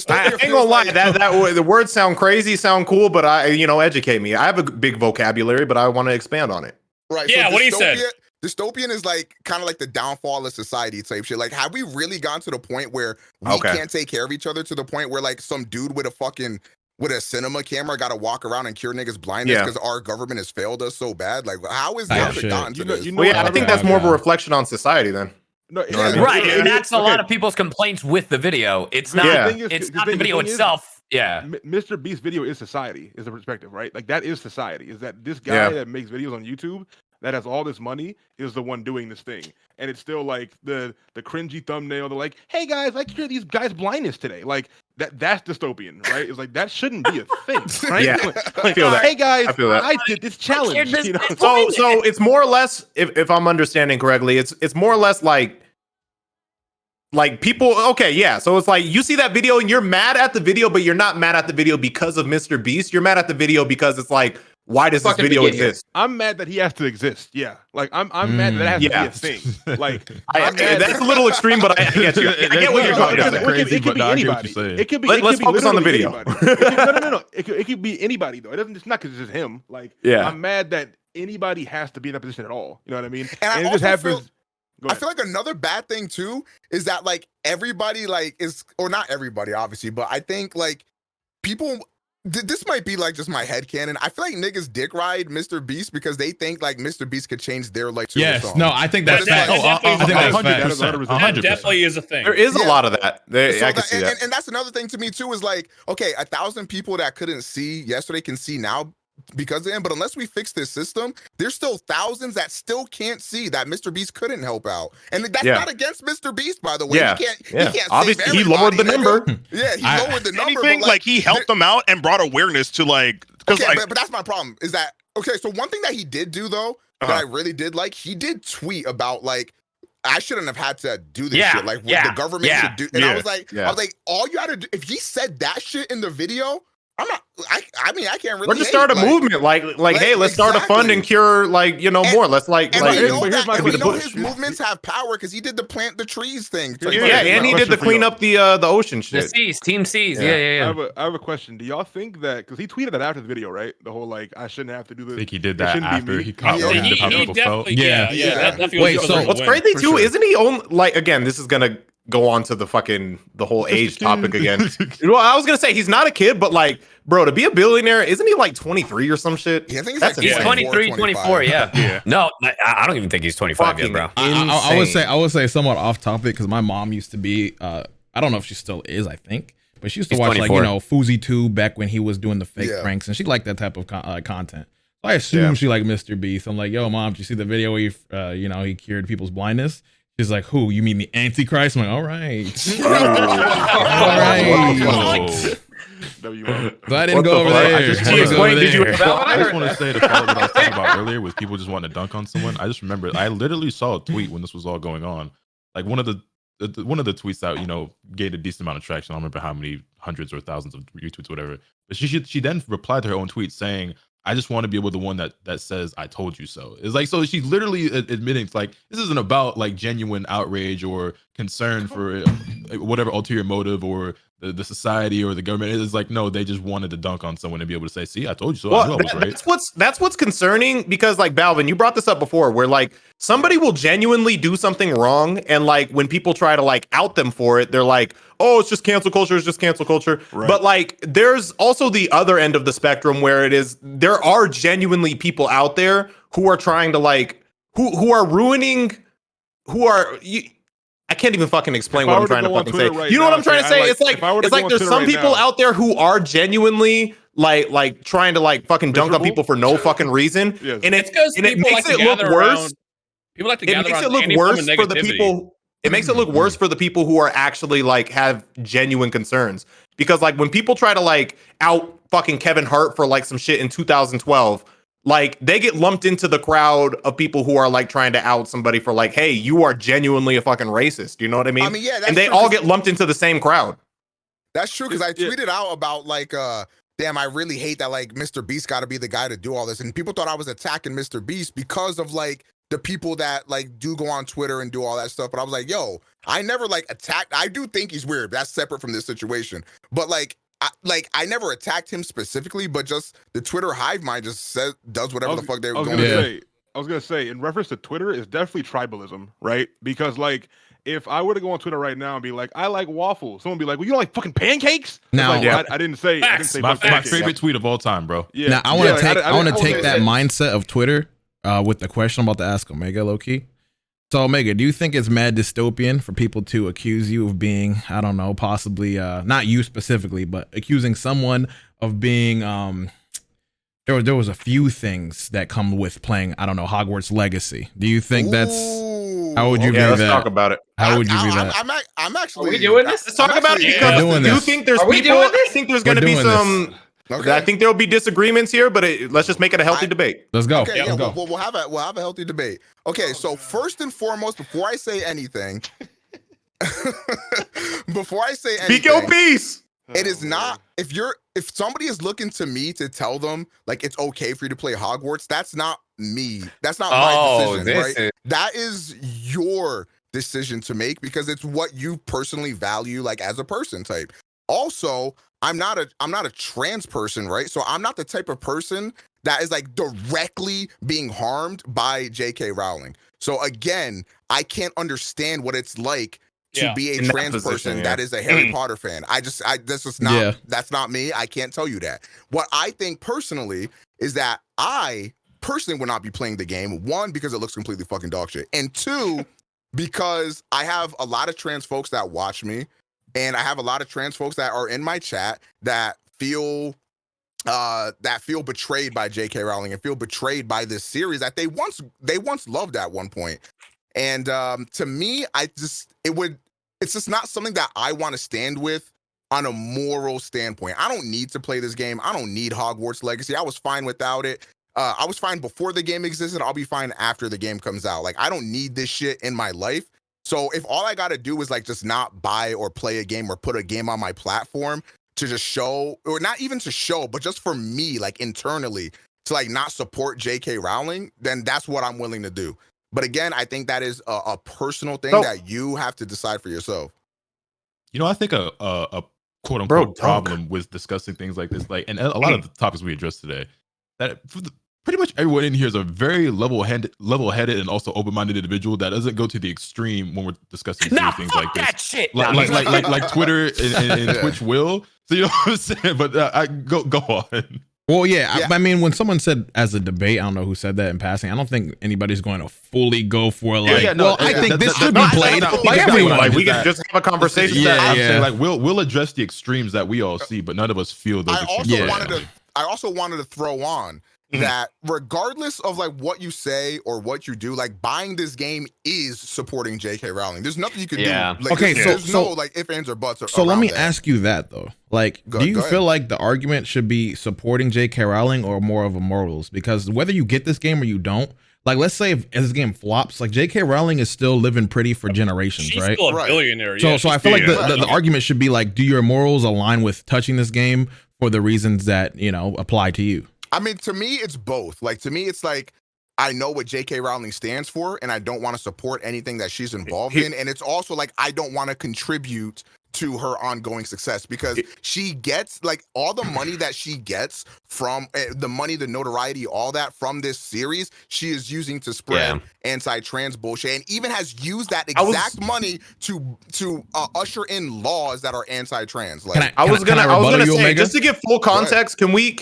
I ain't gonna lie, that the words sound crazy, sound cool, but educate me. I have a big vocabulary, but I want to expand on it. Right. Yeah. So what he said. Dystopian is like kind of like the downfall of society type shit. Like, have we really gone to the point where we can't take care of each other, to the point where like some dude with a cinema camera got to walk around and cure niggas blindness because our government has failed us so bad? Like, how is that gotten to this? I think that's more of a reflection on society then. No, right, and that's a lot of people's complaints with the video. It's not. It's not the video itself. MrBeast video is society, is the perspective, right? Like that is society. Is that this guy that makes videos on YouTube that has all this money is the one doing this thing, and it's still like the cringy thumbnail. They're like, "Hey guys, I cure these guys blindness today." Like that's dystopian, right? It's like that shouldn't be a thing, right? Yeah, like, I feel that. Hey guys, I feel that. I did this challenge. You know? So it's more or less, if I'm understanding correctly, it's more or less like people. Okay, yeah. So it's like you see that video and you're mad at the video, but you're not mad at the video because of MrBeast. You're mad at the video because it's like, why does this Fuck did we video get here? exist? I'm mad that he has to exist. Yeah, like I'm mad that has to be a thing. Like That's a little extreme, but I get you. I get what you're talking about. It could be anybody. It could be. Let's focus on the video. No. It could be anybody though. It doesn't. It's not because it's just him. Like, yeah, I'm mad that anybody has to be in that position at all. You know what I mean? And it just happens. I feel like another bad thing too is that like everybody like is, or not everybody obviously, but I think like people, this might be like just my headcanon. I feel like niggas dick ride MrBeast because they think like MrBeast could change their like to yes, song. no, I think that's facts. I think that's facts. That definitely is a thing. There is a lot of that. So I can see that. And that's another thing to me too is like, okay, 1,000 people that couldn't see yesterday can see now because of him, but unless we fix this system, there's still thousands that still can't see that MrBeast couldn't help out, and that's not against MrBeast, by the way. He can't obviously he lowered the number. Yeah, he lowered the number. Anything like he helped them out and brought awareness to like. Okay, but that's my problem. Is that okay? So one thing that he did do though that I really did like, he did tweet about like, I shouldn't have had to do this shit. Like what the government should do. And I was like, all you had to do, if he said that shit in the video, I'm not. I mean, I can't really. We're just start a movement, like, hey, let's start a fund and cure, like, more. Let's we know his movements have power because he did the plant the trees thing. And he did the clean up the ocean shit. The seas, Team Seas. Yeah. I have a question. Do y'all think that because he tweeted that after the video, right? The whole like I shouldn't have to do this. I think he did that after he caught how people felt. Yeah. Wait, so what's crazy too? Isn't he on like again? This is gonna go on to the whole age topic again. Well, I was gonna say he's not a kid, but like, bro, to be a billionaire, isn't he like 23 or some shit? Yeah, I think he's 23, 24. Yeah. No, I don't even think he's 25 yet, bro. I would say somewhat off topic because my mom used to be. I don't know if she still is. I think, but she used to watch 24. Like Fousey 2 back when he was doing the fake pranks, and she liked that type of content. So I assume she liked MrBeast. I'm like, yo, mom, did you see the video where he cured people's blindness? She's like, who? You mean the Antichrist? I'm like, all right. All right. So I didn't go over there. I just want to say the part that I was talking about earlier with people just wanting to dunk on someone. I just remember I literally saw a tweet when this was all going on. Like one of the tweets that, gained a decent amount of traction. I don't remember how many hundreds or thousands of retweets, whatever. But she then replied to her own tweet saying, I just want to be able to the one that says I told you so. It's like, so she's literally admitting like this isn't about like genuine outrage or concern for whatever ulterior motive or the society or the government. It's like, no, they just wanted to dunk on someone and be able to say, see, I told you so. I knew I was right. That's what's concerning because like Balvin, you brought this up before where like somebody will genuinely do something wrong. And like when people try to like out them for it, they're like, oh, it's just cancel culture. It's just cancel culture. Right. But like, there's also the other end of the spectrum where there are genuinely people out there who are trying to like, who are ruining, I can't even fucking explain what I'm trying to fucking say. You know what I'm trying to say? It's like there's some people out there who are genuinely like trying to like fucking dunk on people for no fucking reason. Yes. And it makes it look worse. People like to gather around. It makes it look worse for the people. It makes it look worse for the people who are actually like have genuine concerns. Because like when people try to like out fucking Kevin Hart for like some shit in 2012, like they get lumped into the crowd of people who are like trying to out somebody for like, hey, you are genuinely a fucking racist. You know what I mean? Yeah, and they all get lumped into the same crowd. That's true because I tweeted out about like, damn, I really hate that like MrBeast got to be the guy to do all this, and people thought I was attacking MrBeast because of like the people that like do go on Twitter and do all that stuff. But I was like, yo, I never like attacked. I do think he's weird. That's separate from this situation. But like, I never attacked him specifically, but just the Twitter hive mind just does whatever the fuck they're going to do. I was gonna say, in reference to Twitter, it's definitely tribalism, right? Because like, if I were to go on Twitter right now and be like, I like waffles, someone would be like, well, you don't like fucking pancakes? Now, like, I didn't say my favorite tweet of all time, bro. Yeah. Now I want to take that mindset of Twitter with the question I'm about to ask Omega, low key. So Omega, do you think it's mad dystopian for people to accuse you of being, I don't know, possibly not you specifically, but accusing someone of being there was a few things that come with playing, I don't know, Hogwarts Legacy. Do you think that's how would you view that? Let's talk about it. How would you view that? I'm actually. Are we doing this? Let's talk about it because you think there's people. I think there's going to be some. Okay. I think there will be disagreements here, but let's just make it a healthy debate. Let's go. Okay, let's go. We'll have a healthy debate. Okay, so first and foremost, before I say anything, Speak your piece. It is not. If somebody is looking to me to tell them like it's okay for you to play Hogwarts, that's not me. That's not my decision, right? That is your decision to make because it's what you personally value like as a person type. Also, I'm not a trans person, right? So I'm not the type of person that is like directly being harmed by J.K. Rowling. So again, I can't understand what it's like to be a trans person that is a Harry Potter fan. This is not, that's not me. I can't tell you that. What I think personally is that I personally would not be playing the game. One, because it looks completely fucking dog shit. And two, because I have a lot of trans folks that watch me and I have a lot of trans folks that are in my chat that feel betrayed by J.K. Rowling and feel betrayed by this series that they once loved at one point. And to me, it's just not something that I want to stand with on a moral standpoint. I don't need to play this game. I don't need Hogwarts Legacy. I was fine without it. I was fine before the game existed. I'll be fine after the game comes out. Like, I don't need this shit in my life. So if all I got to do is like just not buy or play a game or put a game on my platform to just show, or not even to show, but just for me, like internally to like not support J.K. Rowling, then that's what I'm willing to do. But again, I think that is a personal thing that you have to decide for yourself. You know, I think a quote unquote problem with discussing things like this, like, and a lot of the topics we addressed today, that pretty much everyone in here is a very level-headed and also open-minded individual that doesn't go to the extreme when we're discussing things like this. That shit. Like Twitter and Twitch will. So you know what I'm saying? But I go on. Well, yeah. I mean, when someone said as a debate, I don't know who said that in passing. I don't think anybody's going to fully go for like. I think this should be played by everyone. Like, we can just have a conversation. Like we'll address the extremes that we all see, but none of us feel those. I also wanted to throw on that regardless of like what you say or what you do, like buying this game is supporting J.K. Rowling. There's nothing you can do. Like, okay, there's no like ifs, ands, or buts. So let me ask you that though. Like, do you feel like the argument should be supporting J.K. Rowling or more of a morals? Because whether you get this game or you don't, like, let's say if this game flops, like J.K. Rowling is still living pretty for generations, She's right? Still a billionaire. So I feel like the argument should be like, do your morals align with touching this game for the reasons that, you know, apply to you? I mean, to me, it's both. Like, to me, it's like, I know what J.K. Rowling stands for, and I don't want to support anything that she's involved in. And it's also like, I don't want to contribute to her ongoing success because she gets like all the money that she gets from the money, the notoriety, all that from this series, she is using to spread anti-trans bullshit, and even has used that exact money to usher in laws that are anti-trans. Like, I was gonna say, just to give full context, can we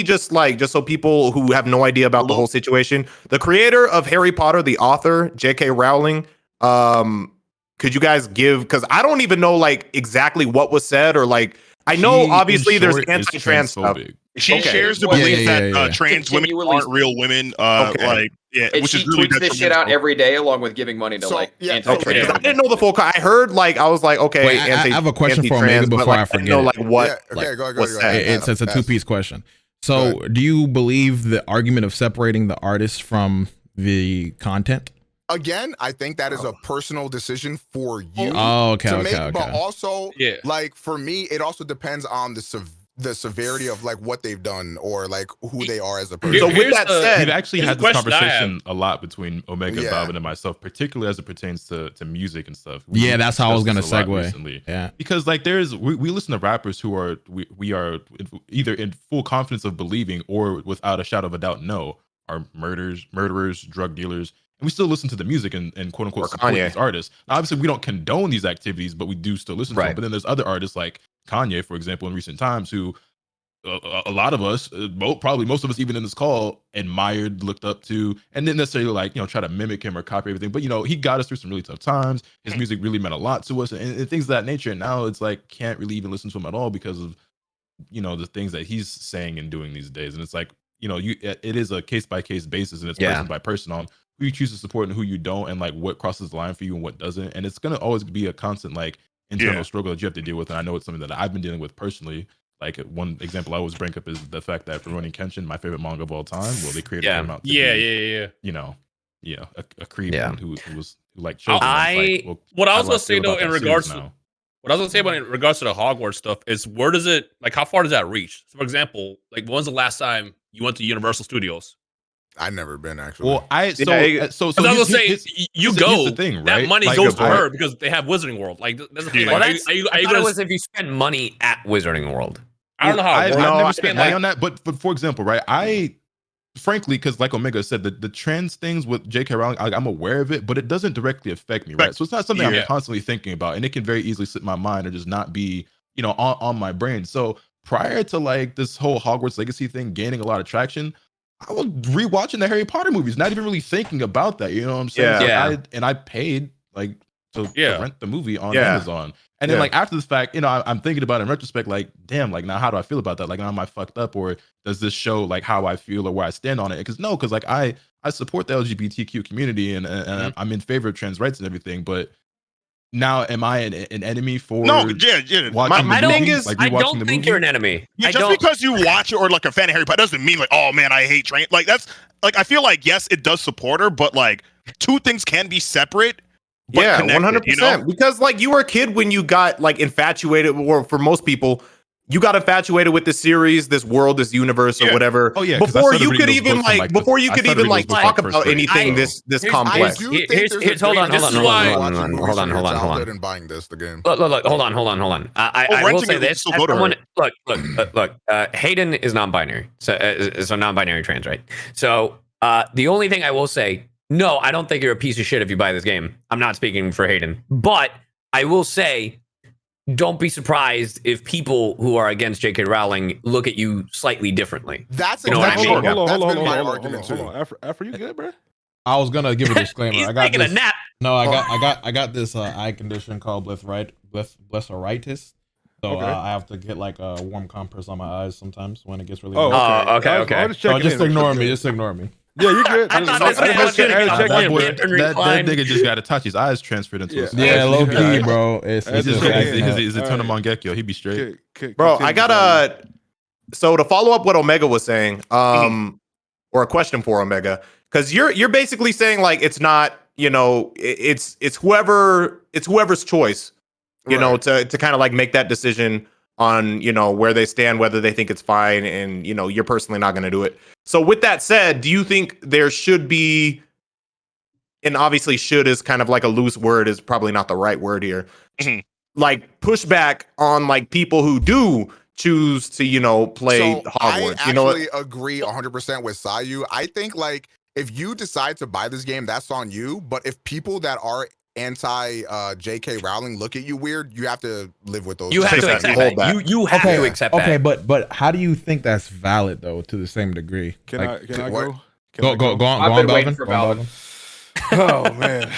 just like, just so people who have no idea about the whole situation, the creator of Harry Potter, the author, J.K. Rowling, could you guys give, because I don't even know like exactly what was said, or like, I know obviously there's anti-trans stuff. She shares the belief that trans women aren't real women. Which is really tweets this shit out every day along with giving money to anti-trans. I didn't know the full. I heard like, I was like, okay. Wait, I have a question for Omega before I forget. I know like what. Go ahead. It's a two-piece question. So, do you believe the argument of separating the artist from the content? Again, I think that is a personal decision for you to make. But also, like for me, it also depends on the severity of like what they've done or like who they are as a person. So with that said, we've actually had this conversation a lot between Omega, Balvin, and myself, particularly as it pertains to music and stuff. That's how I was gonna segue recently. Because like we listen to rappers who are we are either in full confidence of believing or without a shadow of a doubt are murderers, drug dealers. And we still listen to the music and quote unquote support these artists. Now, obviously, we don't condone these activities, but we do still listen to them. But then there's other artists like Kanye, for example, in recent times, who a lot of us, probably most of us, even in this call, admired, looked up to, and didn't necessarily like, try to mimic him or copy everything. But he got us through some really tough times. His music really meant a lot to us, and things of that nature. And now it's like can't really even listen to him at all because of the things that he's saying and doing these days. And it's like it is a case by case basis, and it's person by person on who you choose to support and who you don't, and like what crosses the line for you and what doesn't. And it's gonna always be a constant like internal struggle that you have to deal with. And I know it's something that I've been dealing with personally. Like one example I always bring up is the fact that for Rurouni Kenshin, my favorite manga of all time, they created him out to be, a creep who was like chosen. What I was gonna say though, in regards to What I was gonna say about in regards to the Hogwarts stuff is where does it like how far does that reach? So for example, like when's the last time you went to Universal Studios? I've never been actually. Well, I was gonna say you go. Here's the thing, right? That money Like, goes to her because they have Wizarding World. Like that's the thing. Well, Like, I thought it was if you spend money at Wizarding World. I don't know how. I've never spent money like, on that, but for example, right? I frankly, because like Omega said, the trans things with J.K. Rowling, I'm aware of it, but it doesn't directly affect me, right? So it's not something I'm constantly thinking about, and it can very easily slip my mind or just not be, on my brain. So prior to like this whole Hogwarts Legacy thing gaining a lot of traction, I was rewatching the Harry Potter movies, not even really thinking about that. You know what I'm saying? Yeah. And I paid like to rent the movie on Yeah. Amazon. And then like after the fact, I'm thinking about it in retrospect, like, damn, like now how do I feel about that? Like, now am I fucked up, or does this show like how I feel or where I stand on it? Because like I support the LGBTQ community and I'm in favor of trans rights and everything, but now am I an enemy for No, watching My the thing movie? is, Like, I rewatching don't the think movie? you're an enemy. Yeah, just because you watch it or like a fan of Harry Potter doesn't mean like, oh man, I hate train. Like that's like I feel like yes, it does support her, but like two things can be separate. Yeah, connected, 100%. Because like you were a kid when you got like infatuated, or for most people, you got infatuated with this series, this world, this universe, or whatever. Oh yeah, 'cause I before started you reading could those even books from, like before you I could started even reading like those books talk from about first grade. anything this complex. I do think there's hold on. watching childhood and buying the game. Look, hold on. I will say this. Look, Hayden is non-binary, so non-binary trans, right? So the only thing I will say, no, I don't think you're a piece of shit if you buy this game. I'm not speaking for Hayden, but I will say, don't be surprised if people who are against J.K. Rowling look at you slightly differently. That's exactly what I mean. Hold on. argument too. Afro, you good, bro? I was gonna give a disclaimer. He's I got taking this. a nap. No, I got this eye condition called blepharitis. So I have to get like a warm compress on my eyes sometimes when it gets really. Okay. So just ignore me. Just ignore me. Yeah, you're good. I thought this man was gonna That recline. nigga just got to touch his eyes transferred into his Yeah, low key, bro. It's He's just a ton of Mangekyo. He be straight. Bro, I got so to follow up what Omega was saying, or a question for Omega, because you're basically saying like it's not, it's whoever's choice, to kind of like make that decision on, where they stand, whether they think it's fine, and you're personally not going to do it. So with that said, do you think there should be, and obviously should is kind of like a loose word, is probably not the right word here, like pushback on like people who do choose to, play Hogwarts? I actually agree 100% with Sayu. I think like if you decide to buy this game, that's on you. But if people that are anti J.K. Rowling look at you weird, you have to live with those. You have to accept that. You have to accept that. Okay, but how do you think that's valid though, to the same degree? Can I go? Go on, I've been waiting for Balvin. Oh man.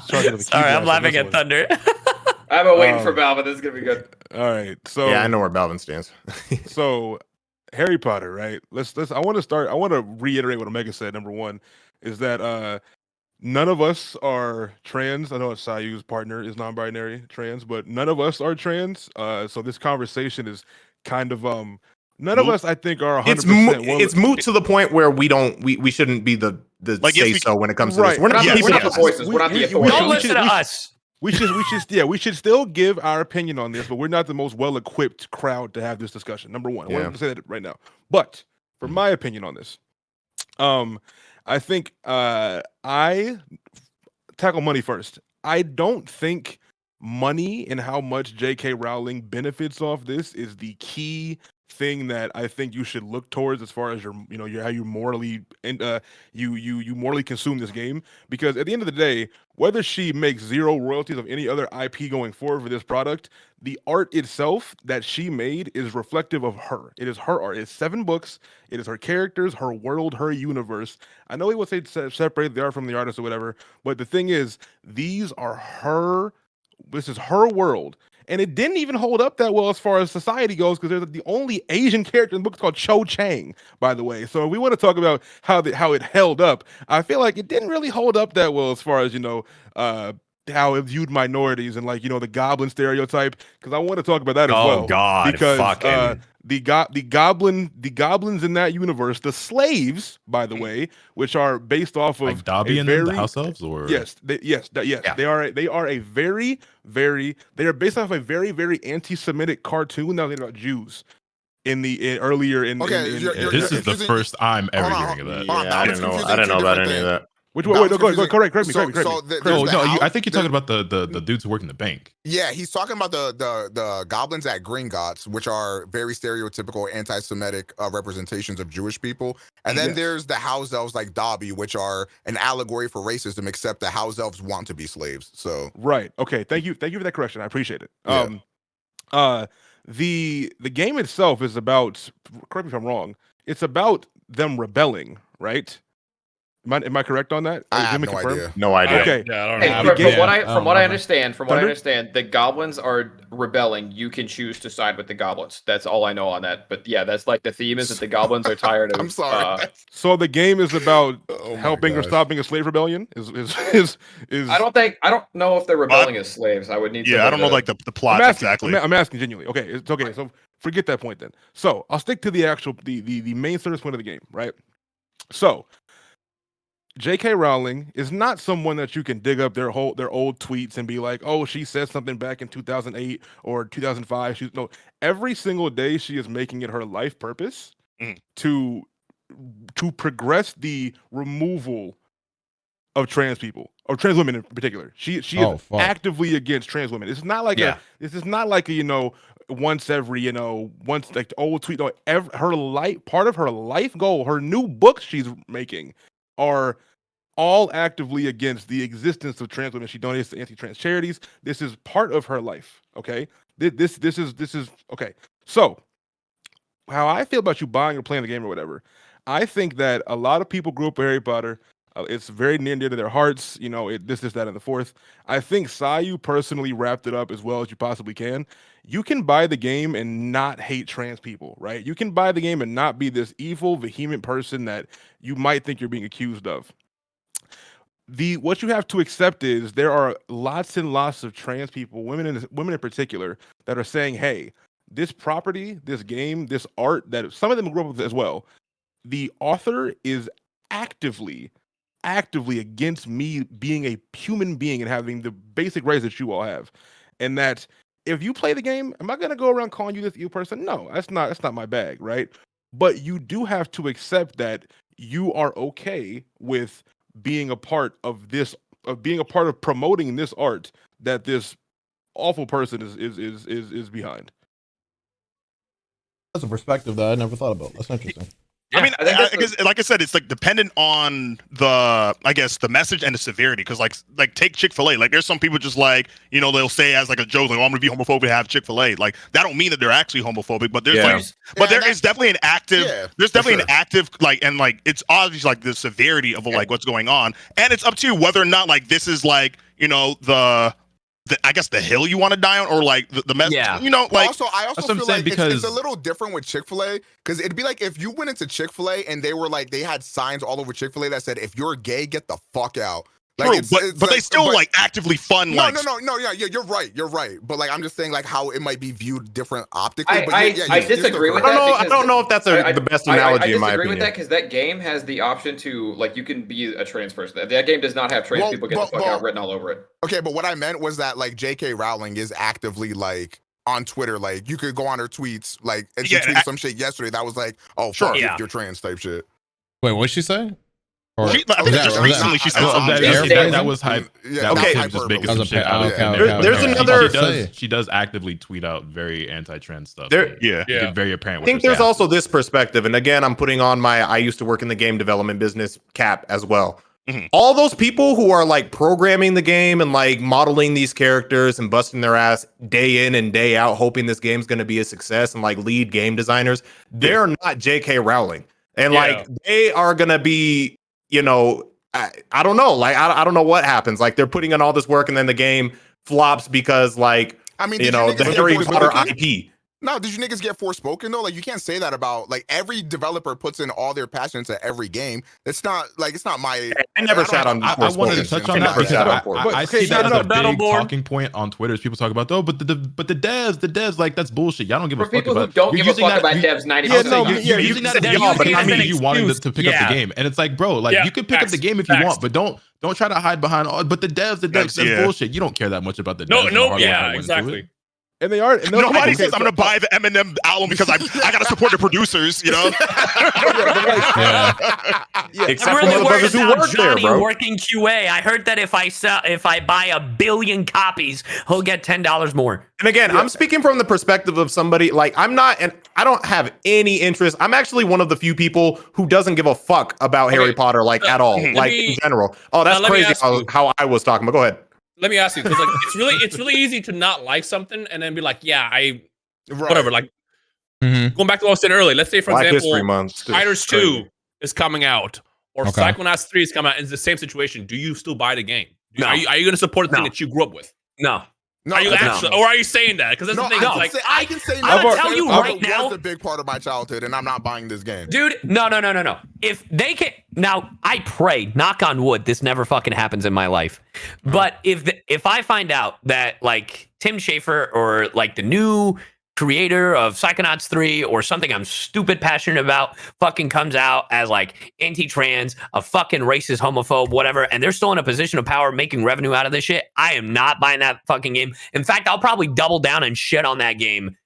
Sorry, I'm laughing at Thunder. I've been waiting for Balvin. This is gonna be good. All right, so yeah, I know where Balvin stands. So Harry Potter, right? Let's. I want to reiterate what Omega said. Number one is that none of us are trans. I know Sayu's partner is non-binary trans, but none of us are trans. So this conversation is kind of none of us, I think, are 100%. It's moot to the point where we shouldn't be the like, say so when it comes to this. We're not the voices. We're not the authority. Don't listen to us. We should still give our opinion on this, but we're not the most well-equipped crowd to have this discussion. Number one, I want to say that right now. But for my opinion on this, I think I tackle money first. I don't think money and how much J.K. Rowling benefits off this is the key thing that I think you should look towards as far as your how you morally you morally consume this game. Because at the end of the day, whether she makes zero royalties of any other IP going forward for this product, the art itself that she made is reflective of her. It is her art. It's 7 books. It is her characters, her world, her universe. I know he would say separate the art from the artist or whatever, but the thing is, these are her. This is her world. And it didn't even hold up that well as far as society goes, because there's the only Asian character in the book is called Cho Chang, by the way. So if we want to talk about how it held up, I feel like it didn't really hold up that well as far as, how it viewed minorities and the goblin stereotype, because I want to talk about that as well. Oh God, because the goblins in that universe, the slaves, by the way, which are based off of like Dobby and the house elves, or they are a very they are based off a very anti-Semitic cartoon that was about Jews earlier in. This is the first I'm ever hearing of that. Yeah, I didn't know about any of that. Wait, go correct me. I think you're talking about the dudes who work in the bank. Yeah, he's talking about the goblins at Gringotts, which are very stereotypical anti-Semitic representations of Jewish people. And then there's the house elves like Dobby, which are an allegory for racism, except the house elves want to be slaves. So right, okay, thank you for that correction. I appreciate it. The game itself is about, correct me if I'm wrong, it's about them rebelling, right? Am I correct on that? I have no idea. No idea. Okay. Yeah, I don't know. From what I understand, the goblins are rebelling. You can choose to side with the goblins. That's all I know on that. But yeah, that's like the theme is that the goblins are tired of. I'm sorry. So the game is about helping or stopping a slave rebellion. Is I don't know if they're rebelling as slaves. I would need. Yeah, I don't know like the plot exactly. I'm asking genuinely. Okay, it's okay. So forget that point then. So I'll stick to the actual the main service point of the game, right? So J.K. Rowling is not someone that you can dig up their old tweets and be like, oh, she said something back in 2008 or 2005. Every single day she is making it her life purpose to progress the removal of trans people or trans women in particular. She is actively against trans women. It's not like this is not like a once every once like the old tweet. No, her life, part of her life goal, her new books she's making are all actively against the existence of trans women. She donates to anti-trans charities. This is part of her life. Okay, this is okay. So, how I feel about you buying or playing the game or whatever, I think that a lot of people grew up with Harry Potter. It's very near and dear to their hearts. This, that, and the fourth. I think Sayu personally wrapped it up as well as you possibly can. You can buy the game and not hate trans people, right? You can buy the game and not be this evil, vehement person that you might think you're being accused of. What you have to accept is there are lots and lots of trans people, women in particular, that are saying, hey, this property, this game, this art that some of them grew up with as well, the author is actively against me being a human being and having the basic rights that you all have. And that if you play the game, am I going to go around calling you this evil person? No, that's not my bag, right? But you do have to accept that you are okay with being a part of this, being a part of promoting this art that this awful person is behind. That's a perspective that I never thought about. That's interesting. Yeah, I mean, I guess, like I said, it's like dependent on the message and the severity. Because like take Chick-fil-A. Like there's some people just like they'll say as like a joke, like, oh, I'm gonna be homophobic to have Chick-fil-A. Like that don't mean that they're actually homophobic, but there's there is definitely an active. There's definitely an active it's obvious like the severity of like what's going on, and it's up to you whether or not like this is like I guess the hill you want to die on, or like the message. Yeah. Also, I also feel like it's a little different with Chick-fil-A, because it'd be like if you went into Chick-fil-A and they were like, they had signs all over Chick-fil-A that said, if you're gay, get the fuck out. Like, true, but they still like actively fund. No, yeah, you're right. But like, I'm just saying like how it might be viewed different optically. I disagree with that. I don't know if that's the best analogy in my opinion. I disagree with that because that game has the option to like you can be a trans person. That game does not have trans people get the fuck out written all over it. Okay, but what I meant was that like J.K. Rowling is actively like on Twitter, like you could go on her tweets, like and she tweeted some shit yesterday that was like, oh fuck, you're trans type shit. Wait, what's she say? Recently she said that was hype. There's another. She does actively tweet out very anti-trans stuff. Very apparent. I think there's also this perspective, and again, I'm putting on my I used to work in the game development business cap as well. Mm-hmm. All those people who are like programming the game and like modeling these characters and busting their ass day in and day out, hoping this game's going to be a success, and like lead game designers, they're not J.K. Rowling, and like they are going to be. I don't know. Like, I don't know what happens. Like, they're putting in all this work and then the game flops because, like, the Harry Potter IP. No, did you niggas get Forspoken though? Like, you can't say that about like every developer puts in all their passion into every game. It's not my. I never shat on. I wanted to touch on that because I see that as a big talking point on Twitter. As people talk about, though, but the devs, like that's bullshit. Y'all don't give a fuck people about. Who don't give a fuck about devs 90%. You're using that as y'all, but I mean you wanting to pick up the game, and it's like, bro, like you can pick up the game if you want, but don't try to hide behind all. But the devs, that's bullshit. You don't care that much about the devs. No, yeah, exactly. And they are. Nobody says I'm gonna buy the Eminem album because I gotta support the producers, you know. Except I'm really worried about Johnny working QA. I heard that if I buy 1 billion copies, he'll get $10 more. And again, I'm speaking from the perspective of somebody like I don't have any interest. I'm actually one of the few people who doesn't give a fuck about Harry Potter at all, like in general. Oh, that's crazy how I was talking. But go ahead. Let me ask you, because like it's really easy to not like something and then be like, whatever. Like going back to what I was saying earlier. Let's say, for example, Fighters 2 is coming out, or Psychonauts 3 is coming out. It's the same situation. Do you still buy the game? Are you going to support the thing that you grew up with? No. Are you actually, or are you saying that? Because that's the thing. I can say I'm gonna tell you right now. That's a big part of my childhood, and I'm not buying this game, dude. No. If they can, now I pray, knock on wood, this never fucking happens in my life. But if I find out that like Tim Schafer or like the new creator of Psychonauts 3 or something I'm stupid passionate about fucking comes out as like anti-trans, a fucking racist, homophobe, whatever, and they're still in a position of power making revenue out of this shit, I am not buying that fucking game. In fact, I'll probably double down and shit on that game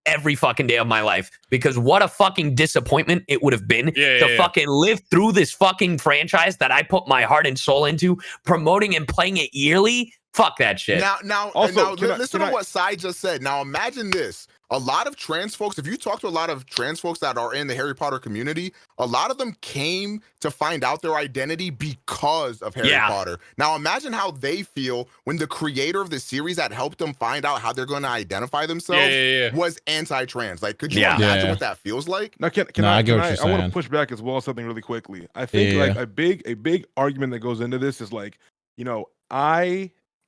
every fucking day of my life, because what a fucking disappointment it would have been to fucking live through this fucking franchise that I put my heart and soul into, promoting and playing it yearly. Fuck that shit. Now, listen to what Sai just said. Now, imagine this. A lot of trans folks, if you talk to a lot of trans folks that are in the Harry Potter community, a lot of them came to find out their identity because of Harry Potter. Now, imagine how they feel when the creator of the series that helped them find out how they're going to identify themselves was anti-trans. Like, could you imagine what that feels like? Now, I want to push back as well something really quickly. I think like a big argument that goes into this is like, you know,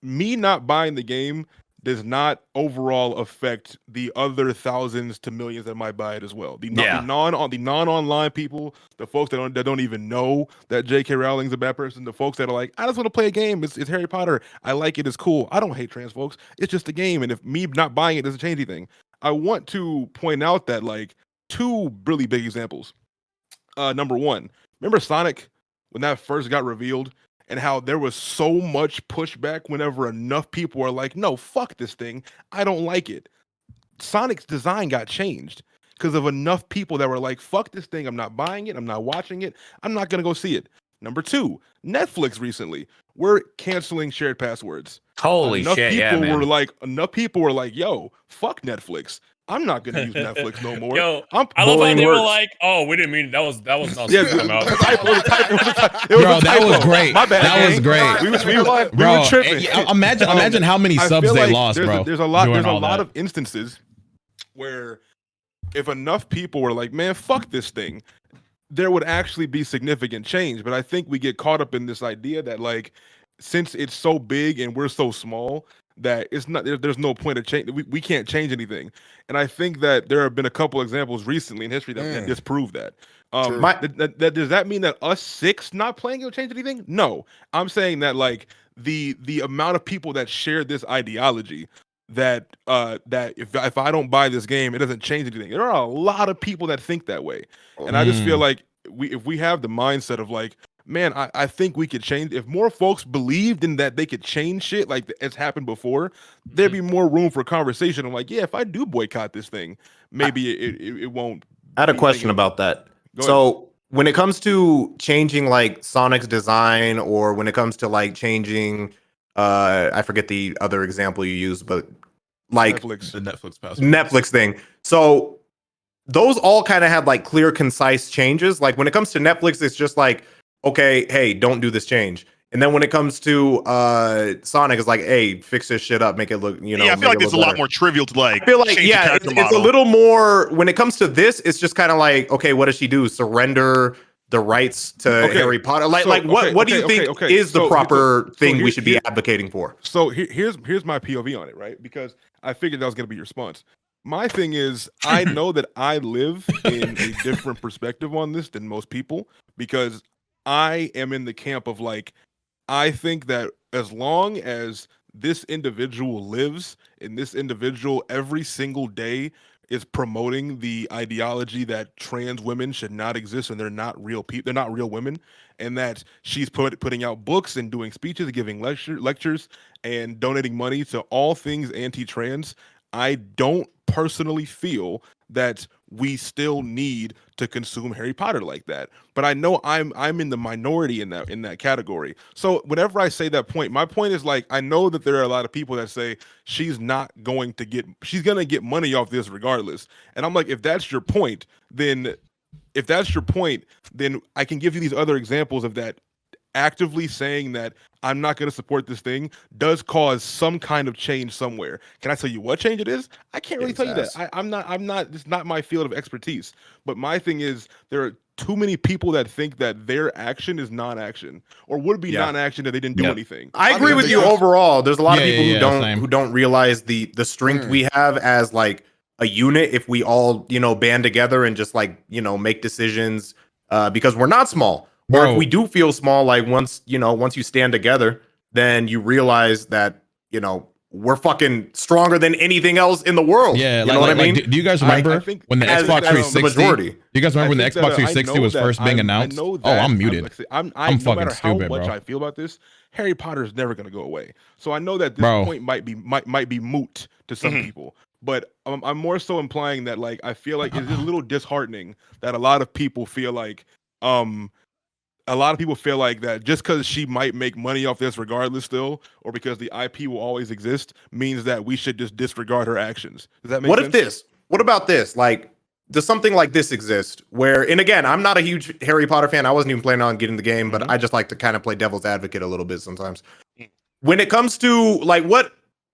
me not buying the game does not overall affect the other thousands to millions that might buy it as well. The non-online people, the folks that don't even know that J.K. Rowling's a bad person, the folks that are like, I just want to play a game. It's Harry Potter. I like it. It's cool. I don't hate trans folks. It's just a game. And if me not buying it doesn't change anything. I want to point out that like 2 really big examples. Number 1, remember Sonic when that first got revealed? And how there was so much pushback whenever enough people were like, no, fuck this thing. I don't like it. Sonic's design got changed because of enough people that were like, fuck this thing. I'm not buying it. I'm not watching it. I'm not going to go see it. Number 2, Netflix recently. We're canceling shared passwords. Holy shit, Enough people were like, yo, fuck Netflix. I'm not gonna use Netflix no more. Yo, I love how they were like, "Oh, we didn't mean that was not supposed to come out." Bro, that was great. My bad. That was great. We were tripping. Imagine how many subs they lost, bro. There's a lot of instances where if enough people were like, "Man, fuck this thing," there would actually be significant change. But I think we get caught up in this idea that like, since it's so big and we're so small, that it's not there's no point of change. We can't change anything. And I think that there have been a couple examples recently in history that disprove that. Does that mean that us 6 not playing it will change anything? No. I'm saying that like the amount of people that share this ideology that if I don't buy this game, it doesn't change anything. There are a lot of people that think that way. And I just feel like if we have the mindset of like, man, I think we could change. If more folks believed in that they could change shit like it's happened before, there'd be more room for conversation. I'm like, yeah, if I do boycott this thing, maybe it won't. I had a question about that. So when it comes to changing like Sonic's design, or when it comes to like changing, I forget the other example you used, but like the Netflix password. Netflix thing. So those all kind of have like clear, concise changes. Like when it comes to Netflix, it's just like, okay, hey, don't do this change. And then when it comes to Sonic, it's like, hey, fix this shit up, make it look, you know. Yeah, I feel like it's a lot more trivial to like. I feel like, yeah, it's a little more. When it comes to this, it's just kind of like, okay, what does she do? Surrender the rights to Harry Potter? Like, what do you think is the proper thing we should be advocating for? So here's my POV on it, right? Because I figured that was going to be your response. My thing is, I know that I live in a different perspective on this than most people because I am in the camp of like, I think that as long as this individual lives and this individual every single day is promoting the ideology that trans women should not exist and they're not real people, they're not real women, and that she's putting out books and doing speeches, giving lectures, and donating money to all things anti-trans, I don't personally feel that we still need to consume Harry Potter like that. But I know I'm in the minority in that category. So whenever I say that point, my point is like I know that there are a lot of people that say she's going to get money off this regardless. And I'm like, if that's your point, then I can give you these other examples of that. Actively saying that I'm not going to support this thing does cause some kind of change somewhere. Can I tell you what change it is? I can't really tell you that. I'm not. It's not my field of expertise. But my thing is, there are too many people that think that their action is non-action or would be non-action that they didn't do anything. I agree with you overall. There's a lot of people who don't realize the strength we have as like a unit if we all band together and just like make decisions because we're not small. Or if we do feel small, like once you stand together, then you realize that, we're fucking stronger than anything else in the world. Yeah, you know what I mean? Do you guys remember when the Xbox 360? Do you guys remember when the Xbox 360 was first being announced? I'm muted. I'm fucking no matter how stupid, much bro. I feel about this, Harry Potter is never going to go away. So I know that this point might be moot to some people. But I'm more so implying that like I feel like it's a little disheartening that a lot of people feel like that just because she might make money off this regardless still, or because the IP will always exist, means that we should just disregard her actions. Does that make sense? What about this? Like, does something like this exist where, and again, I'm not a huge Harry Potter fan. I wasn't even planning on getting the game, but I just like to kind of play devil's advocate a little bit sometimes. When it comes to like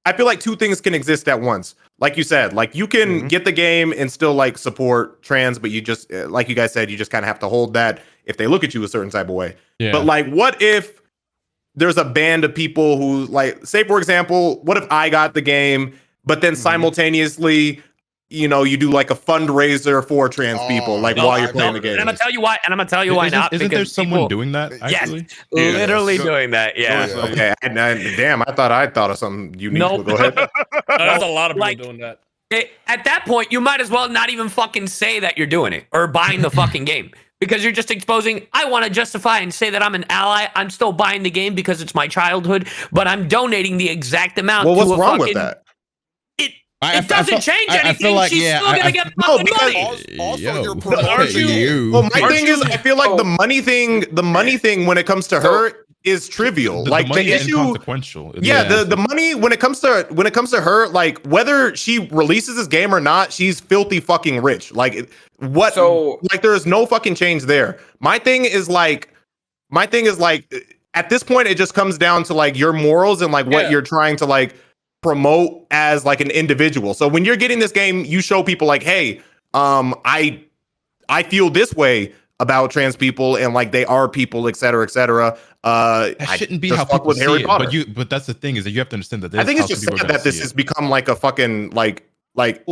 I feel like two things can exist at once. Like you said, like you can get the game and still like support trans, but you just, like you guys said, you just kind of have to hold that if they look at you a certain type of way. Yeah. But like, what if there's a band of people who like, say for example, what if I got the game, but then simultaneously, you do like a fundraiser for trans people, like while you're playing the game. And I'm gonna tell you why. And I'm gonna tell you why not. Isn't there someone doing that? Actually? Yes, literally doing that. Yeah. Okay. Damn, I thought of something unique. Nope. Go ahead. There's a lot of people doing that. At that point, you might as well not even fucking say that you're doing it or buying the fucking game. Because you're just exposing, I want to justify and say that I'm an ally. I'm still buying the game because it's my childhood, but I'm donating the exact amount to what's a wrong fucking, with that? It doesn't change anything. I feel like, She's still going to get fucking money. Also, you're promoting. Well, my thing is, I feel like the money thing when it comes to her is trivial. The like money the issue, inconsequential. The money when it comes to her, like whether she releases this game or not, she's filthy fucking rich. Like what? So like there is no fucking change there. My thing is like at this point, it just comes down to like your morals and like what you're trying to like promote as like an individual. So when you're getting this game, you show people like, hey, I feel this way about trans people and like they are people, et cetera, et cetera. That shouldn't be how people see Harry Potter. But that's the thing is that you have to understand that. I think it's just sad that this has become like a fucking like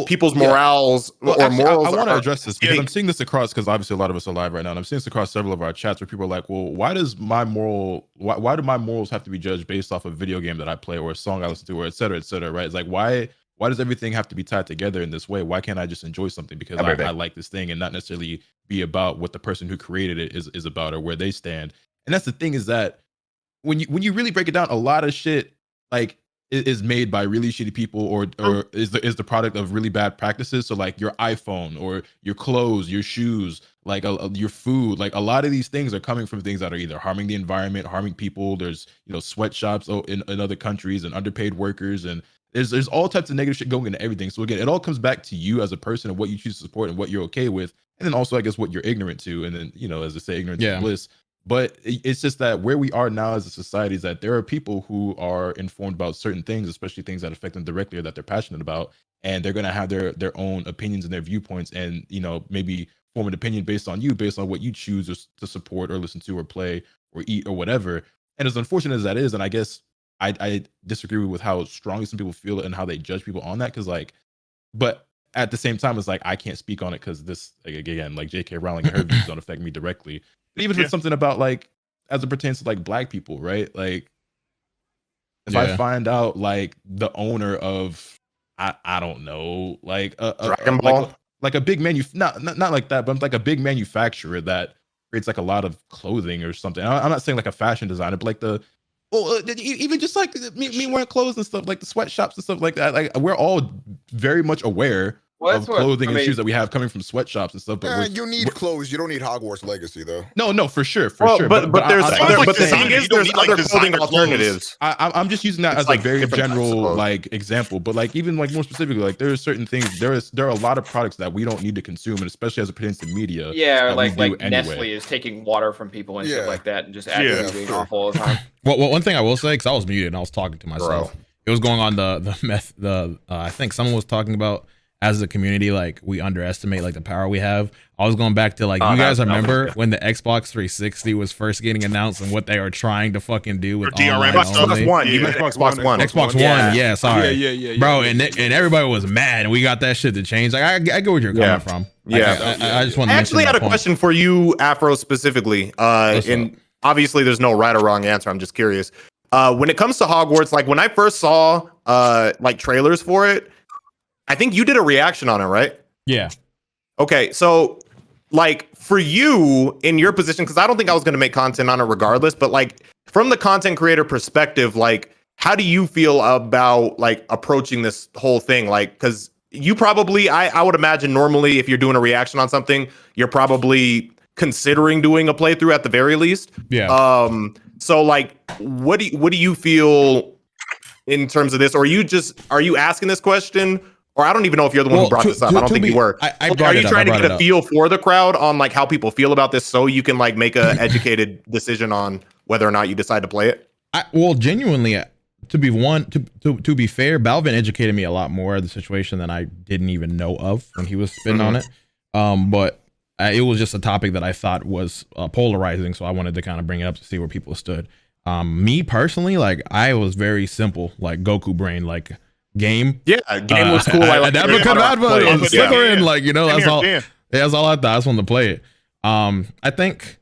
people's morals or morals. I want to address this because I'm seeing this across, because obviously a lot of us are live right now, and I'm seeing this across several of our chats where people are like, well, why do my morals have to be judged based off a video game that I play or a song I listen to or et cetera, right? It's like, why does everything have to be tied together in this way? Why can't I just enjoy something because I like this thing and not necessarily be about what the person who created it is about or where they stand? And that's the thing, is that when you really break it down, a lot of shit like is made by really shitty people or is the product of really bad practices. So like your iPhone or your clothes, your shoes, like your food, like a lot of these things are coming from things that are either harming the environment, harming people. There's sweatshops in other countries and underpaid workers, and there's all types of negative shit going into everything. So again, it all comes back to you as a person and what you choose to support and what you're okay with, and then also I guess what you're ignorant to, and then as I say, ignorance is bliss. But it's just that where we are now as a society is that there are people who are informed about certain things, especially things that affect them directly or that they're passionate about, and they're going to have their own opinions and their viewpoints, and maybe form an opinion based on what you choose to support or listen to or play or eat or whatever. And as unfortunate as that is, and I guess I disagree with how strongly some people feel it and how they judge people on that, because but at the same time, it's like I can't speak on it because this, like, again, like J.K. Rowling and her views don't affect me directly. But even if it's something about like as it pertains to like Black people, right? Like if I find out like the owner of I don't know, like Dragon Ball, like a big not like that, but like a big manufacturer that creates like a lot of clothing or something. I'm not saying like a fashion designer, but like even just like me wearing clothes and stuff, like the sweatshops and stuff like that. Like we're all very much aware of clothing and shoes that we have coming from sweatshops and stuff. But you need clothes. You don't need Hogwarts Legacy though. No, for sure. But there's other, but the thing is, there's other clothing alternatives. I'm just using that as like a very general like example. But like even like more specifically, like there are certain things. There are a lot of products that we don't need to consume, and especially as it pertains to media. Yeah, like Nestle is taking water from people and shit like that, and just acting being awful all the time. Well, one thing I will say, because I was muted and I was talking to myself, it was going on I think someone was talking about, as a community, like we underestimate like the power we have. I was going back to like, you guys remember when the Xbox 360 was first getting announced and what they were trying to fucking do with online only? Xbox One. Xbox One. Yeah, sorry. Yeah. Bro, and everybody was mad, and we got that shit to change. Like I get where you're coming from. I just want to actually had a question for you, Afro, specifically. And obviously, there's no right or wrong answer. I'm just curious. When it comes to Hogwarts, like when I first saw like trailers for it, I think you did a reaction on it, right? Yeah. Okay, so like for you in your position, because I don't think I was going to make content on it regardless, but like from the content creator perspective, like how do you feel about like approaching this whole thing? Like, because you probably, I would imagine normally if you're doing a reaction on something, you're probably considering doing a playthrough at the very least. Yeah. So like, what do you feel in terms of this? Or are you asking this question? Or I don't even know if you're the one who brought this up. I don't think you were. Are you trying to get a feel for the crowd on like how people feel about this so you can like make an educated decision on whether or not you decide to play it? Well, genuinely, to be fair, Balvin educated me a lot more of the situation than I didn't even know of when he was spitting on it. But it was just a topic that I thought was polarizing, so I wanted to kind of bring it up to see where people stood. Me personally, like I was very simple, like Goku brain, like game. Yeah, game was cool. I like Slytherin, like, you know, that's all. Yeah, that's all I thought. I just wanted to play it. I think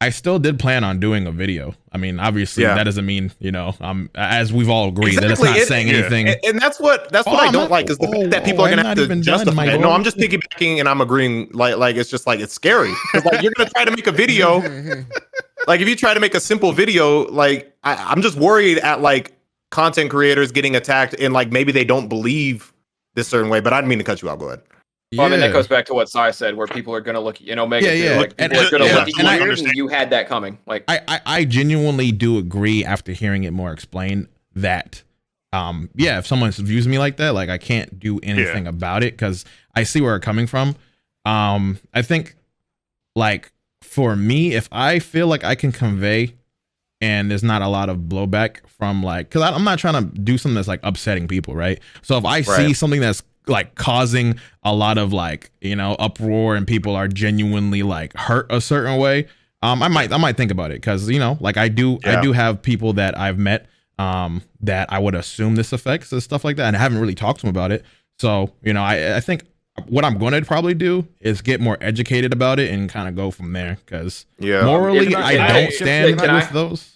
I still did plan on doing a video. I mean, obviously that doesn't mean, you know, as we've all agreed that it's not saying anything. And that's what I don't like is the fact that people are gonna have to justify it. No, I'm just piggybacking and I'm agreeing. Like it's just like it's scary because like you're gonna try to make a video. Like if you try to make a simple video, like I'm just worried at like content creators getting attacked and like maybe they don't believe this certain way. But I didn't mean to cut you off. Go ahead. Well, I mean, that goes back to what Sai said, where people are going to look, you know, Omega, like people are going to look at you and you had that coming. Like, I genuinely do agree after hearing it more explained that, if someone views me like that, like I can't do anything about it because I see where it's coming from. I think, like for me, if I feel like I can convey, and there's not a lot of blowback from like, because I'm not trying to do something that's like upsetting people, right? So if I see something that's like causing a lot of like, you know, uproar and people are genuinely like hurt a certain way, I might think about it because, you know, like I do have people that I've met that I would assume this affects and stuff like that, and I haven't really talked to them about it. So, you know, I think what I'm going to probably do is get more educated about it and kind of go from there because morally I don't stand with those.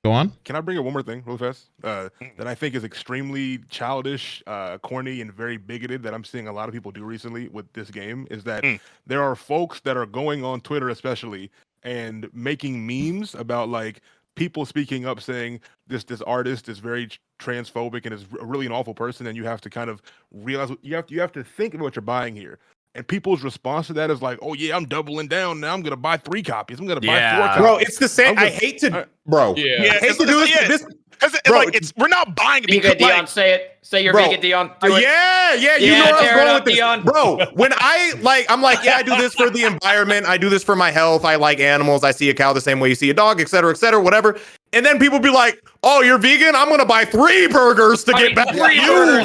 Go on. Can I bring up one more thing real fast that I think is extremely childish, corny, and very bigoted that I'm seeing a lot of people do recently with this game is that there are folks that are going on Twitter especially and making memes about like people speaking up saying this artist is very transphobic and is really an awful person, and you have to kind of realize you have to think about what you're buying here. And people's response to that is like, "Oh yeah, I'm doubling down. Now I'm gonna buy 3 copies. I'm gonna buy 4 copies." Bro, it's the same. I hate to, bro. Yeah, I hate to do this. Because like we're not buying it because Dion, like, say it. Say you're vegan, Dion. You know where I was going with this. Dion. Bro, when I'm like, I do this for the environment. I do this for my health. I like animals. I see a cow the same way you see a dog, et cetera, whatever. And then people be like, "Oh, you're vegan? I'm gonna buy 3 burgers to get back at you."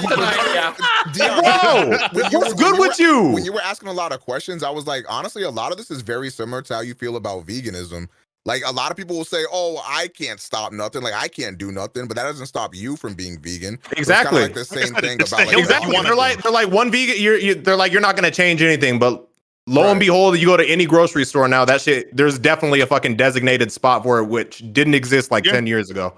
Bro, what's good with you? When you were asking a lot of questions, I was like, honestly, a lot of this is very similar to how you feel about veganism. Like a lot of people will say, "Oh, I can't stop nothing. Like I can't do nothing," but that doesn't stop you from being vegan. Exactly. So it's like the same thing it's about the hill that Exactly. you wanna They're like one vegan. They're like you're not gonna change anything, but lo and behold, you go to any grocery store now. That shit, there's definitely a fucking designated spot for it, which didn't exist like 10 years ago.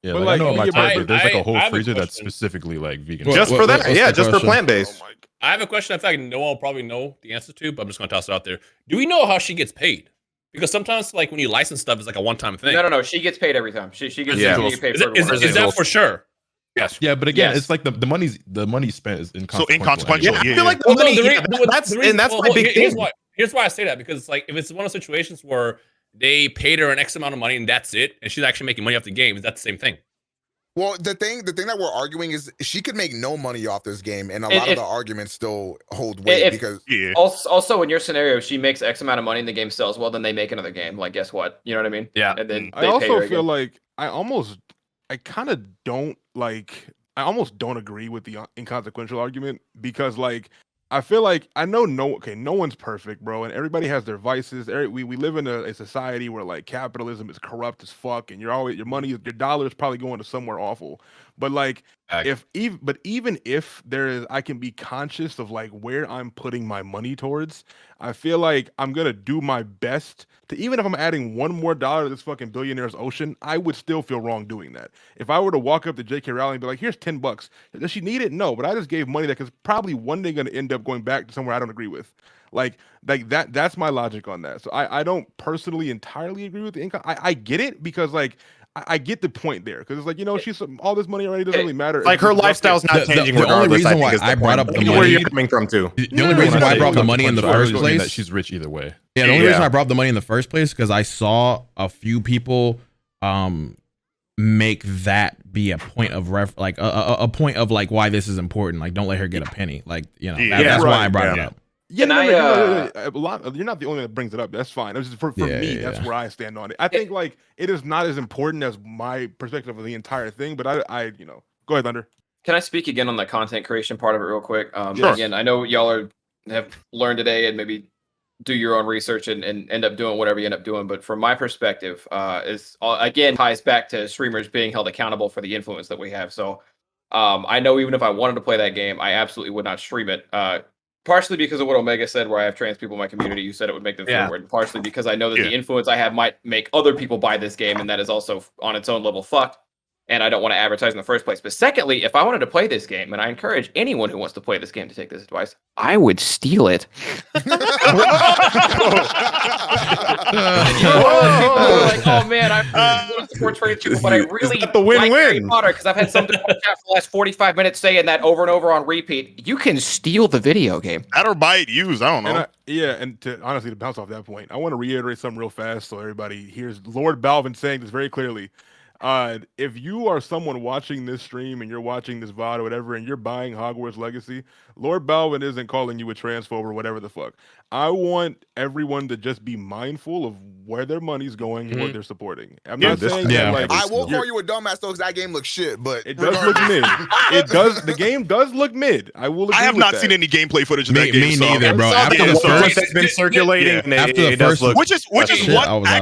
Yeah, But, like, I like, know at my yeah, but Target, there's like a whole I have a freezer that's question. specifically like vegan. What- Just what- for that, what's yeah, the just for question? plant based. I have a question. I feel like no one will probably know the answer to, but I'm just gonna toss it out there. Do we know how she gets paid? Because sometimes, like when you license stuff, it's like a one-time thing. No. She gets paid every time. She gets Yeah. paid for Is that for sure? Yes. Yeah, but again, Yes. it's like the money spent is inconsequential. So inconsequential. Yeah, I Yeah, feel like the Well, no, money, the re- yeah, the- that's the reason- and that's well, my big here's thing. here's why I say that, because it's like if it's one of those situations where they paid her an X amount of money and that's it, and she's actually making money off the game, is that the same thing? Well, the thing that we're arguing is she could make no money off this game, and a lot of the arguments still hold weight because also in your scenario, she makes X amount of money and the game sells well, then they make another game. Like, guess what? You know what I mean? Yeah. And then I they pay also her feel again. like I almost don't agree with the inconsequential argument, because like I feel like I know no one's perfect, bro, and everybody has their vices. We live in a society where like capitalism is corrupt as fuck, and your money, your dollar is probably going to somewhere awful. But like even if there is, I can be conscious of like where I'm putting my money towards. I feel like I'm gonna do my best to, even if I'm adding one more dollar to this fucking billionaire's ocean, I would still feel wrong doing that. If I were to walk up to J.K. Rowling and be like, "Here's $10, does she need it?" No, but I just gave money that is probably one day gonna end up going back to somewhere I don't agree with. Like that. That's my logic on that. So I don't personally entirely agree with the income. I get it, because like I get the point there, because it's like, she's all this money already doesn't really matter. Like her lifestyle's not changing. The only regardless, reason think, why is the I brought point. up the Where money, you're coming from too. the only reason why I brought up the money in the first that place, she's rich either way. yeah, the only reason I brought up the money in the first place, because I saw a few people make that be a point of a point of like why this is important. Like, don't let her get a penny. Like, that's why I brought it up. Yeah, Can you're not the only one that brings it up. That's fine. It's just for me, that's where I stand on it. I think like it is not as important as my perspective of the entire thing, but I go ahead, Thunder. Can I speak again on the content creation part of it real quick? Sure. Again, I know y'all have learned today and maybe do your own research and end up doing whatever you end up doing. But from my perspective, is again ties back to streamers being held accountable for the influence that we have. So I know even if I wanted to play that game, I absolutely would not stream it. Partially because of what Omega said, where I have trans people in my community who said it would make them feel weird. Partially because I know that the influence I have might make other people buy this game, and that is also on its own level fucked. And I don't want to advertise in the first place. But secondly, if I wanted to play this game, and I encourage anyone who wants to play this game to take this advice, I would steal it. Like, oh man, I want to support trans people, but I really the win-win. like Harry Potter, because I've had something on chat for the last 45 minutes saying that over and over on repeat. You can steal the video game. That or buy it used. I don't know. And honestly, to bounce off that point, I want to reiterate something real fast so everybody hears Lord Balvin saying this very clearly. If you are someone watching this stream and you're watching this VOD or whatever, and you're buying Hogwarts Legacy, Lord Balvin isn't calling you a transphobe or whatever the fuck. I want everyone to just be mindful of where their money's going and what they're supporting. I'm not saying that, like, I will call you a dumbass though, because that game looks shit, but it does look mid. The game does look mid. I will agree I have with not that. seen any gameplay footage of that game. Me neither, bro. After the first first, that's been circulating, after the first, which is what actually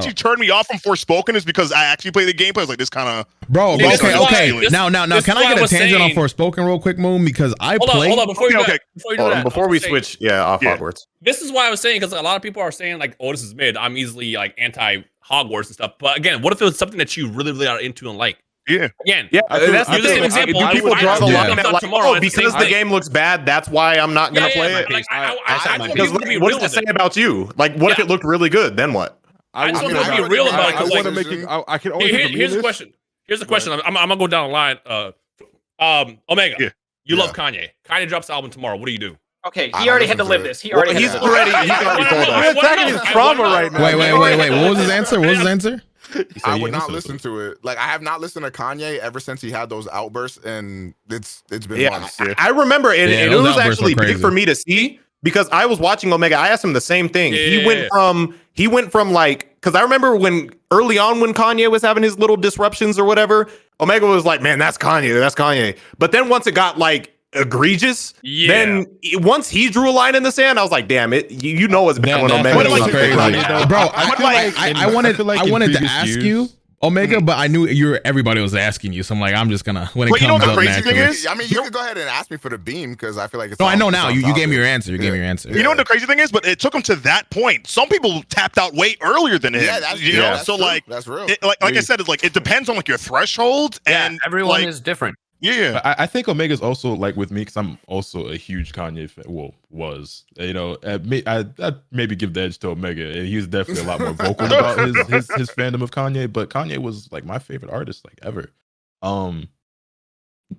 out. turned me off from Forspoken, is because I actually played the gameplay. I was like, this kind of bro. This is Okay. why- Now, this can is I why get a was tangent on saying- Forspoken real quick, Moon? Because I Hold played. on. Before you do that, Before we saying- switch, off Hogwarts. This is why I was saying, because a lot of people are saying like, "Oh, this is mid." I'm easily like anti Hogwarts and stuff. But again, what if it was something that you really are into and like? Yeah. Again, That's the same example. Do people draw the line at like, oh, because the game looks bad, that's why I'm not gonna play it? Because what does it say about you? Like, what if it looked really good? Then what? I just want to be real about it. I want to make it. I can only. Here's the question. Here's the question. I'm gonna go down the line. Omega, you love Kanye. Kanye drops the album tomorrow. What do you do? Okay, he already had to live this. He's already told us. We're attacking his trauma right now. Wait. What was his answer? I would not listen to it. Like, I have not listened to Kanye ever since he had those outbursts, and it's been months. I remember it. Yeah, It those was outbursts actually were big crazy. for me to see, because I was watching Omega. I asked him the same thing. He went from like, because I remember when early on when Kanye was having his little disruptions or whatever, Omega was like, man, that's Kanye. But then once it got like egregious, Yeah. then once he drew a line in the sand, I was like, damn it, you know it's bad when Omega was was crazy. Bro, I wanted to previous ask years- you, Omega, but I knew everybody was asking you, so I'm like, I'm just gonna when it But you know comes what the up crazy thing naturally. is? I mean, you could go ahead and ask me for the beam because I feel like it's. No, on- I know it's now. on You gave me topic. your answer. You gave me your answer. You know what the crazy thing is? But it took him to that point. Some people tapped out way earlier than him. Yeah, that's you true. know. That's So true. like, That's real. like I said, it's like it depends on like your threshold and everyone like, is different. Yeah. But I think Omega's also like with me because I'm also a huge Kanye fan. Well, was I maybe give the edge to Omega, and he was definitely a lot more vocal about his fandom of Kanye. But Kanye was like my favorite artist like ever,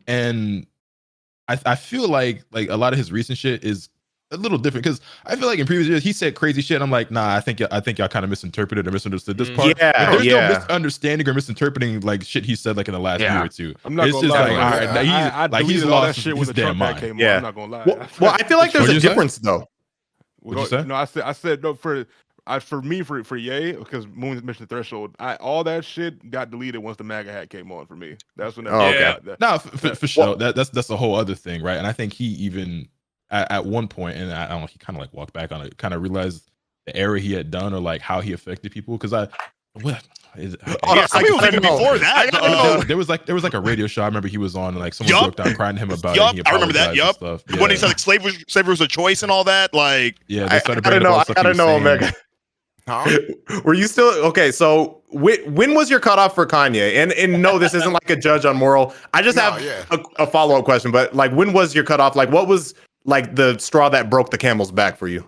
and I feel like a lot of his recent shit is a little different because I feel like in previous years he said crazy shit. I'm like, nah, I think y'all kind of misinterpreted or misunderstood this part. Yeah, There's no misunderstanding or misinterpreting like shit he said like in the last year or two. I'm not it's gonna just lie. like, all right, he's deleted all that lost shit his when the damn Trump ad mind. came on. Yeah. I'm not gonna lie. Well, I feel like there's a difference though. What'd you say? No, I said no for me for Ye because Moon mentioned Threshold. All that shit got deleted once the MAGA hat came on for me. That's when. No, for sure. That's a whole other thing, right? And I think he even at one point, and I don't know, he kind of like walked back on it, kind of realized the error he had done or like how he affected people. Because some people even before that. There was like a radio show. I remember he was on, and like someone broke down crying to him about it. And he I remember that. apologized and stuff. When he said like slavery was a choice and all that. Like, yeah, they started I bringing up all the stuff he was saying. Omega. Huh? Were you still okay? So when was your cutoff for Kanye? And no, this isn't like a judge on moral. I just have a follow up question. But like, when was your cutoff? Like, what was like the straw that broke the camel's back for you?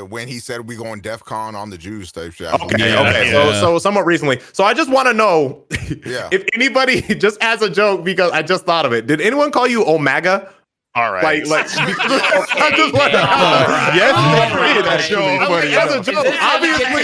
When he said we going DEFCON on the Jews type shit. Okay. So somewhat recently. So I just want to know if anybody, just as a joke, because I just thought of it. Did anyone call you Omega? All right. Like I just want to yes, That's show. As a joke. Obviously,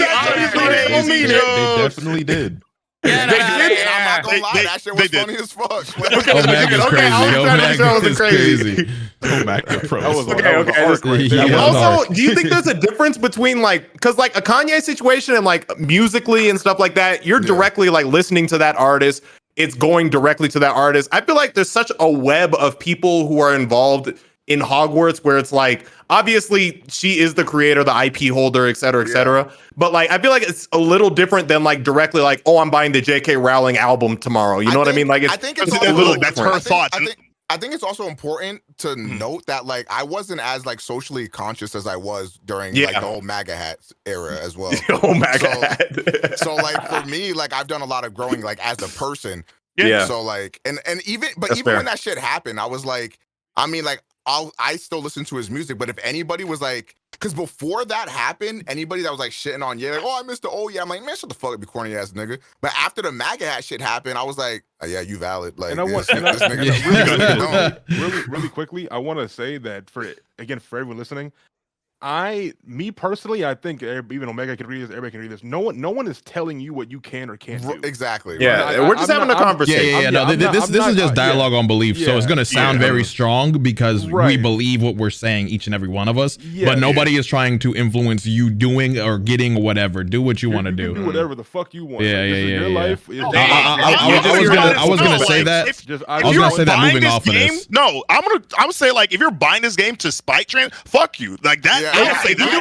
they don't mean it. They definitely did. I'm not gonna lie, that shit was funny as fuck. Omega's crazy. Omega's crazy. Omega Pro. Okay. Also, do you think there's a difference between like, because like a Kanye situation and like musically and stuff like that, you're directly like listening to that artist. It's going directly to that artist. I feel like there's such a web of people who are involved in Hogwarts where it's like, obviously she is the creator, the IP holder, et cetera, et cetera. But like, I feel like it's a little different than like directly like, oh, I'm buying the J.K. Rowling album tomorrow. You know what I mean? Like, I think it's a little that's her thought. I think it's also important to note that like I wasn't as like socially conscious as I was during like the whole MAGA hat era as well. So like for me, like I've done a lot of growing like as a person. Yeah. So like and even That's even fair. when that shit happened, I was like, I mean like I still listen to his music, but if anybody was like, because before that happened, anybody that was like shitting on like, oh, I missed the I'm like, man, shut the fuck up, you corny ass nigga. But after the MAGA hat shit happened, I was like, oh, yeah, you valid. Like, and I want this nigga really quickly, I want to say that for everyone listening, me personally, I think even Omega can read this, everybody can read this. No one is telling you what you can or can't do. Exactly. Yeah, we're just having a conversation. This is just dialogue on belief, so it's gonna sound very strong because we believe what we're saying, each and every one of us. But nobody is trying to influence you doing or getting whatever. Do what you want to do. Do whatever the fuck you want. Your life. I was gonna say that. I was gonna say that moving off of this. No, I would say like if you're buying this game to spite trans, fuck you. Like that. I would say that. I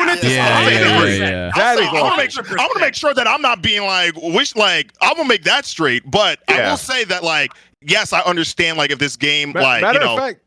want to make sure that I'm not being like, I'm gonna make that straight. But I will say that, like, yes, I understand, like, if this game, matter of fact,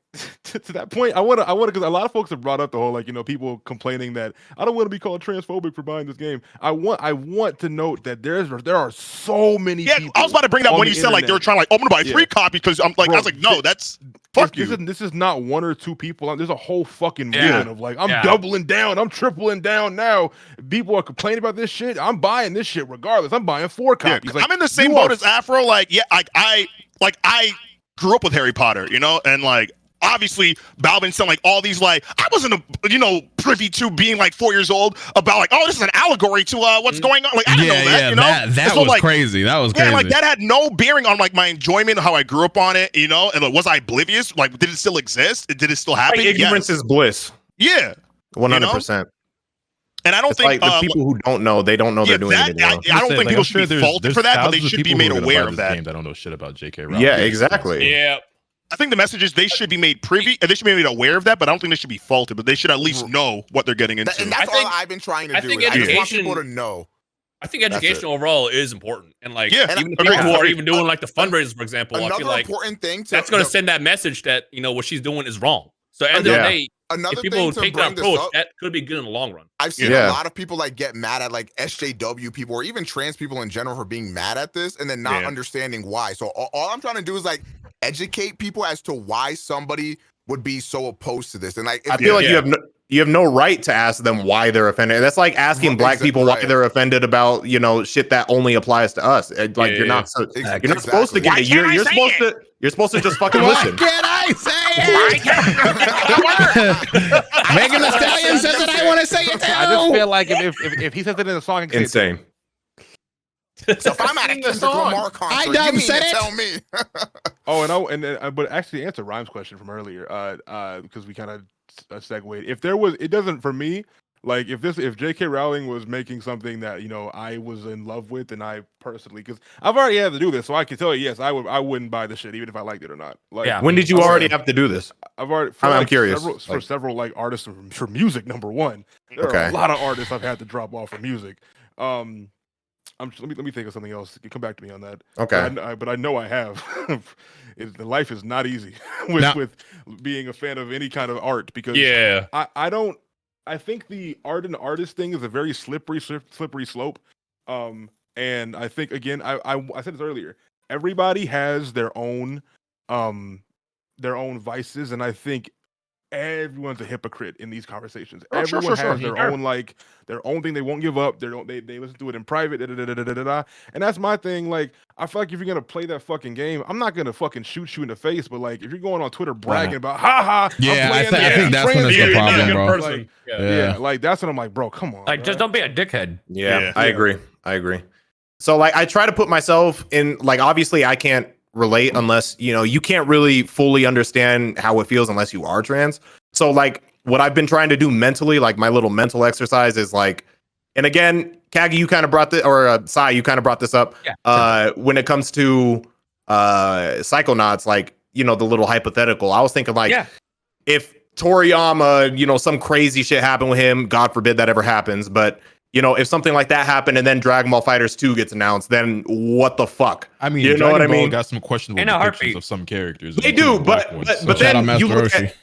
to that point, I want to, because a lot of folks have brought up the whole, like, people complaining that I don't want to be called transphobic for buying this game. I want to note that there are so many people. I was about to bring that when you said, like, they were trying to, like, I'm gonna buy 3 copies because I'm like, I was like, no, that's fuck you. This is not 1 or 2 people. There's a whole fucking movement of like, I'm doubling down, I'm tripling down now. People are complaining about this shit. I'm buying this shit regardless. I'm buying 4 copies. Like, I'm in the same boat as Afro. Like, I grew up with Harry Potter, and like. Obviously, Balvin said like all these like I wasn't privy to being like 4 years old about like, oh, this is an allegory to what's going on. Like I didn't know that. That was crazy. That was crazy. Like that had no bearing on like my enjoyment, how I grew up on it. And like, was I oblivious? Like, did it still exist? Did it still happen? Ignorance is bliss. Yeah, 100%. And I don't think like the people who don't know, they don't know they're doing it. I don't think people should be faulted for that, but they should be made aware of that. Game that don't know shit about J.K. Rowling. Yeah, exactly. Yeah. I think the message is they should be made privy, and they should be made aware of that. But I don't think they should be faulted. But they should at least know what they're getting into. And that's all I've been trying to do. I just want people to know. I think education overall is important, and like Yeah, even the people who are even doing like the fundraisers, for example, I feel Another like important thing that's going to send that message that what she's doing is wrong. So at the end of the day, if people take that approach, that could be good in the long run. I've seen a lot of people like get mad at like SJW people or even trans people in general for being mad at this and then not understanding why. So all I'm trying to do is like educate people as to why somebody would be so opposed to this. And like, I feel like you have no right to ask them why they're offended. That's like asking black people why they're offended about shit that only applies to us. Like you're not supposed to get it. You're supposed to just fucking listen. Why can't I say it? Megan Thee Stallion says that I want to say it too. I just feel like if he says it in a song, insane. So if I'm at a Kendrick Lamar concert, you need to tell me. But actually, to answer Rhyme's question from earlier, because we kind of segued. If there was, it doesn't for me. Like if J.K. Rowling was making something that I was in love with, and I personally, because I've already had to do this, so I can tell you, yes, I wouldn't buy the shit even if I liked it or not. Like, when did you already have to do this? I've already. I'm curious. Several like artists for music. Number one, there are a lot of artists I've had to drop off for music. Let me think of something else. You can come back to me on that. Okay. But I know I have. The life is not easy with being a fan of any kind of art because I think the art and artist thing is a very slippery slope. And I think again, I said this earlier. Everybody has their own vices, and I think everyone's a hypocrite in these conversations. Everyone has their own their own thing they won't give up. They listen to it in private. And that's my thing. Like, I feel like if you're gonna play that fucking game, I'm not gonna fucking shoot you in the face. But like, if you're going on Twitter bragging about, I think that's when it's the problem, bro. Like that's when I'm like, bro, come on. Like, just don't be a dickhead. Yeah, I agree. So like, I try to put myself in. Like, obviously, I can't relate unless you can't really fully understand how it feels unless you are trans. So like, what I've been trying to do mentally, like my little mental exercise is like, and again, Kagi, you kind of brought this, or Sai, you kind of brought this up. When it comes to Psychonauts, like the little hypothetical, I was thinking like, if Toriyama, some crazy shit happened with him, God forbid that ever happens, but if something like that happened and then Dragon Ball FighterZ 2 gets announced, then what the fuck? I mean, you know what I mean? Got some questionable depictions of some characters. They do, but then you look at,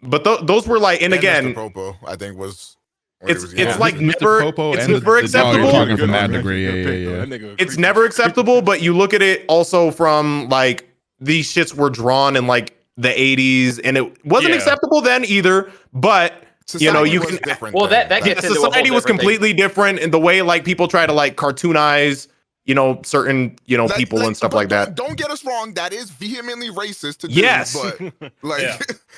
but those were like, and again, Mr. Popo, I think was. It's like never acceptable. Talking from that degree, It's never acceptable, but you look at it also from like these shits were drawn in like the 80s, and it wasn't acceptable then either, but. Society you was can different. Well, that gets into society was completely different in the way like people try to like cartoonize, certain people and stuff like that. Don't get us wrong. That is vehemently racist to do. Yes, but like,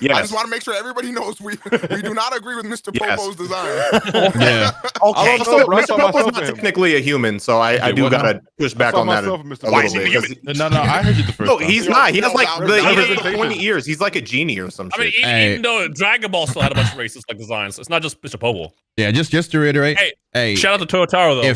I just want to make sure everybody knows we do not agree with Mr. Popo's design. Okay. Also, Mr. Popo's not technically a human, so I do gotta push back on that a little bit. No, I heard you the first time. No, he's not. He has like the 20 years. He's like a genie or some shit. Even though Dragon Ball still had a bunch of racist like designs, so it's not just Mr. Popo. Yeah, just to reiterate. Hey, shout out to Totaro though.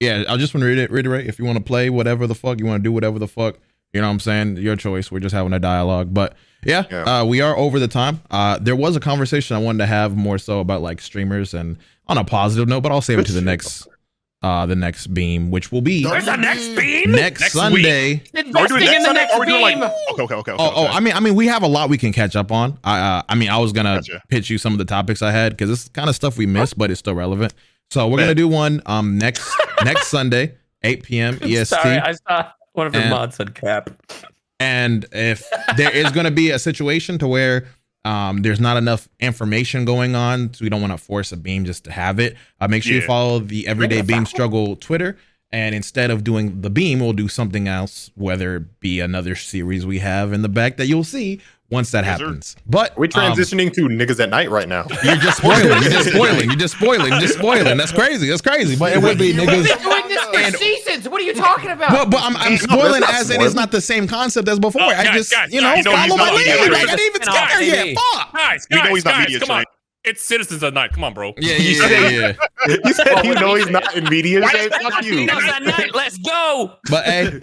I just want to reiterate, if you want to play whatever the fuck, you want to do whatever the fuck, you know what I'm saying? Your choice. We're just having a dialogue. But we are over the time. There was a conversation I wanted to have more so about like streamers and on a positive note, but I'll save it to the next beam, which will be there's a next beam next Sunday. Investing in the next beam. Okay. I mean, we have a lot we can catch up on. I was gonna pitch you some of the topics I had because it's kind of stuff we missed, but it's still relevant. So we're gonna do one next Sunday, 8 p.m. EST. Sorry, I saw one of your mods said cap. And if there is gonna be a situation to where there's not enough information going on, so we don't want to force a beam just to have it. Make sure you follow the Everyday Beam Struggle Twitter. And instead of doing the beam, we'll do something else, whether it be another series we have in the back that you'll see once that happens. But we're transitioning to niggas at night right now. You're just spoiling. You're just spoiling. That's crazy. But it would be niggas. We've been doing this for seasons. What are you talking about? But I'm spoiling as in it's not the same concept as before. I just follow my lead. I didn't even get there yet. Fuck. Guys, come on. It's Citizens at Night. Come on, bro. Yeah. You said he's not in media. Fuck you. At night. Let's go. But hey,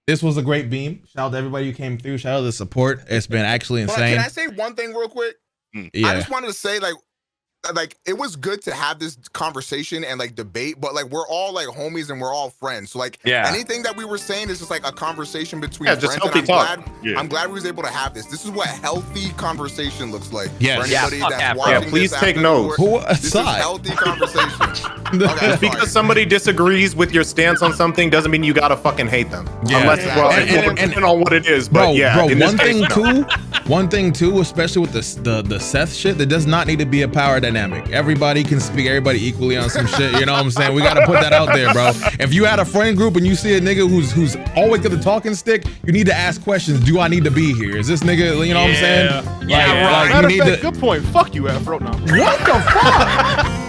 This was a great beam. Shout out to everybody who came through. Shout out to the support. It's been actually insane. Can I say one thing real quick? Yeah. I just wanted to say, like it was good to have this conversation and like debate, but like we're all like homies and we're all friends. So like anything that we were saying is just like a conversation between friends. Just healthy talk. I'm glad we was able to have this. This is what healthy conversation looks like. Yes. For anybody that's watching please this take after notes. This is healthy conversation. Just because somebody disagrees with your stance on something doesn't mean you gotta fucking hate them. Yeah. Unless, depending on what it is. But one thing too, especially with the Seth shit, there does not need to be a power dynamic. Everybody can speak everybody equally on some shit. You know what I'm saying? We gotta put that out there, bro. If you had a friend group and you see a nigga who's always got the talking stick, you need to ask questions. Do I need to be here? Is this nigga? You know what I'm saying? Yeah, right. Good point. Fuck you, Afro. No. What the fuck?